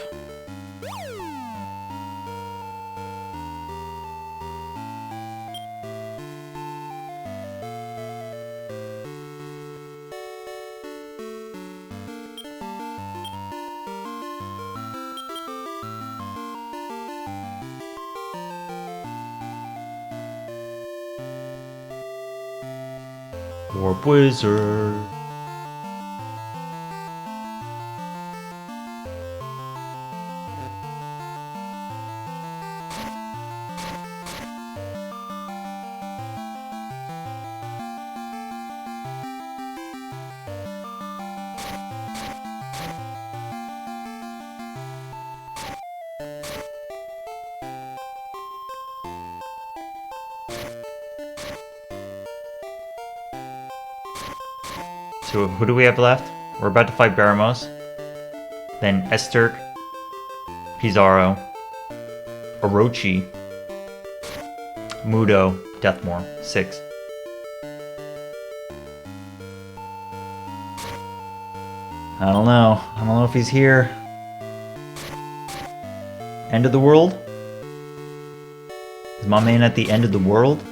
Warp wizard. So who do we have left? We're about to fight Baramos. Then Esterk, Pizarro, Orochi, Mudo, Deathmore. 6. I don't know. I don't know if he's here. End of the world? Is my man at the end of the world?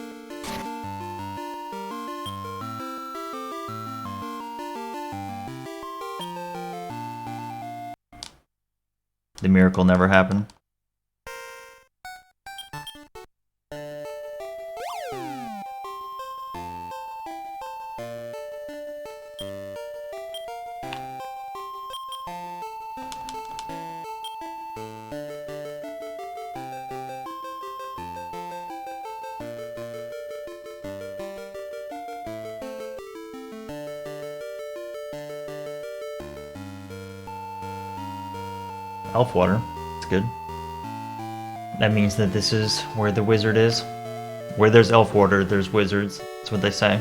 The miracle never happened. Elf water. It's good. That means that this is where the wizard is. Where there's elf water, there's wizards. That's what they say.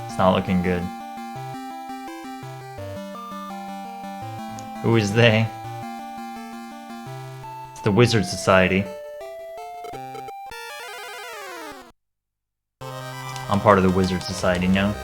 It's not looking good. Who is they? It's the Wizard Society. I'm part of the Wizard Society now.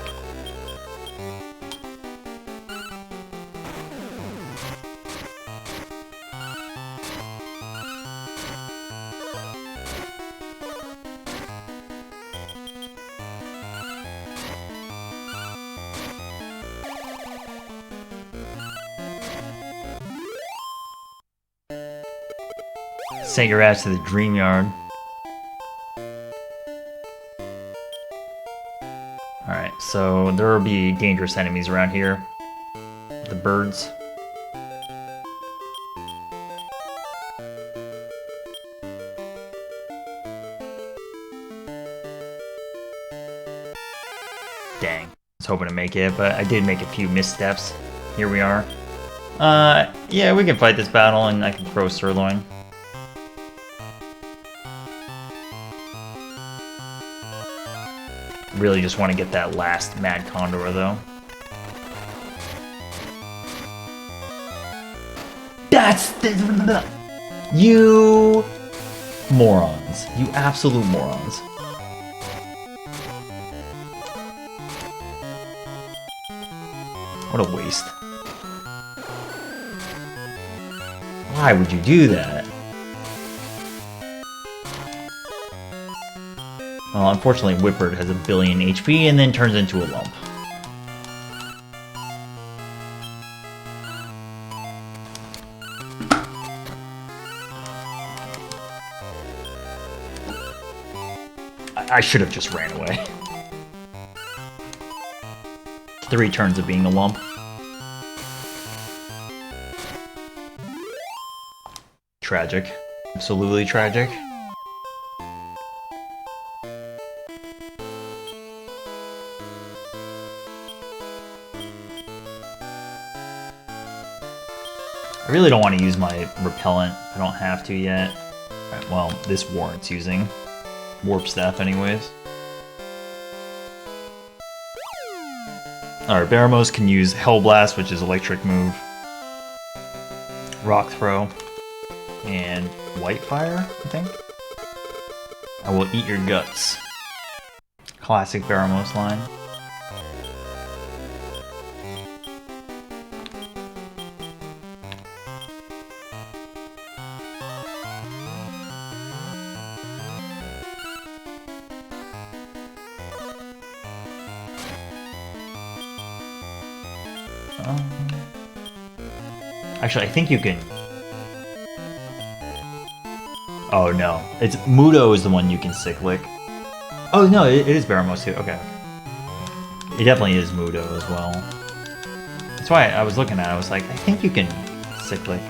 Sent your ass to the dream yard. Alright, so there will be dangerous enemies around here. The birds. Dang. I was hoping to make it, but I did make a few missteps. Here we are. Yeah, we can fight this battle and I can throw sirloin. Really just want to get that last Mad Condor, though. That's the... You... morons. You absolute morons. What a waste. Why would you do that? Well, unfortunately, Whippert has a billion HP and then turns into a lump. I should have just ran away. 3 turns of being a lump. Tragic. Absolutely tragic. I really don't want to use my repellent. I don't have to yet. Right, well, this warrants using warp staff anyways. Alright, Baramos can use Hell Blast, which is electric move, Rock Throw, and White Fire, I think. I will eat your guts. Classic Baramos line. Actually, I think you can... Oh no, it's Mudo is the one you can sick lick. Oh no, it is Baramos too. Okay. It definitely is Mudo as well. That's why I was looking at it, I was like, I think you can sick lick.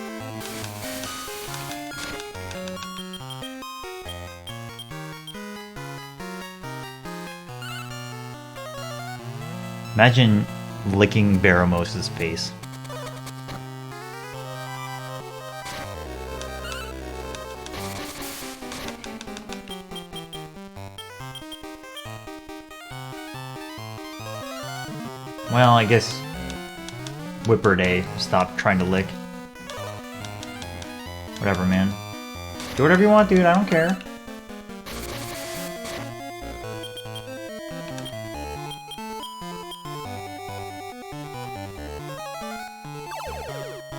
Imagine licking Baramos' face. Well, I guess Whippert A stopped trying to lick. Whatever, man. Do whatever you want, dude. I don't care.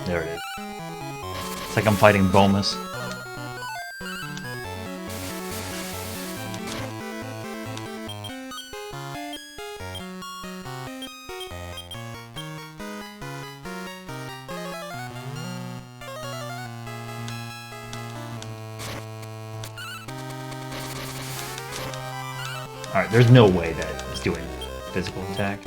There it is. It's like I'm fighting Bomus. Alright, there's no way that it's doing physical attack.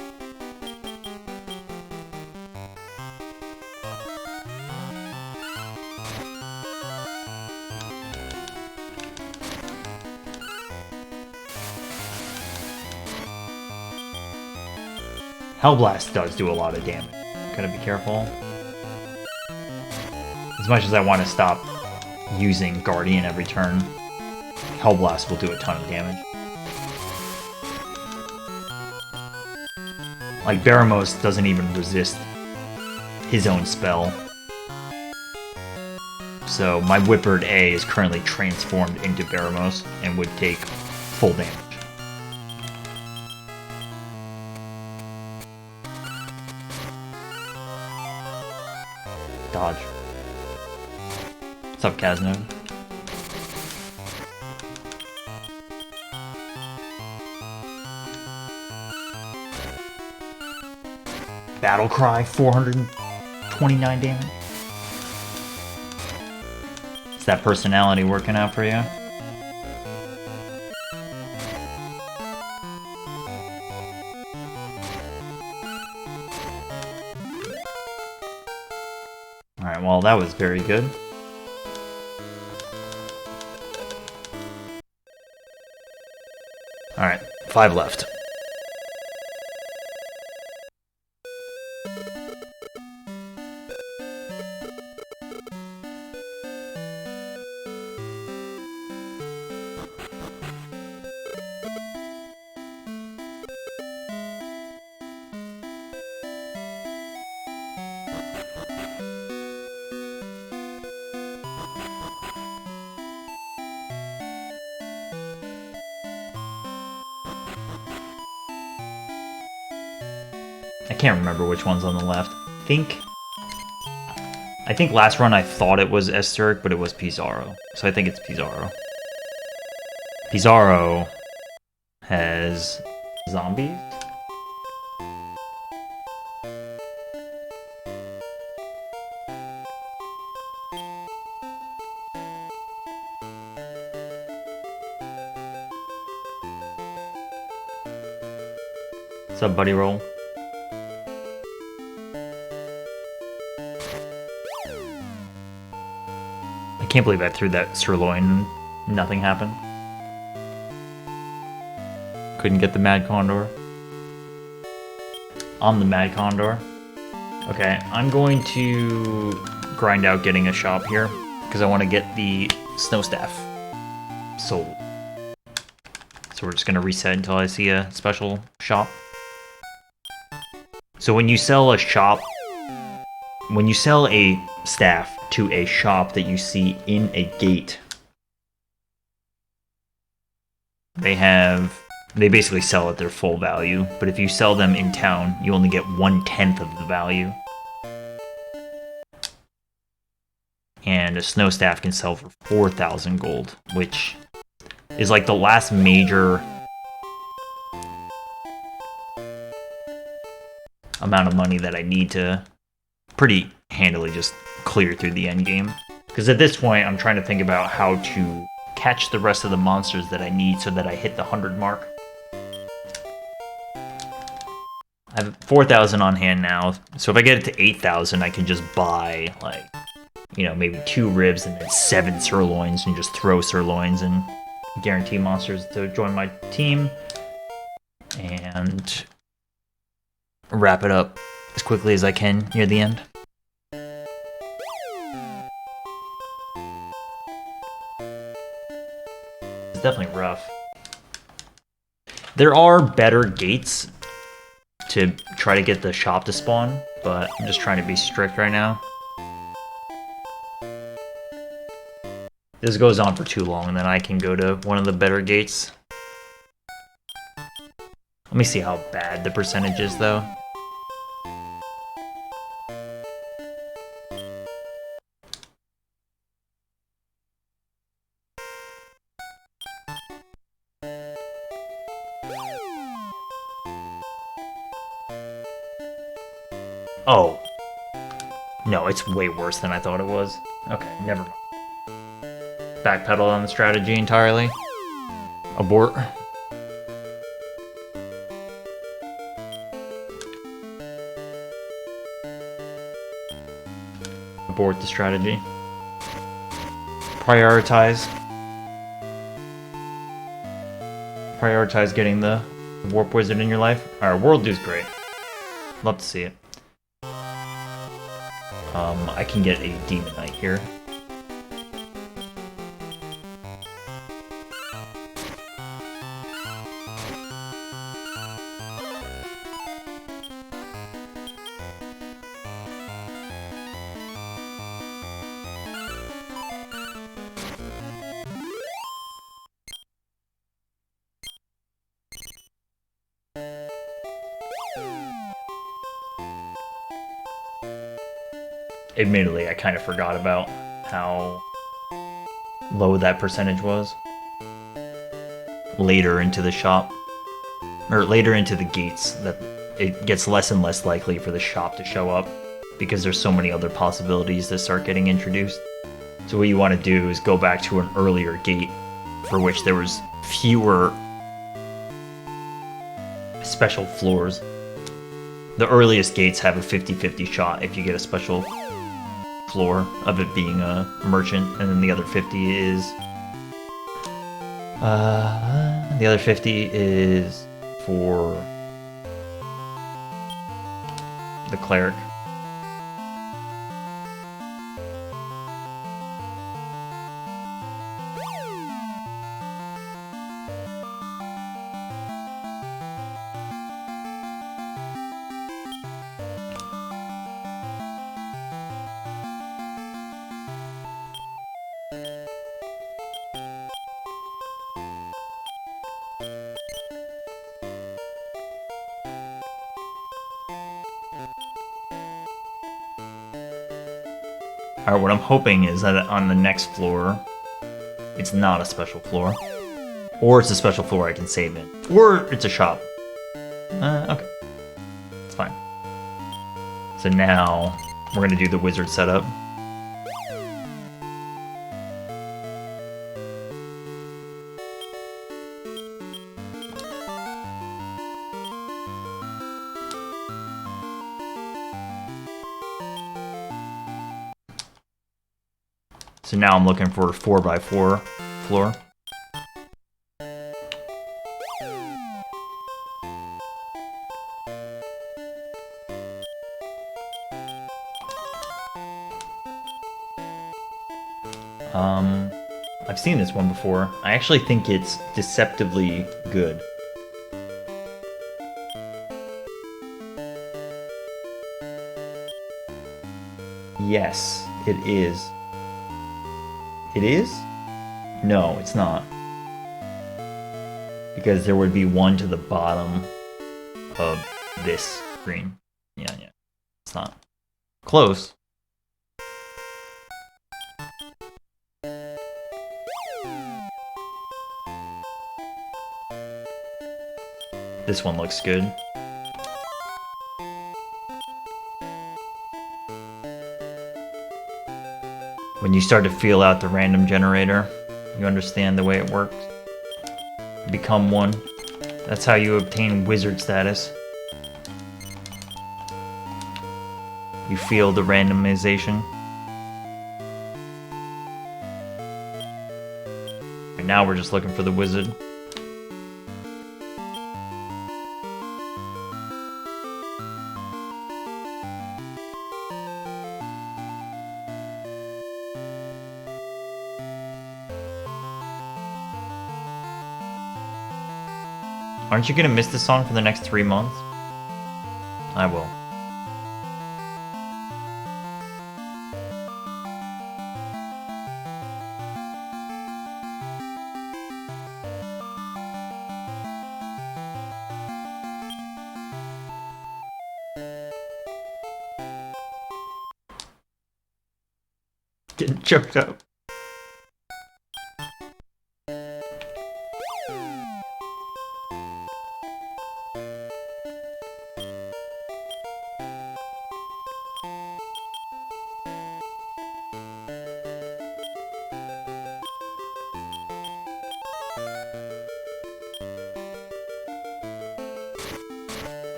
Hellblast does do a lot of damage. Gotta be careful. As much as I want to stop using Guardian every turn, Hellblast will do a ton of damage. Like, Baramos doesn't even resist his own spell. So my Whippard A is currently transformed into Baramos and would take full damage. Dodge. What's up, Kazno? Battle Cry, 429 damage. Is that personality working out for you? Alright, well, that was very good. Alright, 5 left. I can't remember which one's on the left. I think last run I thought it was Esterk, but it was Pizarro. So I think it's Pizarro. Pizarro has zombies? What's up, buddy roll? I can't believe I threw that sirloin and nothing happened. Couldn't get the Mad Condor. I'm the Mad Condor. Okay, I'm going to grind out getting a shop here, because I want to get the Snow Staff sold. So we're just going to reset until I see a special shop. So when you sell a shop, when you sell a staff to a shop that you see in a gate, they basically sell at their full value, but if you sell them in town, you only get 1/10 of the value. And a snow staff can sell for 4,000 gold, which is like the last major amount of money that I need to pretty handily just clear through the end game. Because at this point, I'm trying to think about how to catch the rest of the monsters that I need so that I hit the 100 mark. I have 4,000 on hand now, so if I get it to 8,000, I can just buy, like, you know, maybe 2 ribs and then 7 sirloins and just throw sirloins and guarantee monsters to join my team. And wrap it up as quickly as I can near the end. It's definitely rough. There are better gates to try to get the shop to spawn, but I'm just trying to be strict right now. This goes on for too long, and then I can go to one of the better gates. Let me see how bad the percentage is, though. Oh. No, it's way worse than I thought it was. Okay, never mind. Backpedal on the strategy entirely. Abort. abort the strategy. Prioritize getting the warp wizard in your life. Alright, world do's great. Love to see it. I can get a demon knight here. Admittedly, I kind of forgot about how low that percentage was. Later into the shop, or later into the gates, that it gets less and less likely for the shop to show up because there's so many other possibilities that start getting introduced. So what you want to do is go back to an earlier gate for which there was fewer special floors. The earliest gates have a 50-50 shot if you get a special floor of it being a merchant, and then the other 50 is for the cleric. Alright, what I'm hoping is that on the next floor, it's not a special floor. Or it's a special floor I can save in. Or it's a shop. Okay. It's fine. So now, we're gonna do the wizard setup. So now I'm looking for a 4x4 floor. I've seen this one before. I actually think it's deceptively good. Yes, it is. It is? No, it's not. Because there would be one to the bottom of this screen. Yeah. It's not. Close. This one looks good. When you start to feel out the random generator, you understand the way it works. Become one. That's how you obtain wizard status. You feel the randomization. And now we're just looking for the wizard. Aren't you gonna miss this song for the next 3 months? I will. Getting choked up.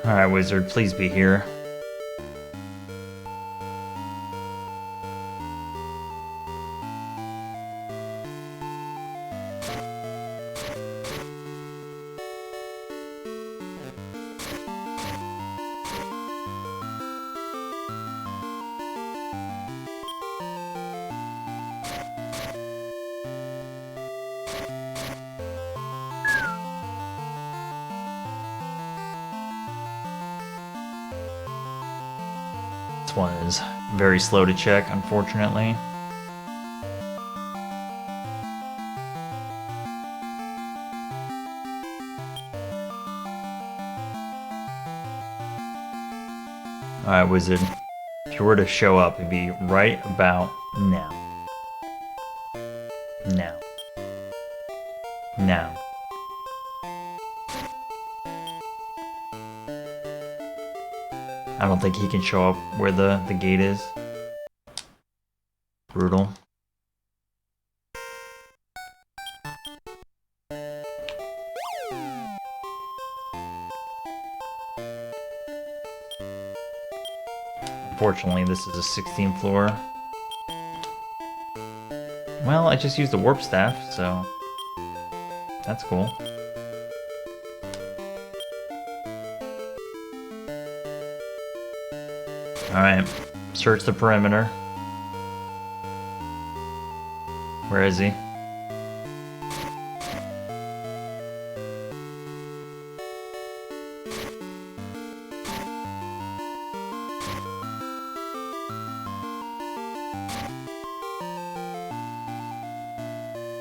Alright, wizard, please be here. This one is very slow to check, unfortunately. Alright, Wizard. If you were to show up, it'd be right about now. Now. Now. I don't think he can show up where the gate is. Brutal. Unfortunately, this is a 16th floor. Well, I just used the warp staff, so that's cool. Alright, search the perimeter. Where is he?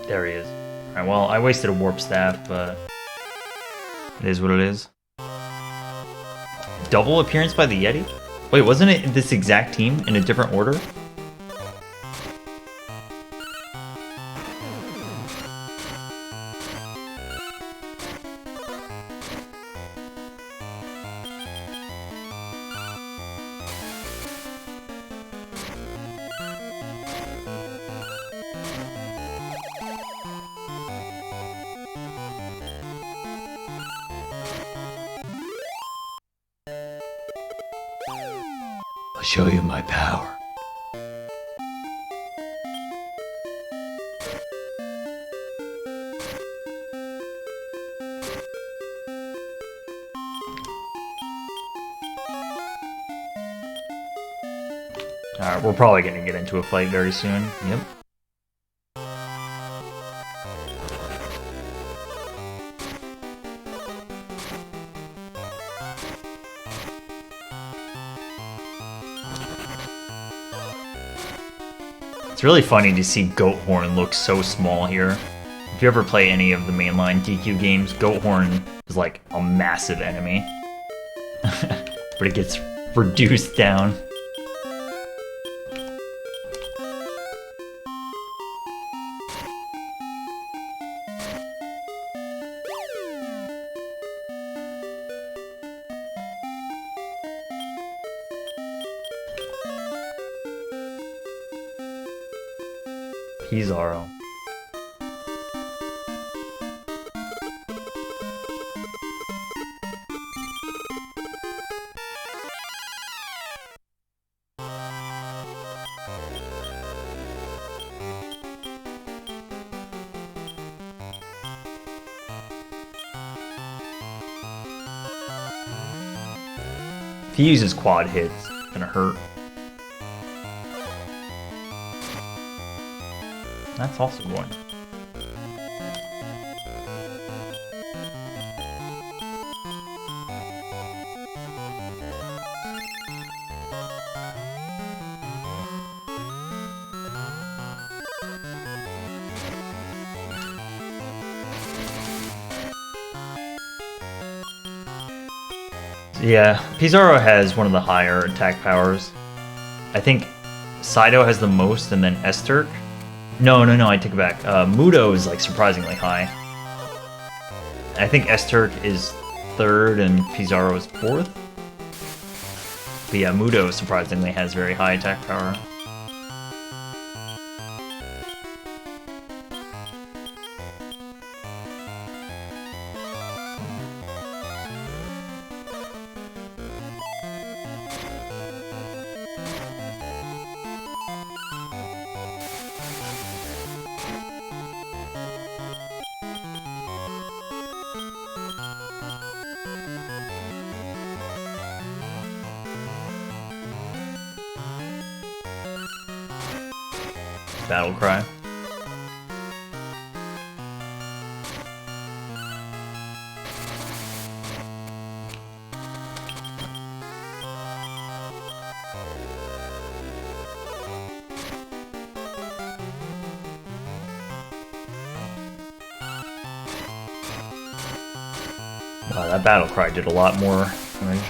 There he is. Alright, well, I wasted a warp staff, but it is what it is. Double appearance by the Yeti? Wait, wasn't it this exact team in a different order? I'll show you my power. Alright, we're probably gonna get into a fight very soon. Yep. It's really funny to see Goathorn look so small here. If you ever play any of the mainline DQ games, Goathorn is like a massive enemy. But it gets reduced down. Pizarro. If he uses quad hits, it's gonna hurt. That's also going. Yeah, Pizarro has one of the higher attack powers. I think Saito has the most, and then Esterk. No, I take it back. Mudo is like surprisingly high. I think Esterk is 3rd and Pizarro is 4th. But yeah, Mudo surprisingly has very high attack power. Battle cry. That battle cry did a lot more damage.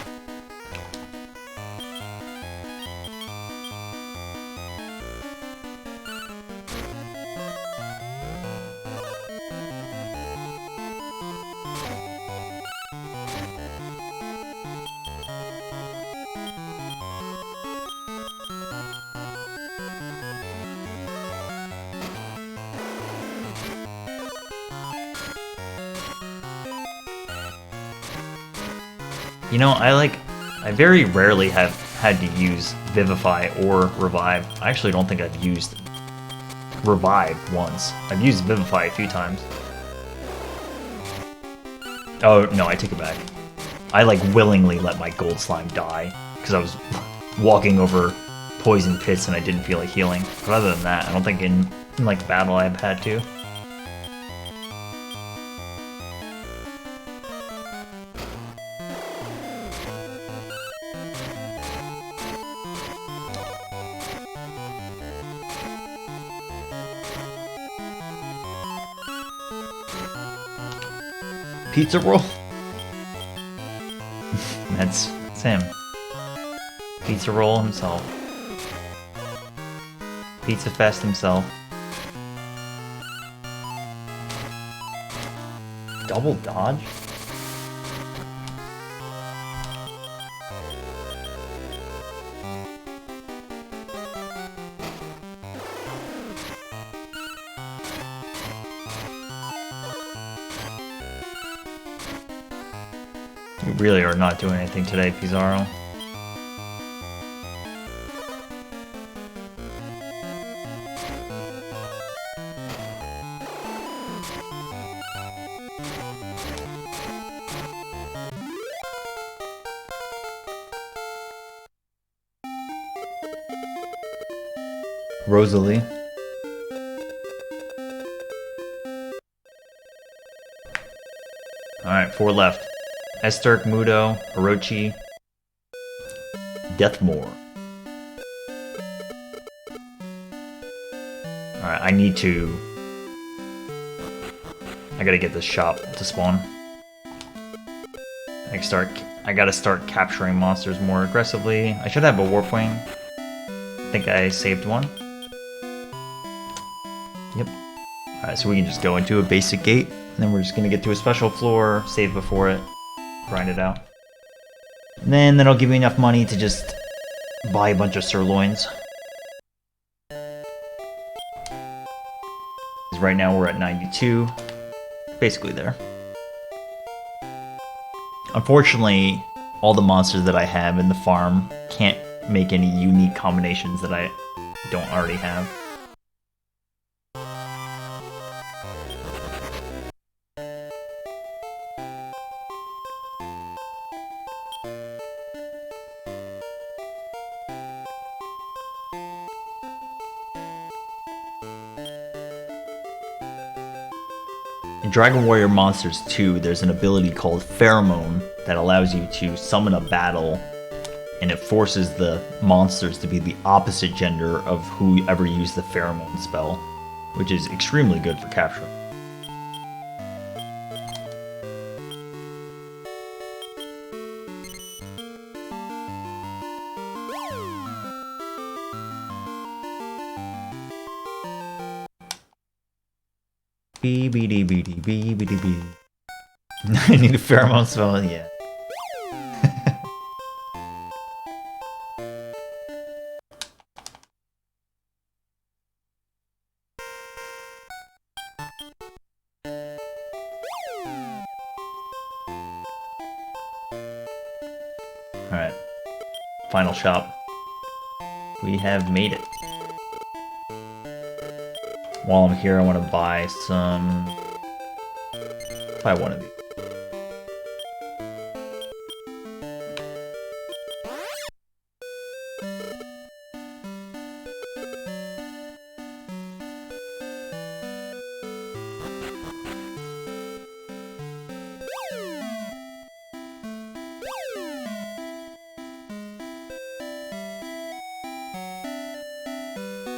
You know, I very rarely have had to use Vivify or Revive. I actually don't think I've used Revive once. I've used Vivify a few times. Oh, no, I take it back. I, like, willingly let my gold slime die, because I was walking over poison pits and I didn't feel like healing. But other than that, I don't think in like, battle I've had to. Pizza roll? That's him. Pizza roll himself. Pizza fest himself. Double dodge? You really are not doing anything today, Pizarro. Rosalie. Alright, 4 left. Esterk, Mudo, Orochi, Deathmore. Alright, I gotta get this shop to spawn. I gotta start capturing monsters more aggressively. I should have a Warpwing. I think I saved one. Yep. Alright, so we can just go into a basic gate, and then we're just gonna get to a special floor, save before it, grind it out. And then that'll give me enough money to just buy a bunch of sirloins. Because right now we're at 92. Basically there. Unfortunately, all the monsters that I have in the farm can't make any unique combinations that I don't already have. In Dragon Warrior Monsters 2, there's an ability called Pheromone that allows you to summon a battle, and it forces the monsters to be the opposite gender of whoever used the Pheromone spell, which is extremely good for capture. B-B-D-B-D-B-B-D-B. I need a pheromone spell, yeah. Alright. Final shop. We have made it. While I'm here, I want to buy some... Buy one of these.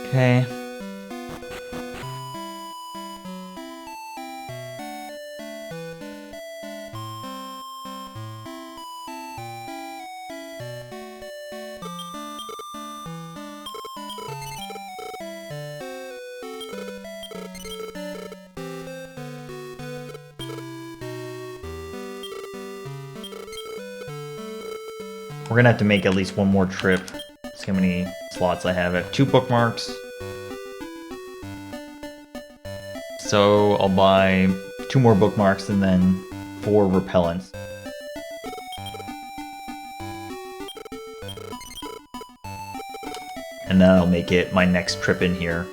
Okay. We're gonna have to make at least one more trip. See how many slots I have. I have 2 bookmarks. So I'll buy 2 more bookmarks and then 4 repellents. And that'll make it my next trip in here.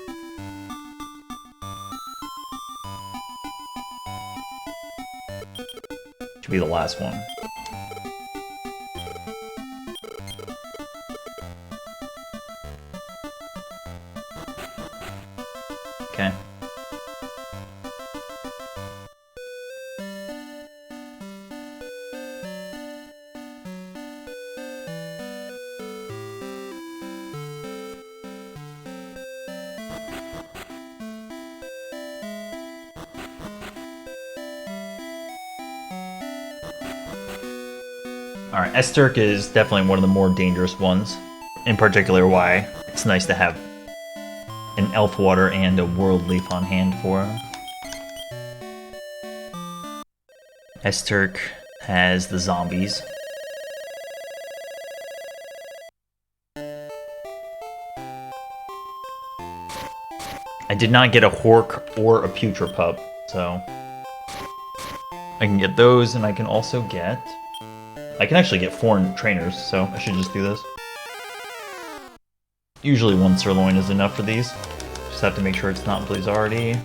Should be the last one. Okay. Alright, Esterk is definitely one of the more dangerous ones. In particular, why it's nice to have an elf water and a world leaf on hand for him. Esterk has the zombies. I did not get a Hork or a Putra Pup, so I can get those, and I can also get... I can actually get 4 trainers, so I should just do this. Usually 1 sirloin is enough for these. Just have to make sure it's not Blizzardy.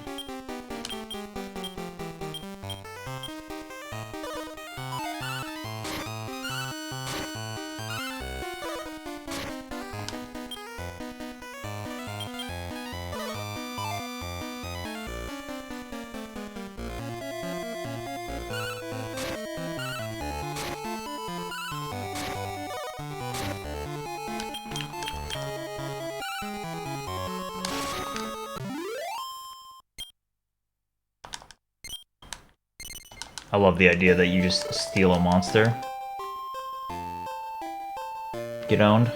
I love the idea that you just steal a monster. Get owned.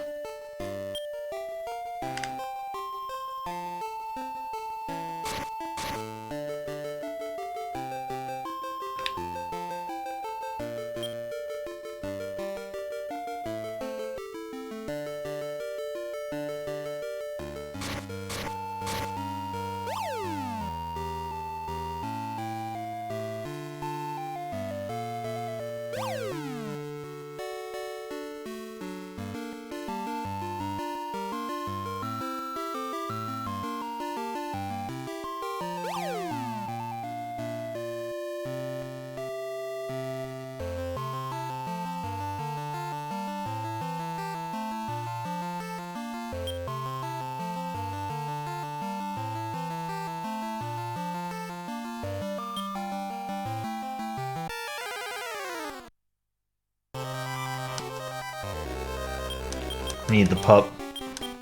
Need the pup.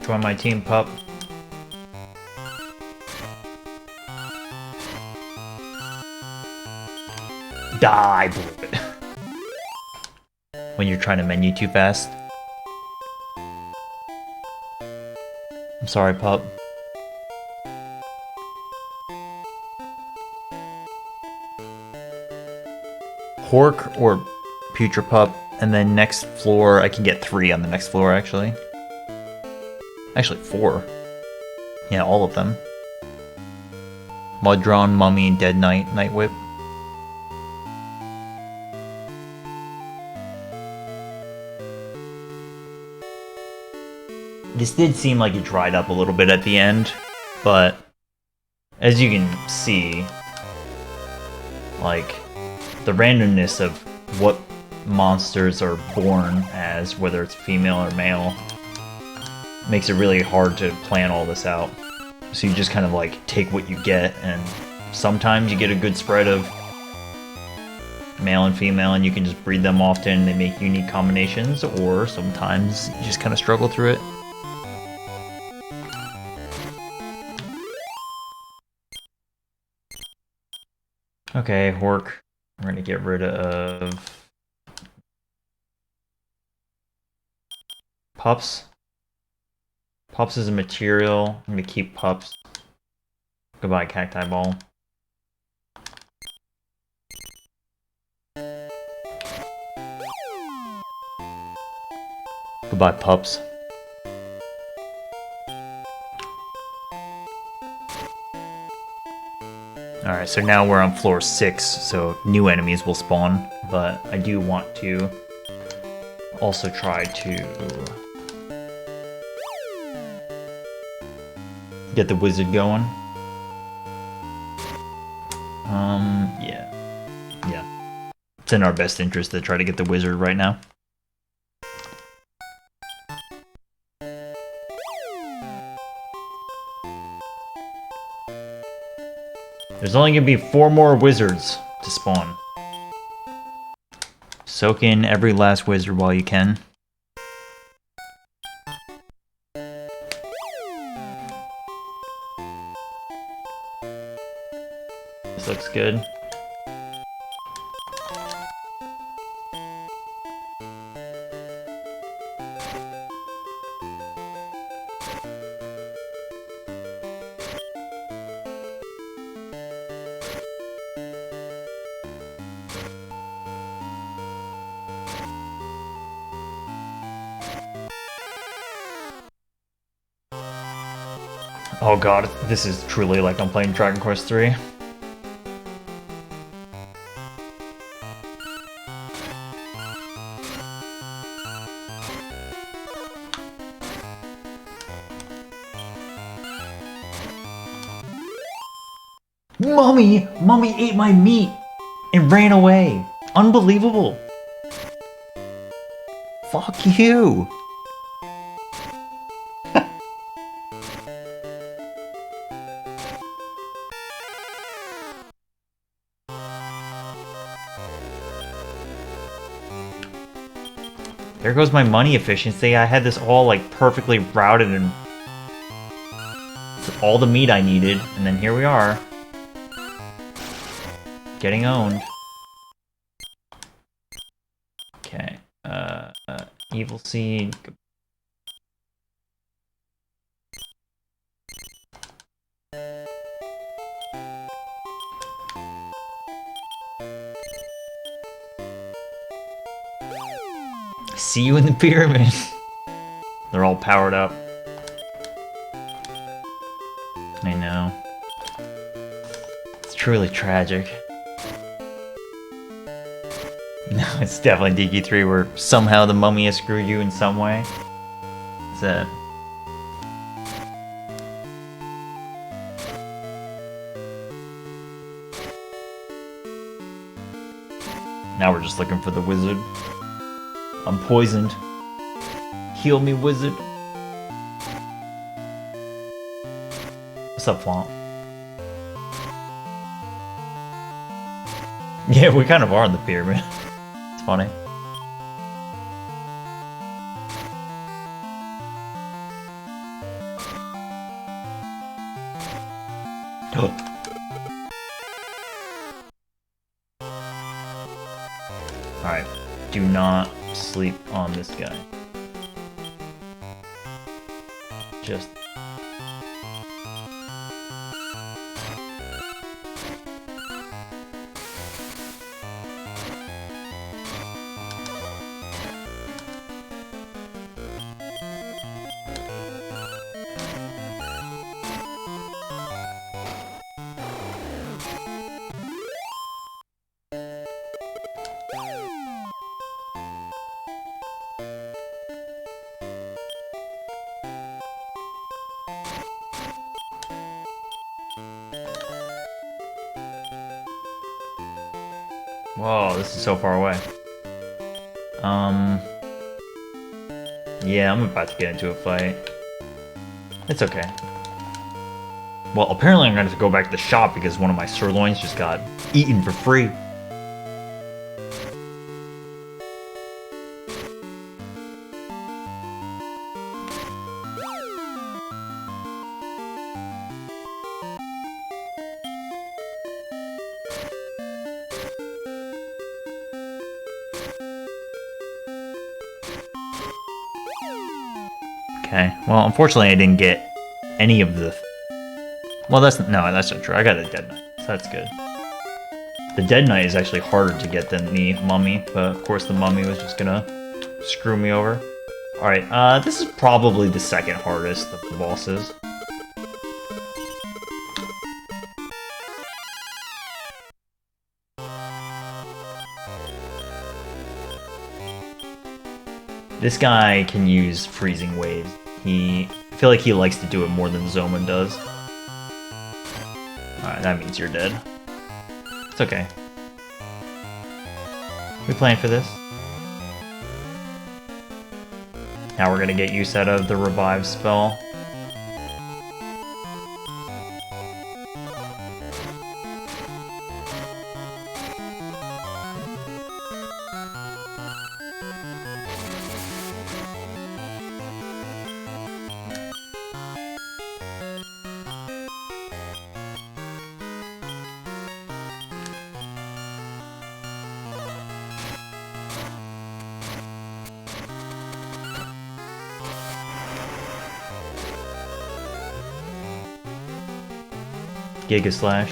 Join my team, pup. Die, bullet. When you're trying to menu too fast. I'm sorry, pup. Hork or Putra Pup. And then next floor, I can get 3 on the next floor, actually. Actually, 4. Yeah, all of them. Muddrawn, Mummy, Dead Knight, Night Whip. This did seem like it dried up a little bit at the end, but as you can see, like, the randomness of what monsters are born as, whether it's female or male, makes it really hard to plan all this out. So you just kind of like take what you get, and sometimes you get a good spread of male and female and you can just breed them often and they make unique combinations, or sometimes you just kind of struggle through it. Okay, Hork. We're gonna get rid of Pups. Pups is a material. I'm gonna keep Pups. Goodbye, Cacti Ball. Goodbye, pups. Alright, so now we're on floor 6, so new enemies will spawn, but I do want to also try to get the wizard going. Yeah. It's in our best interest to try to get the wizard right now. There's only gonna be 4 more wizards to spawn. Soak in every last wizard while you can. This looks good. Oh god, this is truly like I'm playing Dragon Quest III. Mummy! Mummy ate my meat and ran away. Unbelievable. Fuck you. There goes my money efficiency. I had this all like perfectly routed and all the meat I needed, and then here we are. Getting owned. Okay. Evil Seed. See you in the pyramid. They're all powered up. I know. It's truly tragic. No, it's definitely DQ3 where somehow the mummy has screwed you in some way. It's a... Now we're just looking for the wizard. I'm poisoned. Heal me, wizard. What's up, Flomp? Yeah, we kind of are in the pyramid. It's funny. Alright, do not sleep on this guy. Just... Whoa, this is so far away. Yeah, I'm about to get into a fight. It's okay. Well, apparently I'm going to have to go back to the shop because one of my sirloins just got eaten for free. Okay, well, unfortunately I didn't get any of the... Well, that's not true. I got a Dead Knight, so that's good. The Dead Knight is actually harder to get than the Mummy, but of course the Mummy was just gonna screw me over. Alright, this is probably the second hardest of the bosses. This guy can use freezing waves. I feel like he likes to do it more than Zoma does. Alright, that means you're dead. It's okay. We playing for this? Now we're gonna get use out of the revive spell. Giga Slash.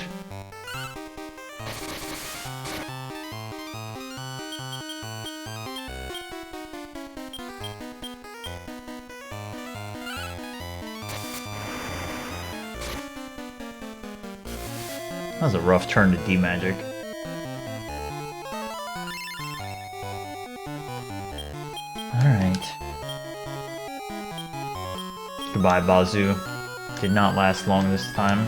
That was a rough turn to D-Magic. Alright. Goodbye, Bazoo. Did not last long this time.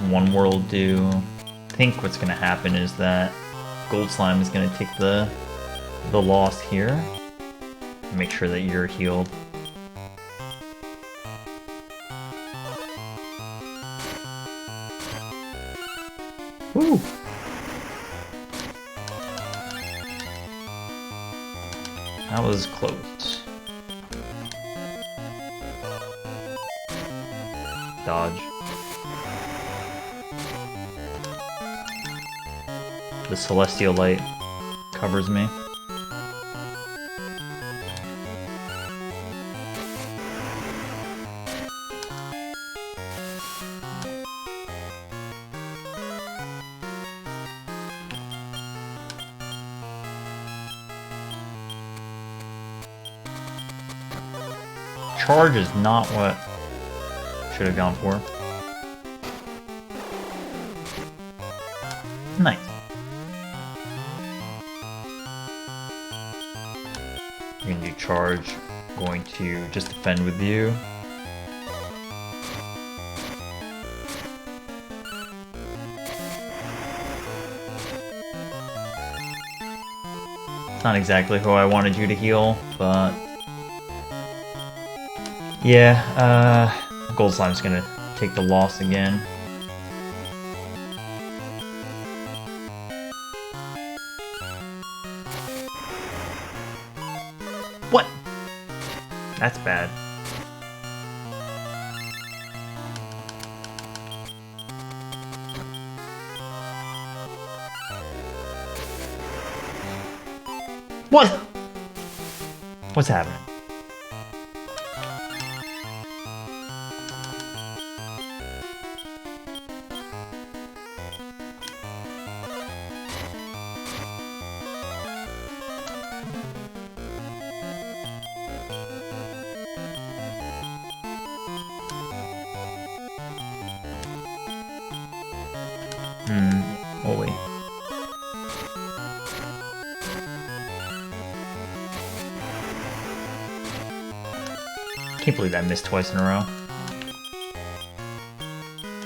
One world do. I think what's gonna happen is that Gold Slime is gonna take the loss here. Make sure that you're healed. Woo! That was close. Dodge. The Celestial Light covers me. Charge is not what should have gone for. Nice. You're gonna do charge. Going to just defend with you. It's not exactly who I wanted you to heal, but yeah, Gold Slime's gonna take the loss again. What? That's bad. What? What's happening? Oh wait. Can't believe I missed twice in a row.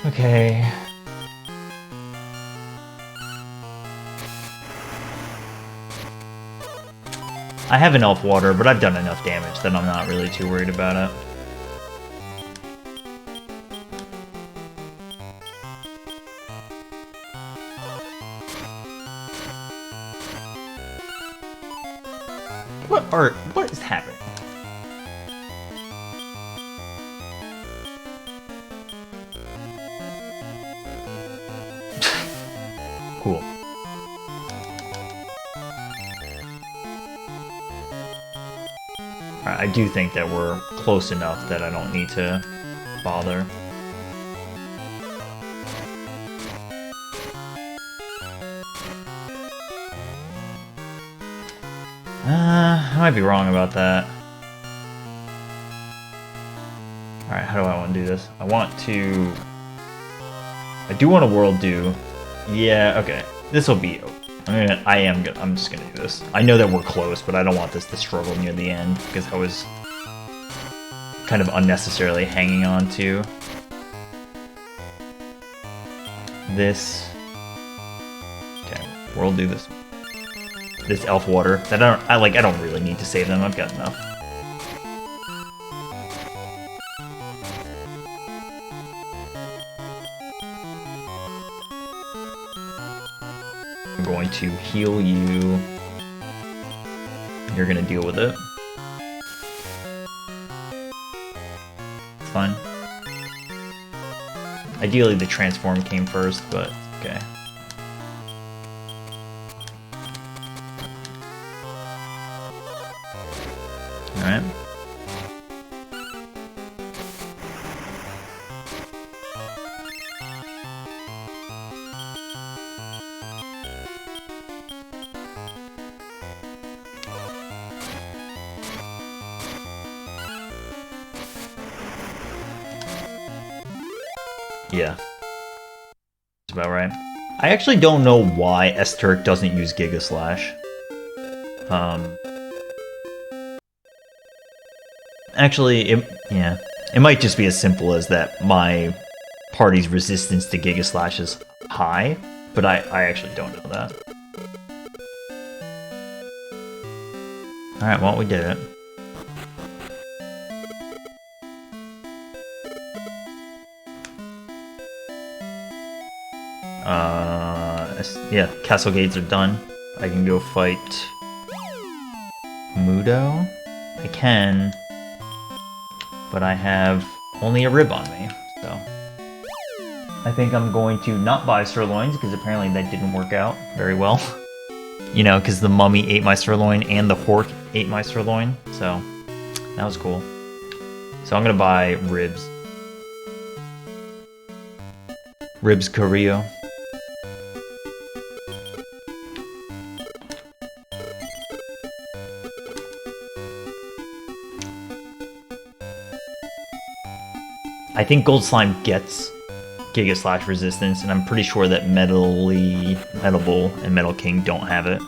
Okay. I have an elf water, but I've done enough damage that I'm not really too worried about it. What is happening? Cool. Alright, Alright, I do think that we're close enough that I don't need to bother. I might be wrong about that. Alright, how do I want to do this? I do want a world do. Yeah, okay. This will be... I'm just gonna do this. I know that we're close, but I don't want this to struggle near the end, because I was kind of unnecessarily hanging on to this. Okay, world do this. This elf water. That I don't really need to save them. I've got enough. I'm going to heal you. You're gonna deal with it. It's fine. Ideally, the transform came first, but okay. Alright. Yeah. That's about right. I actually don't know why Esterk doesn't use Giga Slash. Actually, it might just be as simple as that my party's resistance to Giga Slash is high, but I actually don't know that. Alright, well, we did it. Yeah, castle gates are done. I can go fight Mudo. I can, but I have only a rib on me, so I think I'm going to not buy sirloins, because apparently that didn't work out very well. You know, because the mummy ate my sirloin and the hork ate my sirloin, so that was cool. So I'm gonna buy ribs. Ribs Carrillo. I think Gold Slime gets Giga Slash resistance, and I'm pretty sure that Metal and Metal King don't have it.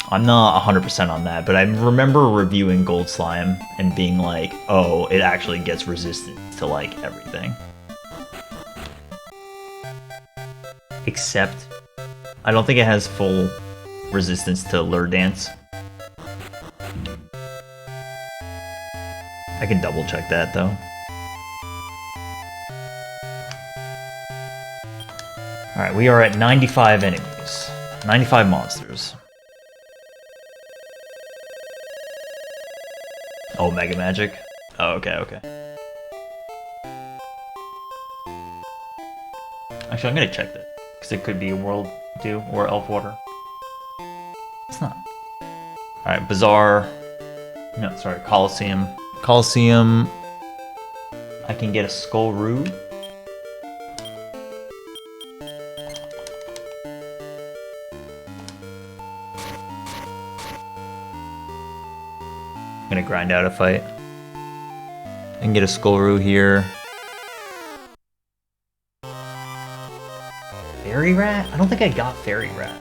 I'm not 100% on that, but I remember reviewing Gold Slime and being like, oh, it actually gets resistance to, like, everything. Except, I don't think it has full resistance to Lure Dance. I can double check that though. Alright, we are at 95 enemies. 95 monsters. Oh, Mega Magic? Oh, okay, okay. Actually, I'm gonna check that, because it could be a World Do or Elf Water. It's not. Alright, Bazaar. No, sorry, Coliseum. Coliseum. I can get a Skull Roo. I'm gonna grind out a fight. I can get a Skull Roo here. Fairy Rat? I don't think I got Fairy Rat.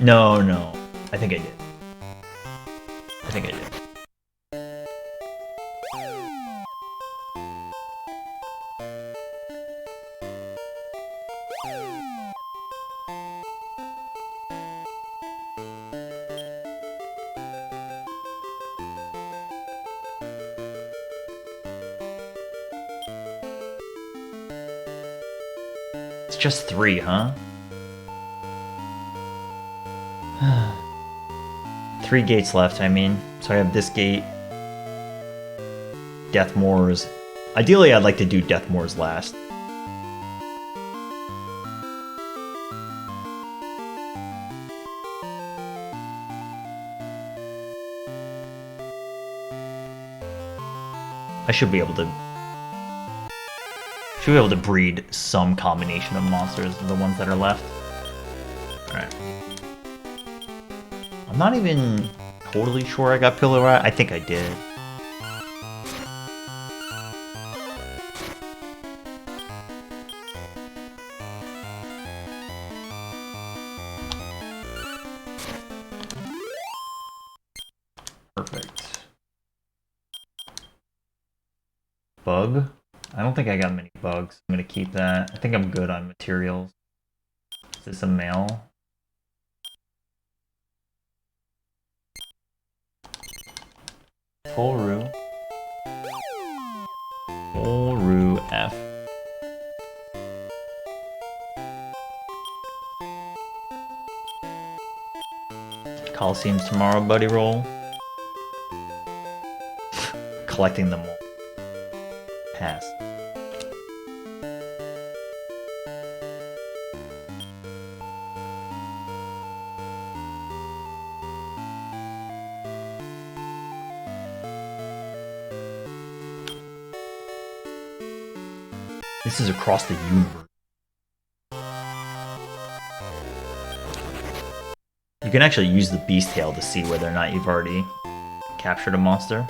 No, no. I think I did. I think I did. It's just 3, huh? 3 gates left, I mean. So I have this gate. Deathmoors. Ideally, I'd like to do Deathmoors last. should be able to breed some combination of monsters, the ones that are left. Alright. I'm not even totally sure I got Pillow Rat. I think I did. Perfect. Bug? I don't think I got many bugs. I'm gonna keep that. I think I'm good on materials. Is this a male? Toru. Toru F. Coliseum's tomorrow, buddy roll. Collecting them all. Pass. This is across the universe. You can actually use the beast tail to see whether or not you've already captured a monster.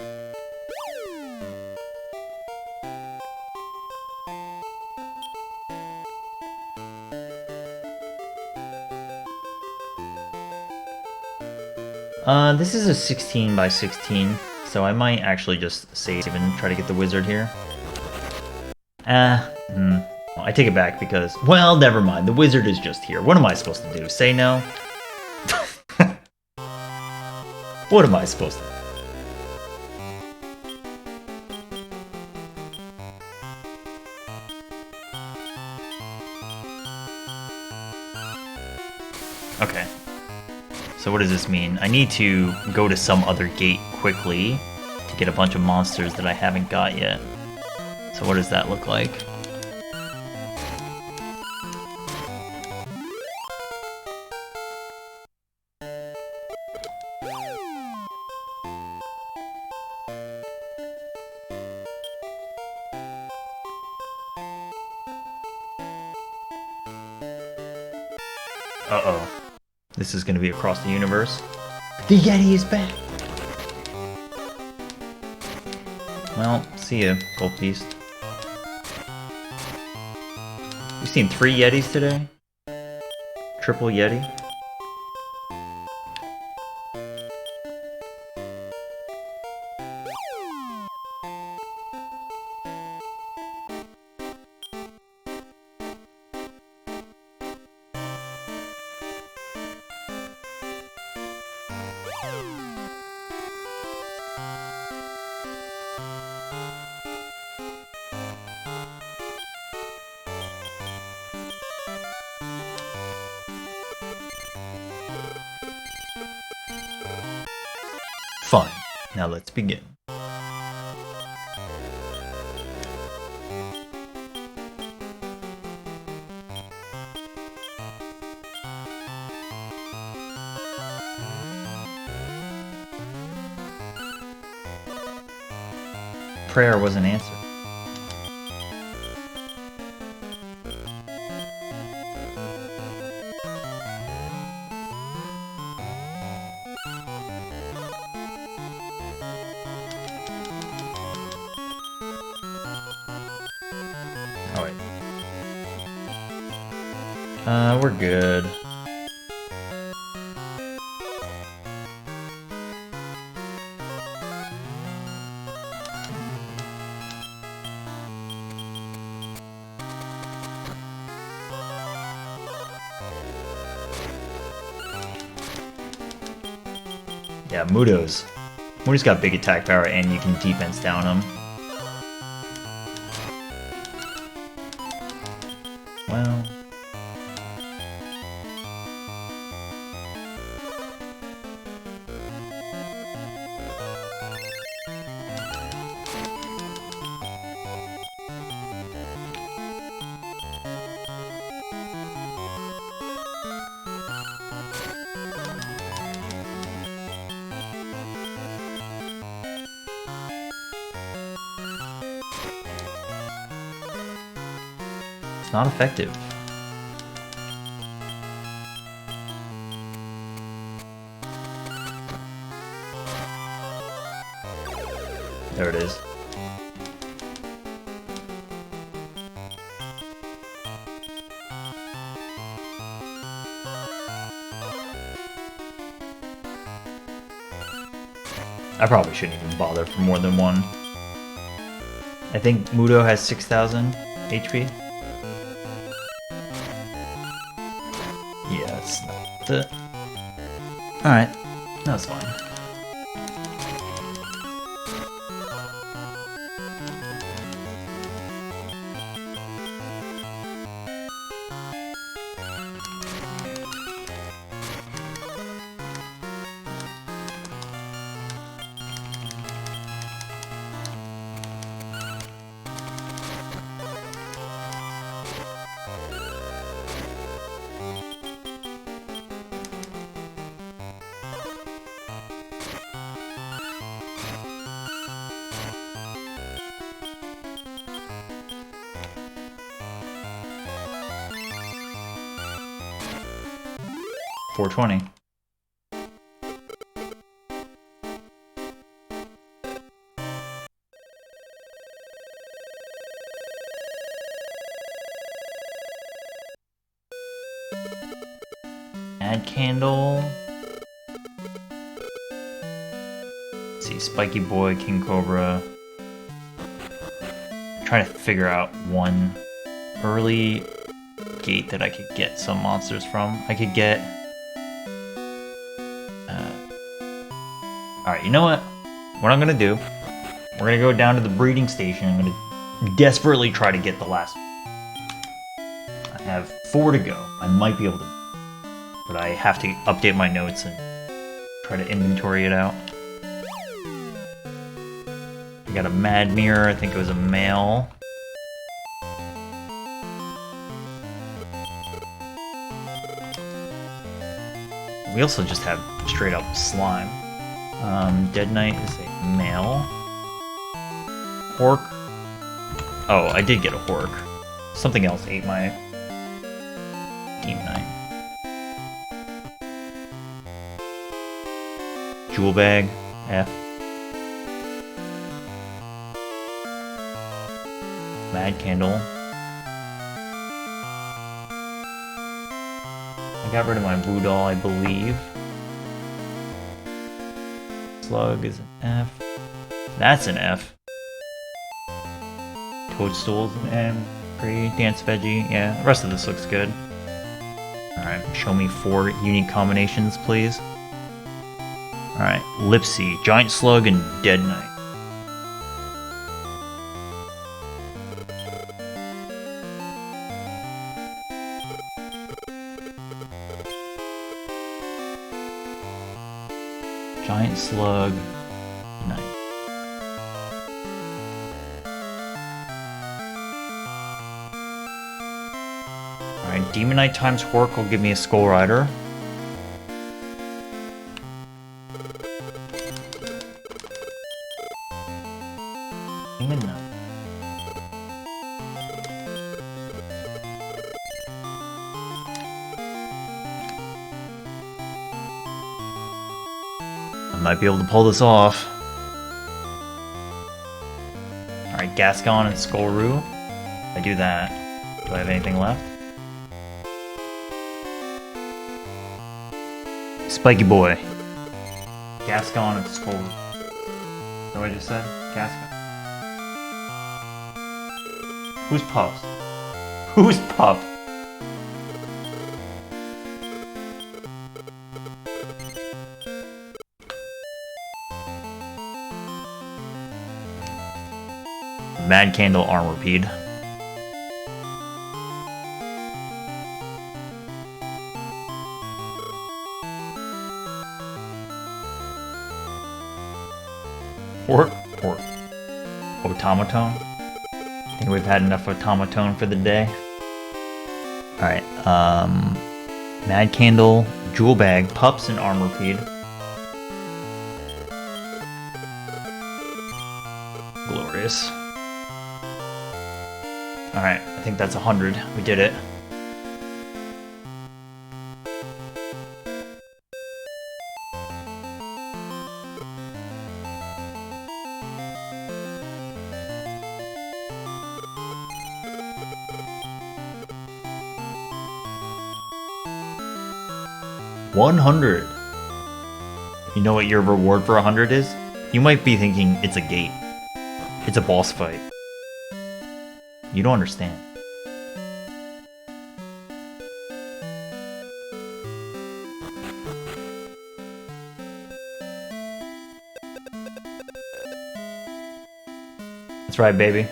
This is a 16 by 16, so I might actually just save and try to get the wizard here. I take it back because, well, never mind. The wizard is just here. What am I supposed to do? Say no? What am I supposed to do? Okay. So what does this mean? I need to go to some other gate quickly to get a bunch of monsters that I haven't got yet. So what does that look like? Uh-oh. This is going to be across the universe. The Yeti is back! Well, see ya, Gold Beast. We've seen 3 Yetis today. Triple Yeti. Fine. Now let's begin. Prayer wasn't answered. We're good. Yeah, Mudo's. Mudo's got big attack power and you can defense down him. Well... It's not effective. There it is. I probably shouldn't even bother for more than one. I think Mudo has 6,000 HP. Yeah, that's not it. Alright, that's fine. $420. Add candle. Let's see, Spiky Boy, King Cobra. Trying to figure out one early gate that I could get some monsters from. I could get. Alright, you know what? What I'm gonna do, we're gonna go down to the breeding station. I'm gonna desperately try to get the last one. I have 4 to go. I might be able to, but I have to update my notes and try to inventory it out. I got a Mad Mirror, I think it was a male. We also just have straight up slime. Dead Knight is a male. Hork. Oh, I did get a Hork. Something else ate my Demon Knight. Jewel Bag, F. Mad Candle. I got rid of my Blue Doll, I believe. Slug is an F. That's an F. Toadstool's an M. Pretty. Dance Veggie. Yeah, the rest of this looks good. Alright, show me 4 unique combinations, please. Alright, Lipsy, Giant Slug, and Dead Knight. Giant Slug, Knight. Alright, Demon Knight times Hork will give me a Skull Rider. Demon Knight. Might be able to pull this off. Alright, Gascon and Skullroo. I do that. Do I have anything left? Spiky Boy. Gascon and Skullroo. Is that what I just said? Gascon. Who's Puffs? Who's Puff? Mad Candle Armorpede. Or Automaton. I think we've had enough Automaton for the day. Alright, Mad Candle, Jewel Bag, Pups, and Armorpede. Glorious. Alright, I think that's 100. We did it. $100. You know what your reward for 100 is? You might be thinking it's a gate. It's a boss fight. You don't understand. That's right, baby.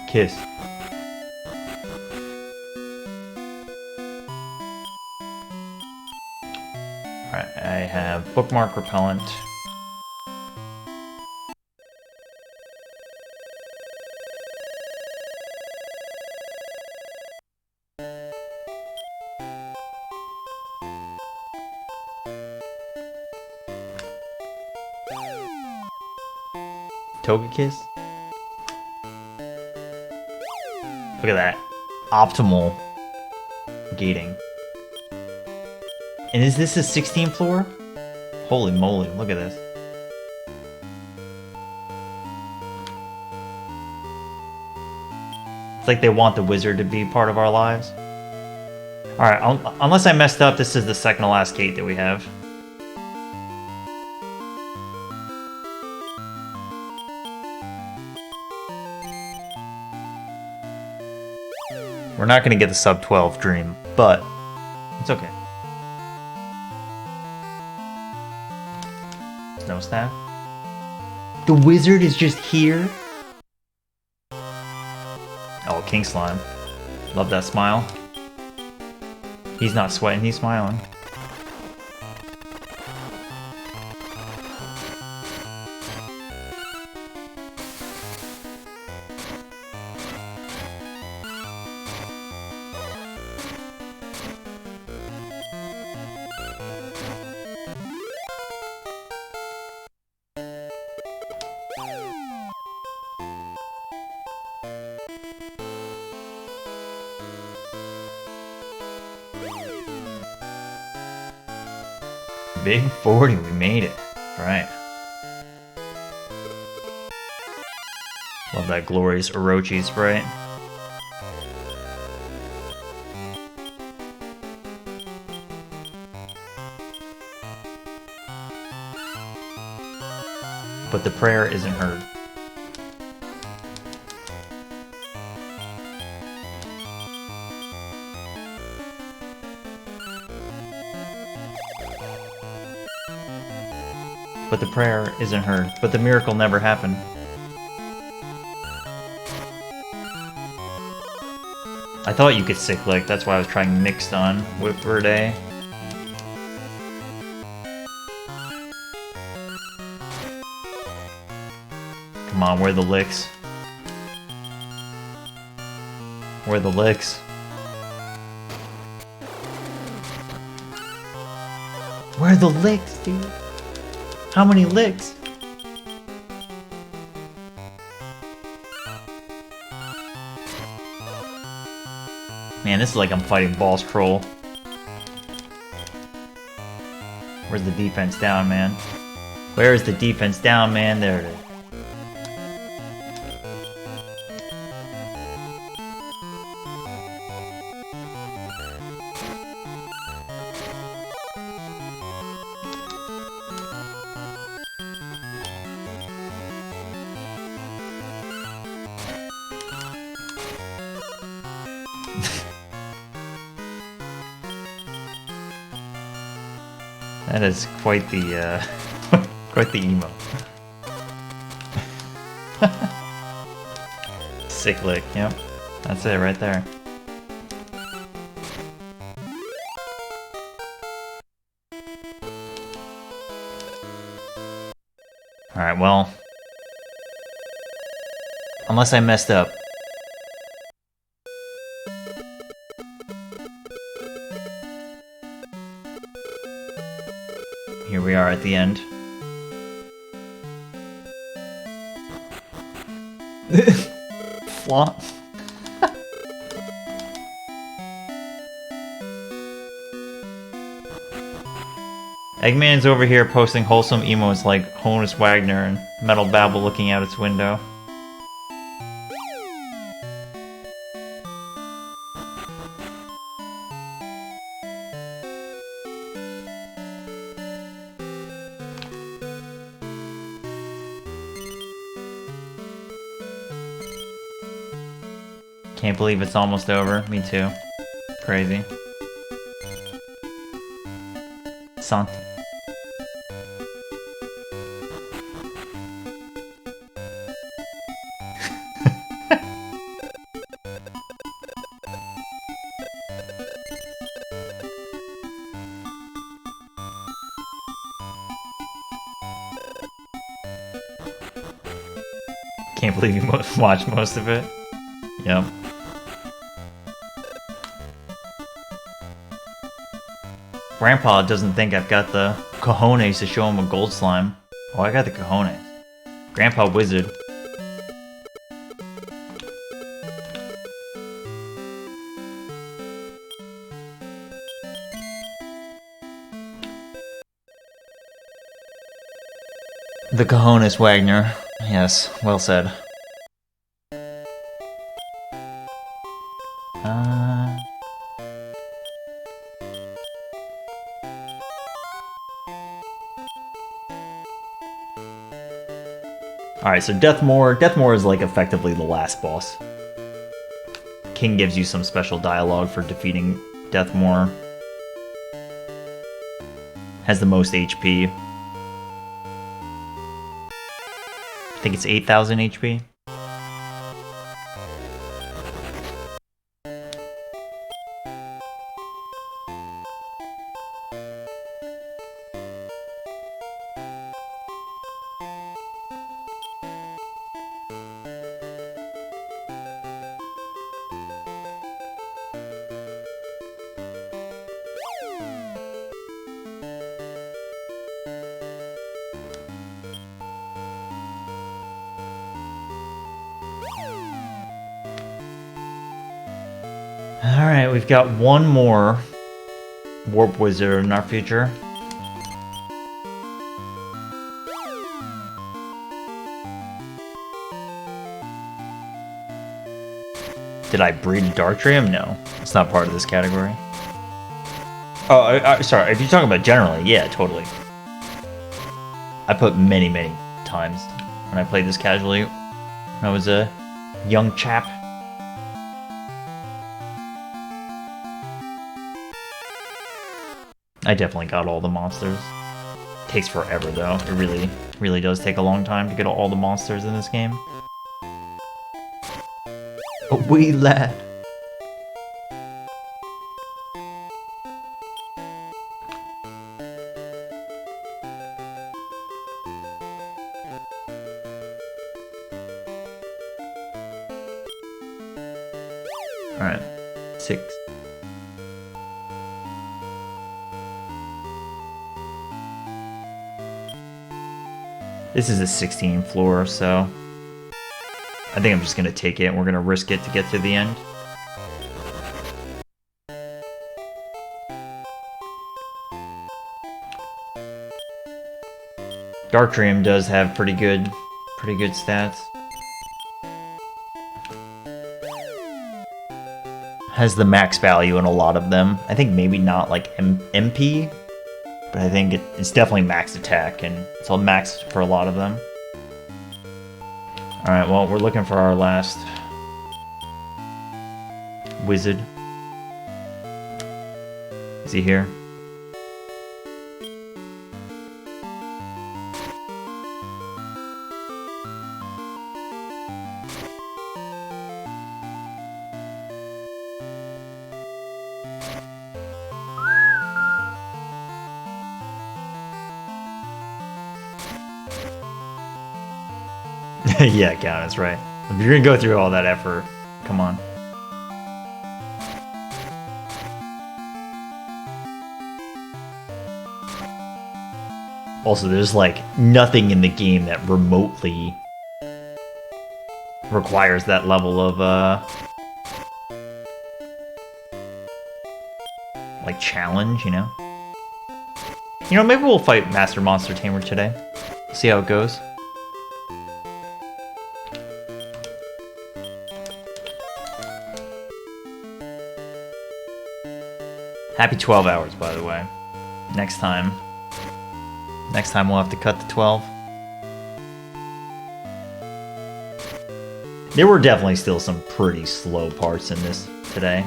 Kiss. Alright, I have bookmark repellent. Togekiss? Look at that. Optimal gating. And is this a 16th floor? Holy moly, look at this. It's like they want the wizard to be part of our lives. Alright, unless I messed up, this is the second to last gate that we have. We're not going to get the sub 12 dream, but it's okay. Snow staff. The wizard is just here. Oh, King Slime. Love that smile. He's not sweating, he's smiling. Big 40, we made it. Right. Love that glorious Orochi sprite. But the prayer isn't heard. But the prayer isn't heard. But the miracle never happened. I thought you could cyclic, that's why I was trying mixed on Whip for a day. Come on, where are the licks? Where are the licks? Where are the licks, dude? How many licks? Man, this is like I'm fighting boss troll. Where's the defense down, man? Where is the defense down, man? There it is. That is quite the quite the emo. Cyclic, yep. That's it right there. Alright, well. Unless I messed up. Here we are at the end. Flaunt. Eggman's over here posting wholesome emos like Honus Wagner and Metal Babble looking out its window. Can't believe it's almost over. Me too. Crazy. Santi. Can't believe you watched most of it. Yep. Grandpa doesn't think I've got the cojones to show him a gold slime. Oh, I got the cojones. Grandpa Wizard. The cojones, Wagner. Yes, well said. Alright, so Deathmore is like effectively the last boss. King gives you some special dialogue for defeating Deathmore. Has the most HP. I think it's 8,000 HP. Alright, we've got one more Warp Wizard in our future. Did I breed a Darktrium? No, it's not part of this category. Oh, sorry, if you're talking about generally, yeah, totally. I put many times when I played this casually when I was a young chap. I definitely got all the monsters. Takes forever though. It really does take a long time to get all the monsters in this game. A wee lad. Alright. 6. This is a 16 floor, so I think I'm just gonna take it and we're gonna risk it to get to the end. Darktrium does have pretty good stats. Has the max value in a lot of them. I think maybe not like MP, but I think it's definitely max attack, and it's all maxed for a lot of them. Alright, well, we're looking for our last wizard. Is he here? Yeah, Count, that's right. If you're gonna go through all that effort, come on. Also, there's like nothing in the game that remotely requires that level of like challenge, you know? You know, maybe we'll fight Master Monster Tamer today. See how it goes. Happy 12 hours, by the way. Next time we'll have to cut to 12. There were definitely still some pretty slow parts in this today.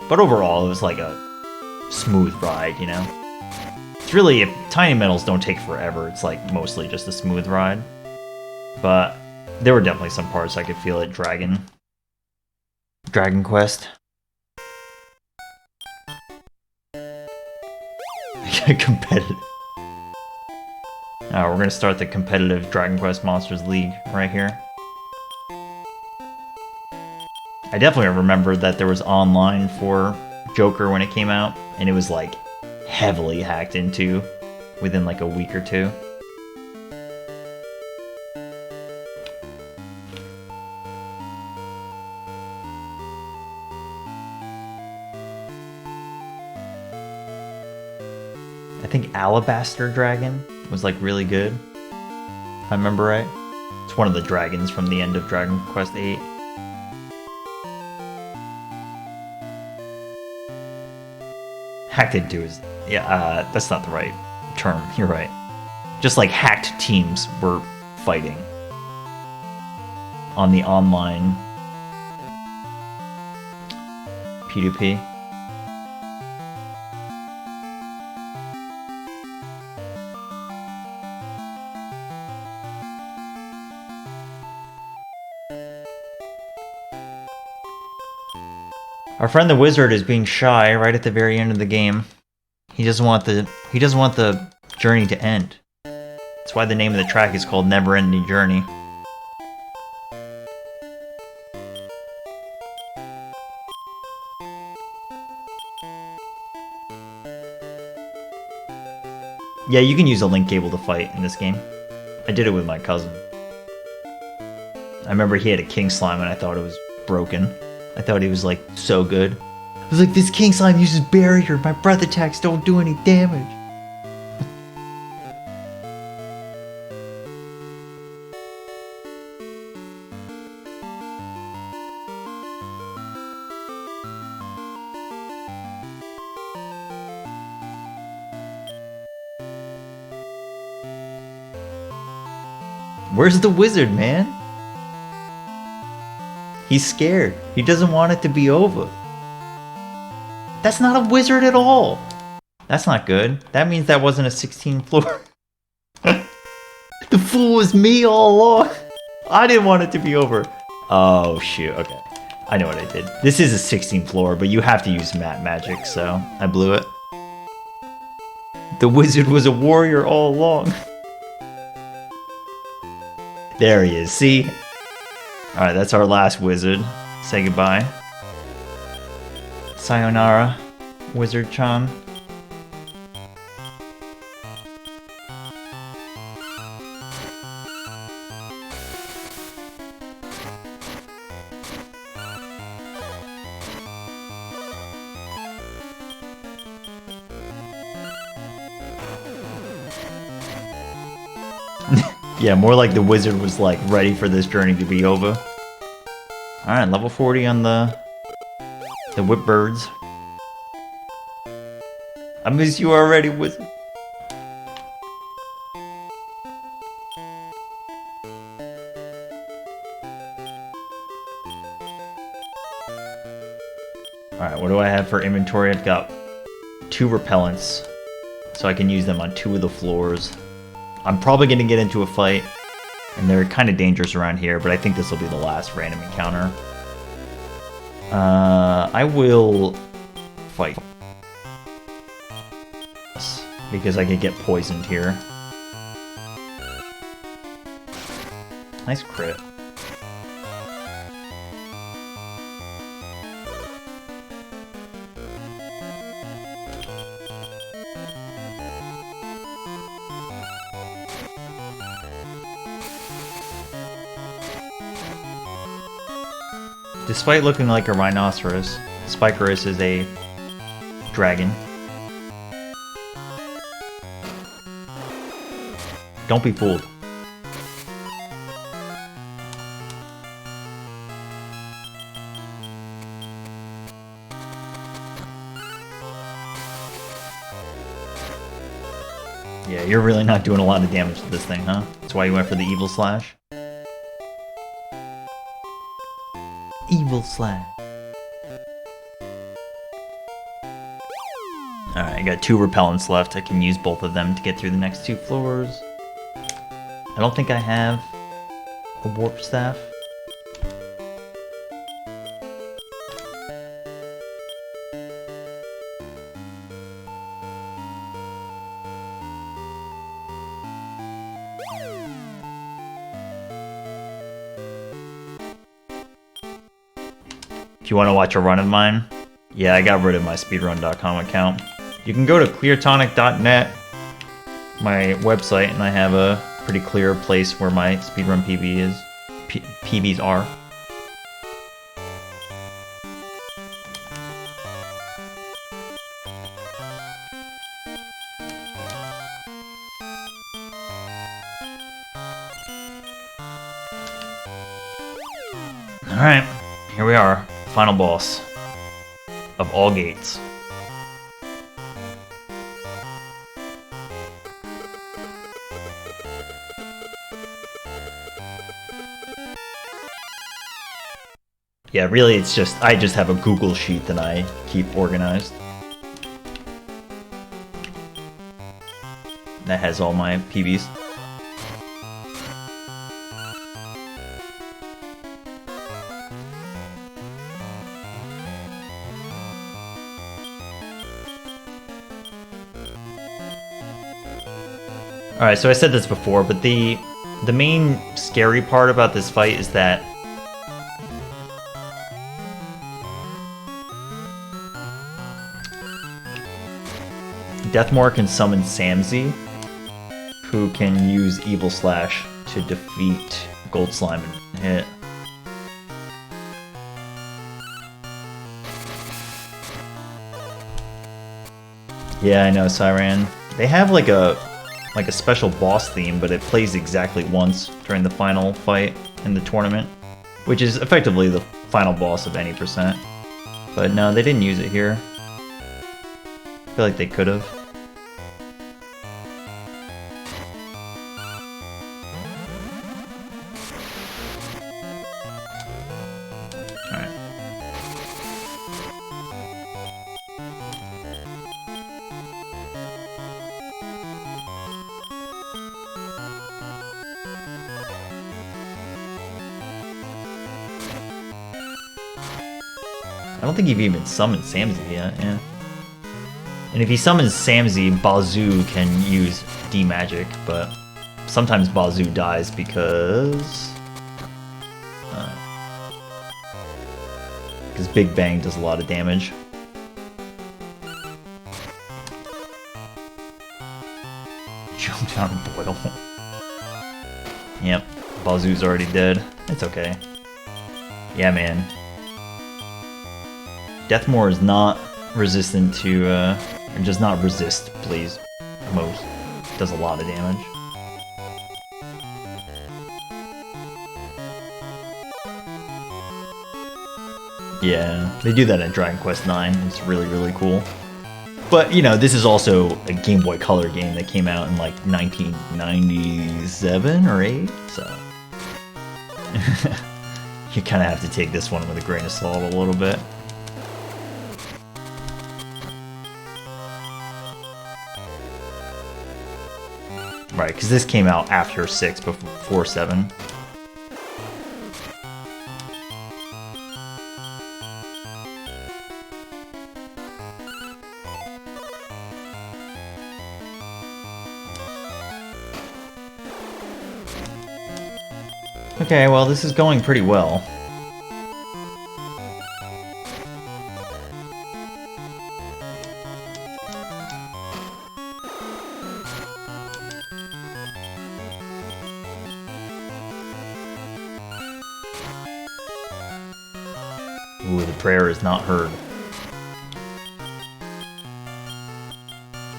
But overall, it was like a smooth ride, you know? It's really, if Tiny Metals don't take forever, it's like mostly just a smooth ride. But there were definitely some parts I could feel it Dragon Quest. Competitive. We're gonna start the competitive Dragon Quest Monsters League right here. I definitely remember that there was online for Joker when it came out, and it was like heavily hacked into within like a week or two. I think Alabaster Dragon was like really good, if I remember right. It's one of the dragons from the end of Dragon Quest VIII. Hacked into is, yeah, that's not the right term, you're right. Just like hacked teams were fighting on the online PvP. Our friend the wizard is being shy right at the very end of the game. He doesn't want the journey to end. That's why the name of the track is called Never Ending Journey. Yeah, you can use a link cable to fight in this game. I did it with my cousin. I remember he had a king slime and I thought it was broken. I thought he was like so good. I was like, this king slime uses barrier. My breath attacks don't do any damage. Where's the wizard, man? He's scared. He doesn't want it to be over. That's not a wizard at all. That's not good. That means that wasn't a 16th floor. The fool was me all along. I didn't want it to be over. Oh, shoot. Okay. I know what I did. This is a 16th floor, but you have to use map magic, so I blew it. The wizard was a warrior all along. There he is. See? Alright, that's our last wizard. Say goodbye. Sayonara, Wizard-chan. Yeah, more like the wizard was like ready for this journey to be over. Alright, level 40 on the whip birds. I miss you already, wizard. Alright, what do I have for inventory? I've got 2 repellents, so I can use them on 2 of the floors. I'm probably going to get into a fight, and they're kind of dangerous around here, but I think this will be the last random encounter. I will fight because I could get poisoned here. Nice crit. Despite looking like a rhinoceros, Spikerus is a dragon. Don't be fooled. Yeah, you're really not doing a lot of damage to this thing, huh? That's why you went for the Evil Slash? Evil Slash. Alright, I got 2 repellents left. I can use both of them to get through the next 2 floors. I don't think I have a warp staff. If you want to watch a run of mine, yeah, I got rid of my speedrun.com account. You can go to cleartonic.net, my website, and I have a pretty clear place where my speedrun PBs are. Alright, here we are. Final boss of all gates. Yeah, really it's just, I just have a Google sheet that I keep organized. That has all my PBs. Alright, so I said this before, but the main scary part about this fight is that Deathmore can summon Samzy, who can use Evil Slash to defeat Gold Slime and hit. Yeah, I know, Siren. They have like a special boss theme, but it plays exactly once during the final fight in the tournament, which is effectively the final boss of any percent. But no, they didn't use it here. I feel like they could have. Alright. I don't think you've even summoned Samzy yet, yeah. And if he summons Samzy, Bazoo can use D-Magic, but sometimes Bazoo dies because Big Bang does a lot of damage. Jump down and boil. Yep, Bazoo's already dead. It's okay. Yeah, man. Deathmore is not resistant to, or does not resist, please. Most. Does a lot of damage. Yeah, they do that in Dragon Quest IX. It's really, really cool. But, you know, this is also a Game Boy Color game that came out in, like, 1997 or 8, so... you kind of have to take this one with a grain of salt a little bit. Right, because this came out after 6, before 7. Okay, well, this is going pretty well. Ooh, the prayer is not heard.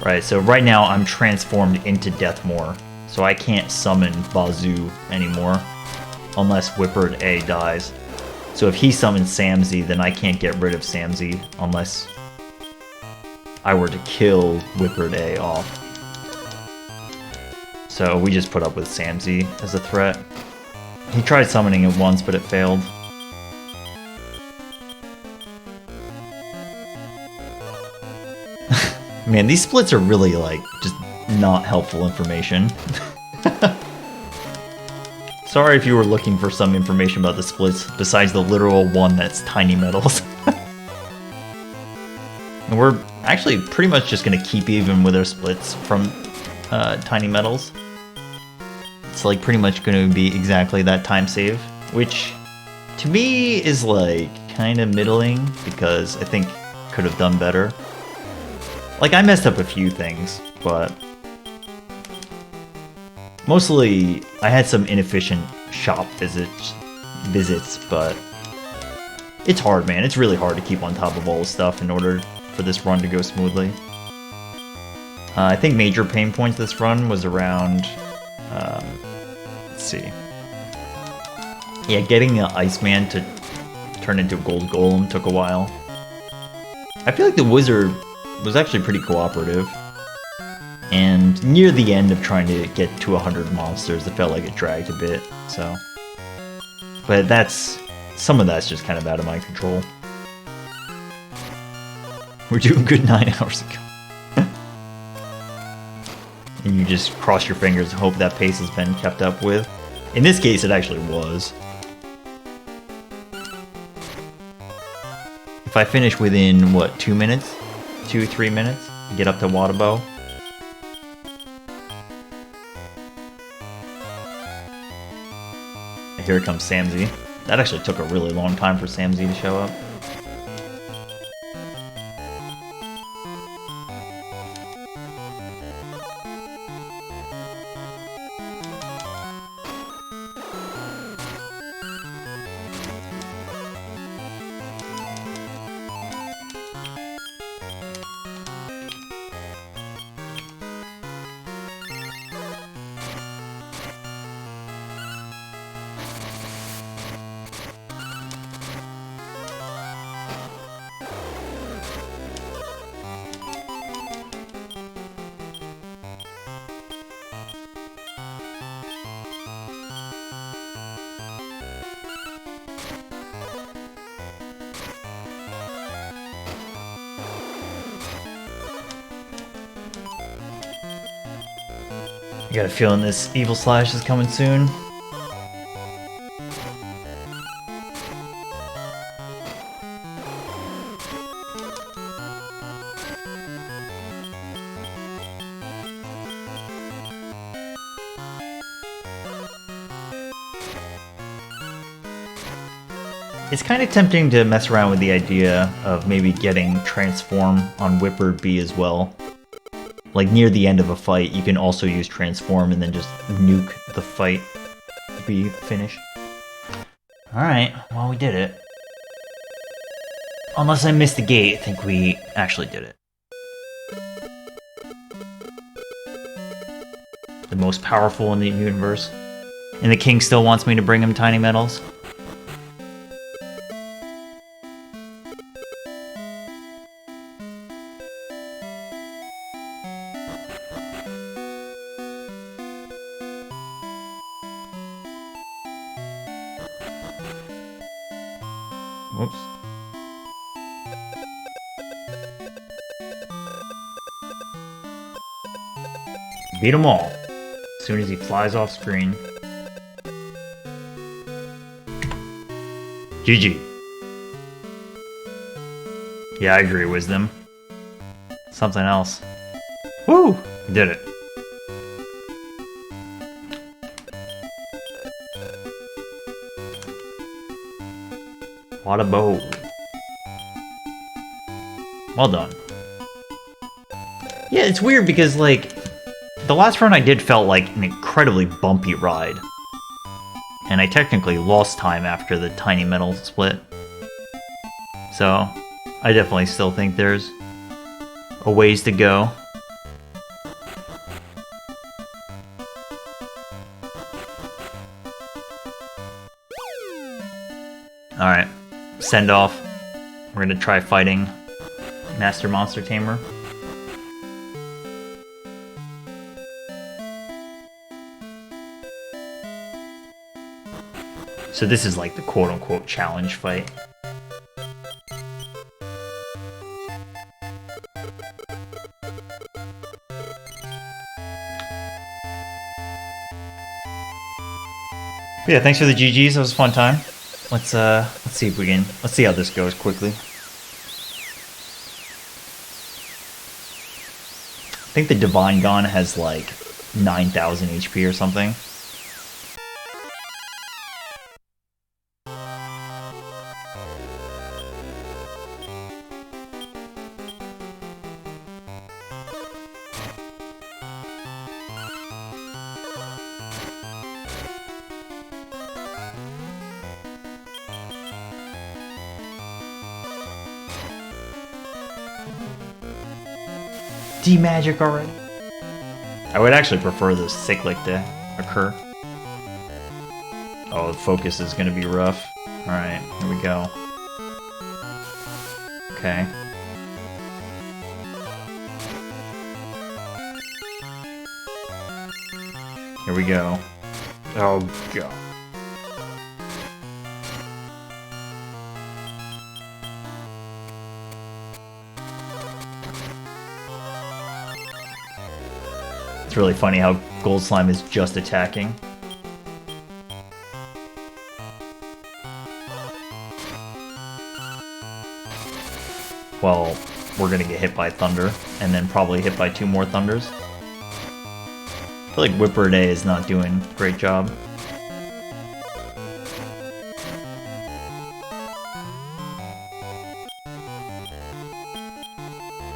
Right, so right now I'm transformed into Deathmore. So I can't summon Bazoo anymore unless Whippered A dies. So if he summons Samzy, then I can't get rid of Samzy unless I were to kill Whippered A off. So we just put up with Samzy as a threat. He tried summoning it once, but it failed. Man, these splits are really, like, just not helpful information. Sorry if you were looking for some information about the splits, besides the literal one that's tiny metals. And we're actually pretty much just going to keep even with our splits from tiny metals. It's like pretty much going to be exactly that time save, which to me is like kind of middling because I think could have done better. Like I messed up a few things, but mostly I had some inefficient shop visits, but it's hard, man. It's really hard to keep on top of all the stuff in order for this run to go smoothly. I think major pain points this run was around, let's see. Yeah, getting the Iceman to turn into a gold golem took a while. I feel like the wizard was actually pretty cooperative. And near the end of trying to get to 100 monsters, it felt like it dragged a bit, so. But some of that's just kind of out of my control. We're doing good 9 hours ago. And you just cross your fingers and hope that pace has been kept up with. In this case, it actually was. If I finish within, what, 2 minutes? 2-3 minutes? Get up to Wadabo. Here comes Samzy. That actually took a really long time for Samzy to show up. I got a feeling this Evil Slash is coming soon. It's kind of tempting to mess around with the idea of maybe getting Transform on Whippered B as well. Like near the end of a fight, you can also use Transform and then just nuke the fight to be finished. Alright, well we did it. Unless I missed the gate, I think we actually did it. The most powerful in the universe. And the king still wants me to bring him tiny metals. Whoops. Beat them all. As soon as he flies off screen. GG. Yeah, I agree, Wisdom. Something else. Woo! Did it. What a bow. Well done. Yeah, it's weird because, like, the last run I did felt like an incredibly bumpy ride. And I technically lost time after the tiny metal split. So, I definitely still think there's a ways to go. Alright. Send off. We're gonna try fighting Master Monster Tamer. So this is like the quote-unquote challenge fight. But yeah, thanks for the GGs. That was a fun time. Let's see if we can. Let's see how this goes quickly. I think the Divine Gun has like 9,000 HP or something. D-Magic already? I would actually prefer the Cyclic to occur. Oh, the focus is going to be rough. Alright, here we go. Okay. Here we go. Oh, God. It's really funny how Gold Slime is just attacking. Well, we're gonna get hit by Thunder, and then probably hit by 2 more Thunders. I feel like Whipper Day is not doing a great job.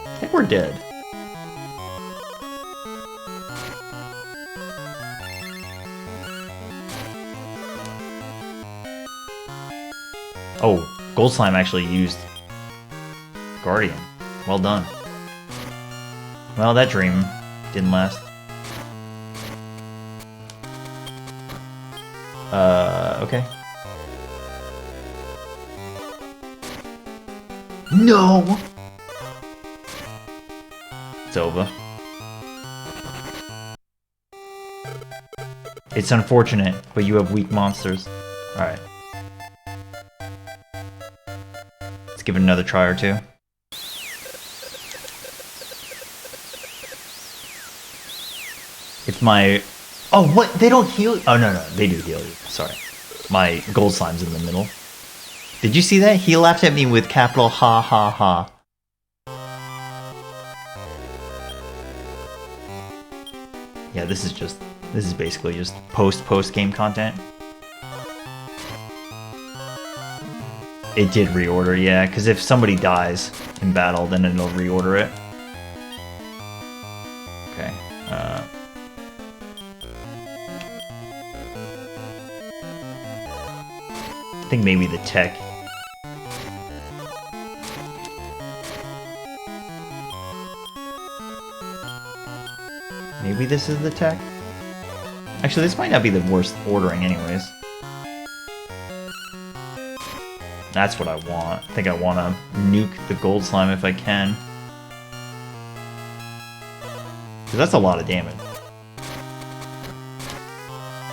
I think we're dead. Oh, Gold Slime actually used Guardian. Well done. Well, that dream didn't last. Okay. No! It's over. It's unfortunate, but you have weak monsters. Alright. Let's give it another try or two. It's my... Oh, what? They don't heal... Oh, no, they do heal you. Sorry. My Gold Slime's in the middle. Did you see that? He laughed at me with capital ha ha ha. Yeah, this is basically just post-game content. It did reorder, yeah, because if somebody dies in battle, then it'll reorder it. Okay, I think maybe the tech. Maybe this is the tech? Actually, this might not be the worst ordering anyways. That's what I want. I think I want to nuke the Gold Slime if I can. Because that's a lot of damage.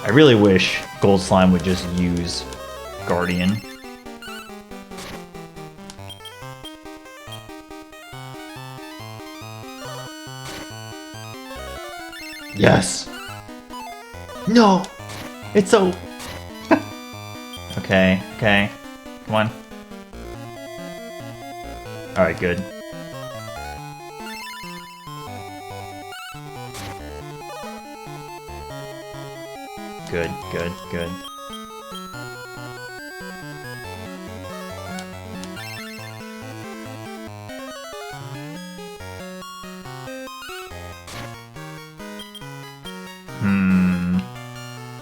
I really wish Gold Slime would just use Guardian. Yes! No! It's so... Okay, okay. Come on. Alright, good. Good, good, good.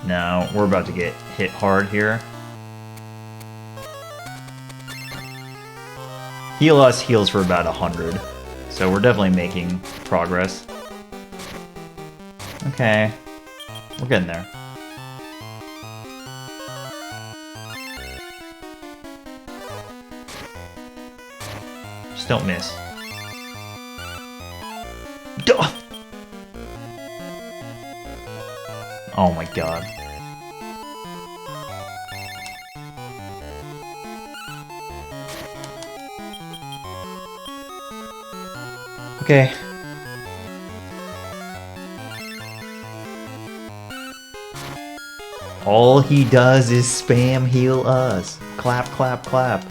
No, we're about to get hit hard here. Heal Us heals for about 100, so we're definitely making progress. Okay, we're getting there. Just don't miss. Duh! Oh my god. Okay. All he does is spam heal us. Clap, clap, clap.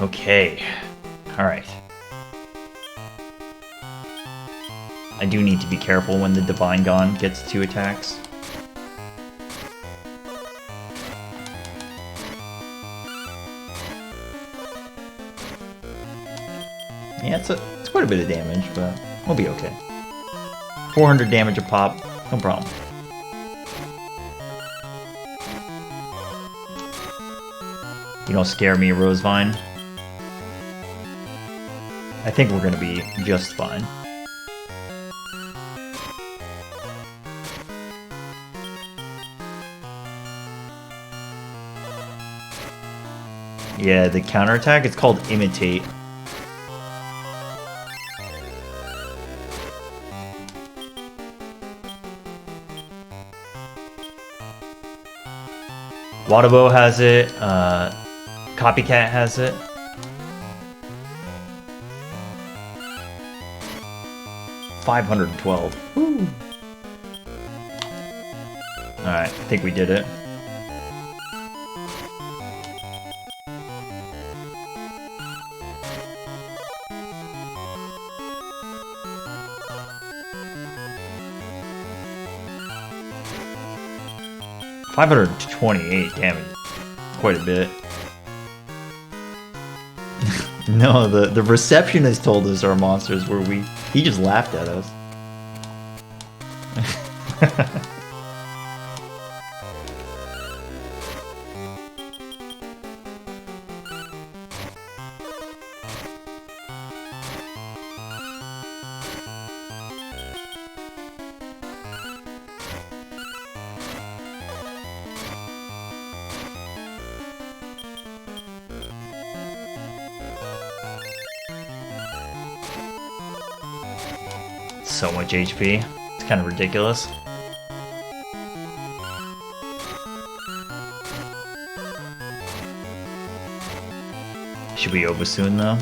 Okay. Alright. I do need to be careful when the Divine Gon gets 2 attacks. Yeah, it's quite a bit of damage, but we'll be okay. 400 damage a pop, no problem. You don't scare me, Rosevine. I think we're gonna be just fine. Yeah, the counterattack, it's called Imitate. Wadabo has it, Copycat has it. $512. Alright, I think we did it. $528 damage. Quite a bit. No, the receptionist told us our monsters were weak. He just laughed at us. So much HP. It's kind of ridiculous. Should we over soon though?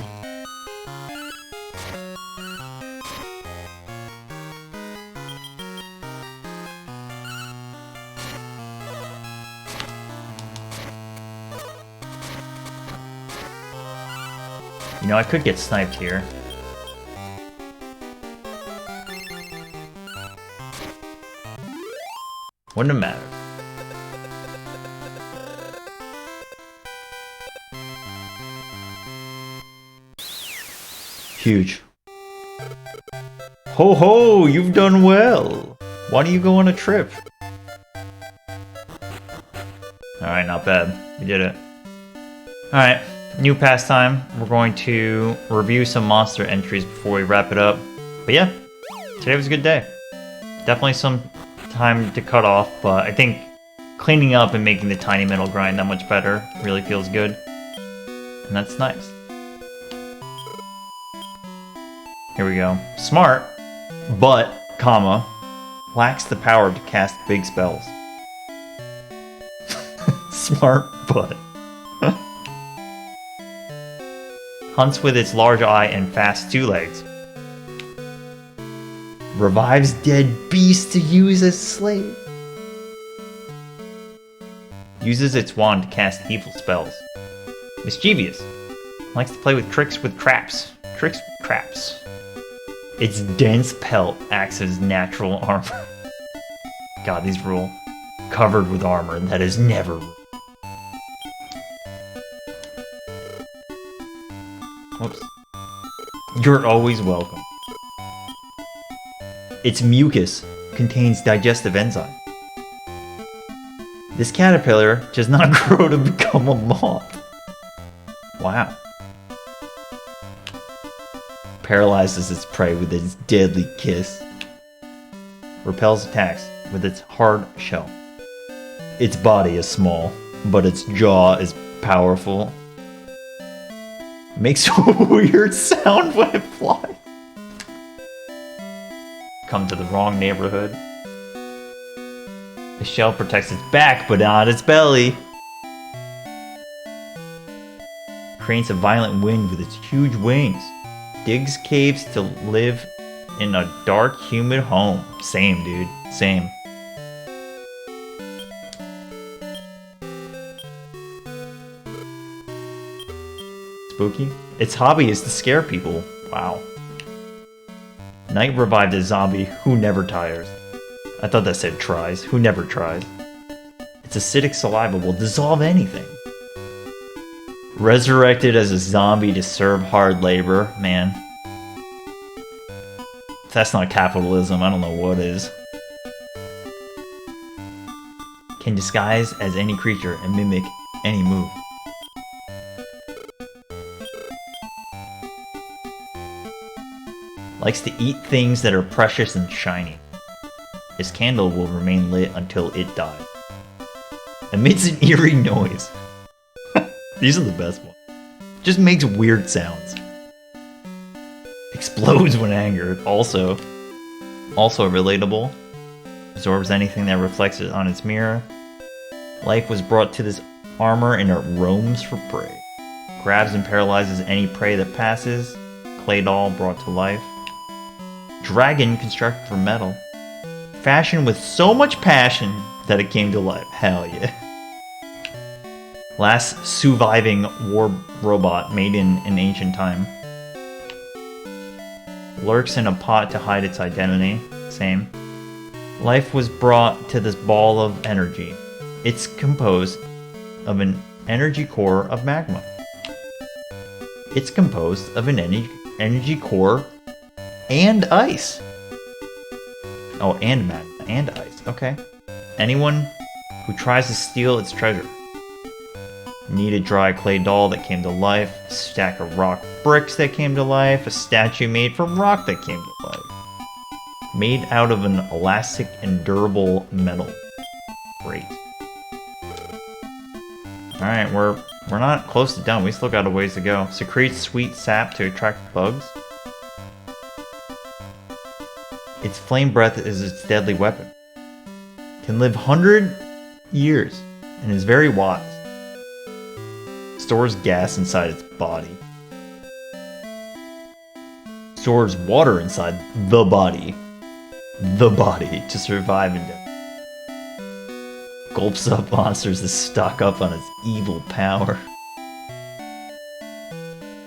You know, I could get sniped here. Wouldn't have mattered. Huge. Ho ho, you've done well. Why don't you go on a trip? Alright, not bad. We did it. Alright, new pastime. We're going to review some monster entries before we wrap it up. But yeah, today was a good day. Definitely some time to cut off, but I think cleaning up and making the tiny metal grind that much better really feels good. And that's nice. Here we go. Smart, but, comma, lacks the power to cast big spells. Smart, but. Hunts with its large eye and fast 2 legs. Revives dead beasts to use as slave. Uses its wand to cast evil spells. Mischievous. Likes to play with tricks with traps. Tricks with traps. Its dense pelt acts as natural armor. God, these rule. Covered with armor that is never. Whoops. You're always welcome. Its mucus contains digestive enzyme. This caterpillar does not grow to become a moth. Wow. Paralyzes its prey with its deadly kiss. Repels attacks with its hard shell. Its body is small, but its jaw is powerful. Makes a weird sound when it flies. Come to the wrong neighborhood. The shell protects its back, but not its belly. Creates a violent wind with its huge wings. Digs caves to live in a dark, humid home. Same, dude. Same. Spooky? Its hobby is to scare people. Wow. Knight revived a zombie who never tires. I thought that said tries. Who never tries. Its acidic saliva will dissolve anything. Resurrected as a zombie to serve hard labor. Man. If that's not capitalism, I don't know what is. Can disguise as any creature and mimic any move. Likes to eat things that are precious and shiny. His candle will remain lit until it dies. Emits an eerie noise. These are the best ones. Just makes weird sounds. Explodes when angered. Also relatable. Absorbs anything that reflects it on its mirror. Life was brought to this armor and it roams for prey. Grabs and paralyzes any prey that passes. Clay doll brought to life. Dragon constructed from metal. Fashioned with so much passion that it came to life. Hell yeah. Last surviving war robot made in an ancient time. Lurks in a pot to hide its identity. Same. Life was brought to this ball of energy. It's composed of an energy core of magma. It's composed of an energy core and ice. Oh, and magma and ice. Okay. Anyone who tries to steal its treasure. Need a dry clay doll that came to life, a stack of rock bricks that came to life, a statue made from rock that came to life. Made out of an elastic and durable metal. Great. Alright, we're not close to done. We still got a ways to go. Secretes sweet sap to attract bugs. Its flame breath is its deadly weapon. Can live 100 years and is very wise. Stores gas inside its body. Stores water inside the body. The body to survive in death. Gulps up monsters to stock up on its evil power.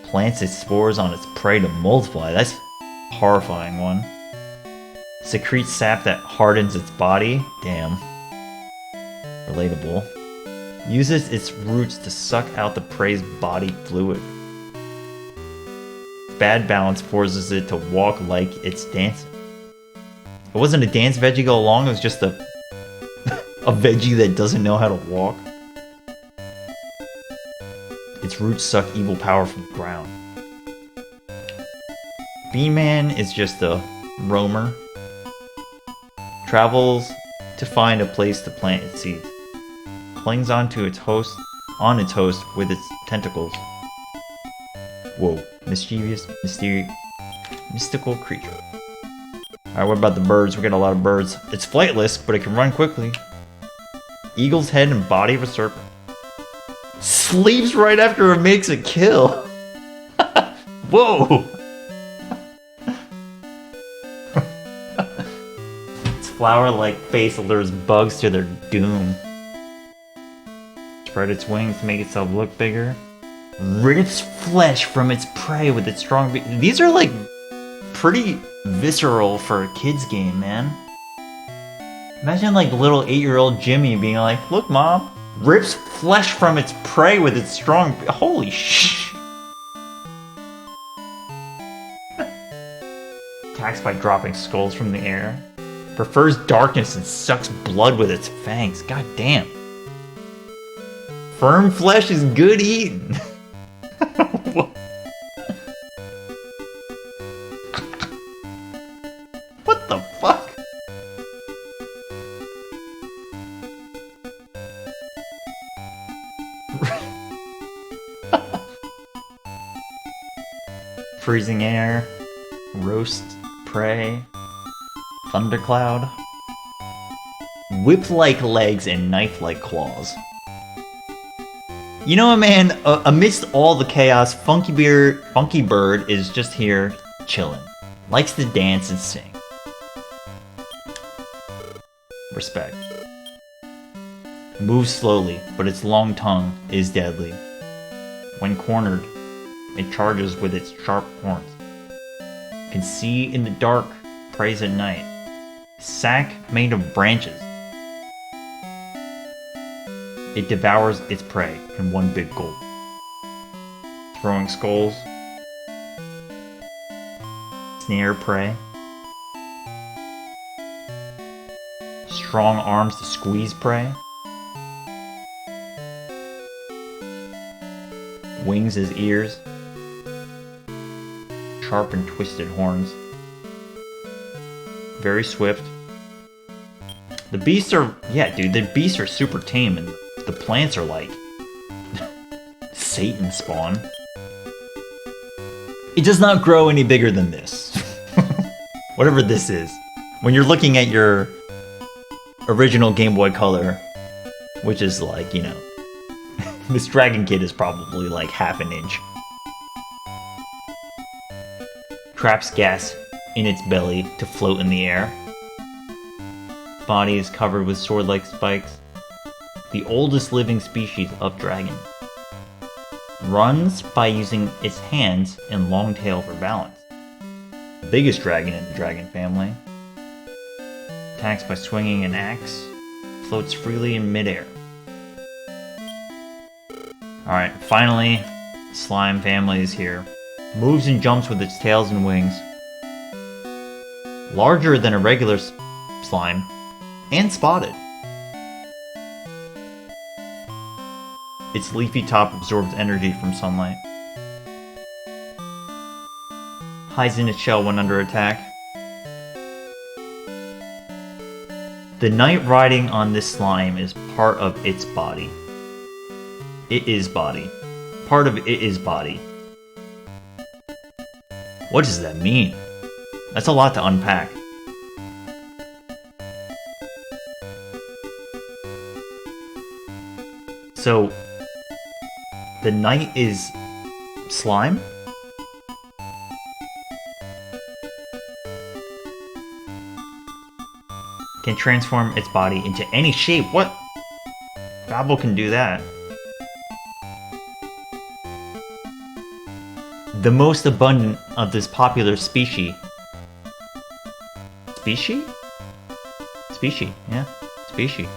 Plants its spores on its prey to multiply. That's a horrifying one. Secretes sap that hardens its body. Damn. Relatable. Uses its roots to suck out the prey's body fluid. Bad balance forces it to walk like it's dancing. It wasn't a dance veggie go along, it was just a veggie that doesn't know how to walk. Its roots suck evil power from the ground. Bean Man is just a roamer. Travels to find a place to plant its seeds. Clings onto its host with its tentacles. Whoa, mischievous, mystical creature. Alright, what about the birds? We got a lot of birds. It's flightless, but it can run quickly. Eagle's head and body of a serpent. Sleeps right after it makes a kill. Whoa! Its flower-like face allures bugs to their doom. Spread its wings to make itself look bigger. Rips flesh from its prey with its strong beak. These are like pretty visceral for a kid's game, man. Imagine like little 8-year-old Jimmy being like, "Look, mom, rips flesh from its prey with its strong." Holy sh! Attacks by dropping skulls from the air. Prefers darkness and sucks blood with its fangs. God damn. Firm flesh is good eating. freezing air, roast prey, thundercloud, whip-like legs and knife-like claws. You know what, man? Amidst all the chaos, Funky Bird is just here chilling. Likes to dance and sing. Respect. Moves slowly, but its long tongue is deadly. When cornered, it charges with its sharp horns. Can see in the dark, preys at night. Sack made of branches. It devours its prey in one big gulp. Throwing skulls. Snare prey. Strong arms to squeeze prey. Wings as ears. Sharp and twisted horns. Very swift. The beasts are, yeah, dude, the beasts are super tame, and the plants are like Satan spawn. It does not grow any bigger than this. Whatever this is. When you're looking at your original Game Boy Color, which is like, you know, this Dragon Kid is probably like half an inch. Traps gas in its belly to float in the air. Body is covered with sword-like spikes. The oldest living species of dragon. Runs by using its hands and long tail for balance. The biggest dragon in the dragon family. Attacks by swinging an axe. Floats freely in midair. Alright, finally, slime family is here. Moves and jumps with its tails and wings. Larger than a regular slime. And spotted. Its leafy top absorbs energy from sunlight. Hides in its shell when under attack. The night riding on this slime is part of its body. It is body. Part of it is body. What does that mean? That's a lot to unpack. So, the knight is slime? Can transform its body into any shape. What? Babble can do that. The most abundant of this popular species. Species? Species, yeah. Species.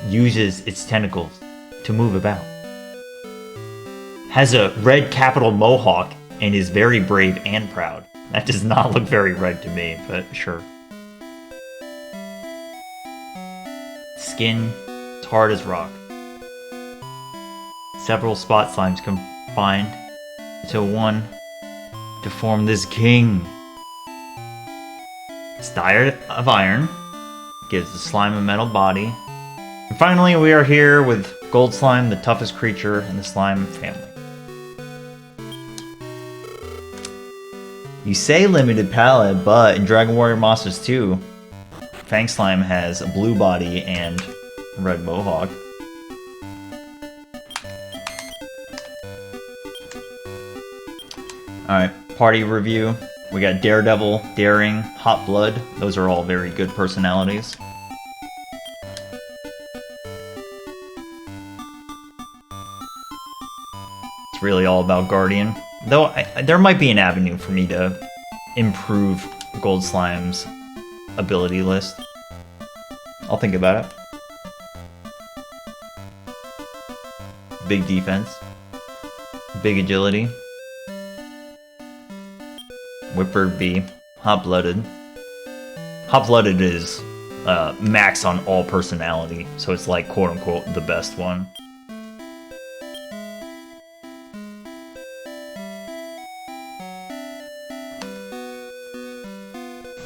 Uses its tentacles to move about. Has a red capital mohawk and is very brave and proud. That does not look very red to me, but sure. Skin is hard as rock. Several spot slimes combined into one to form this king. It's dyed of iron, gives the slime a metal body. And finally, we are here with Gold Slime, the toughest creature in the slime family. You say limited palette, but in Dragon Warrior Monsters 2, Fang Slime has a blue body and red mohawk. Alright, party review. We got Daredevil, Daring, Hot Blood. Those are all very good personalities. It's really all about Guardian. Though, there might be an avenue for me to improve Gold Slime's ability list. I'll think about it. Big defense. Big agility. Whipbird B. Hot-blooded. Hot-blooded is max on all personality, so it's like quote-unquote the best one.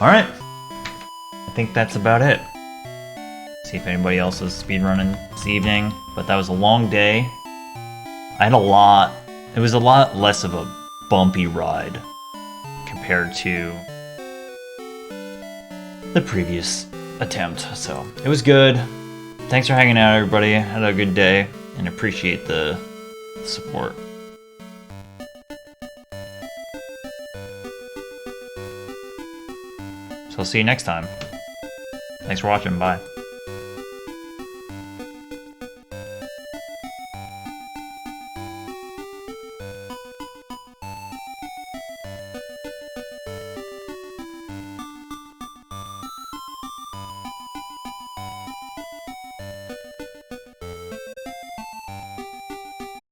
Alright, I think that's about it. See if anybody else is speedrunning this evening, but that was a long day. I had a lot It was a lot less of a bumpy ride compared to the previous attempt, so it was good. Thanks for hanging out, everybody. Had a good day, and appreciate the support. So I'll see you next time. Thanks for watching. Bye.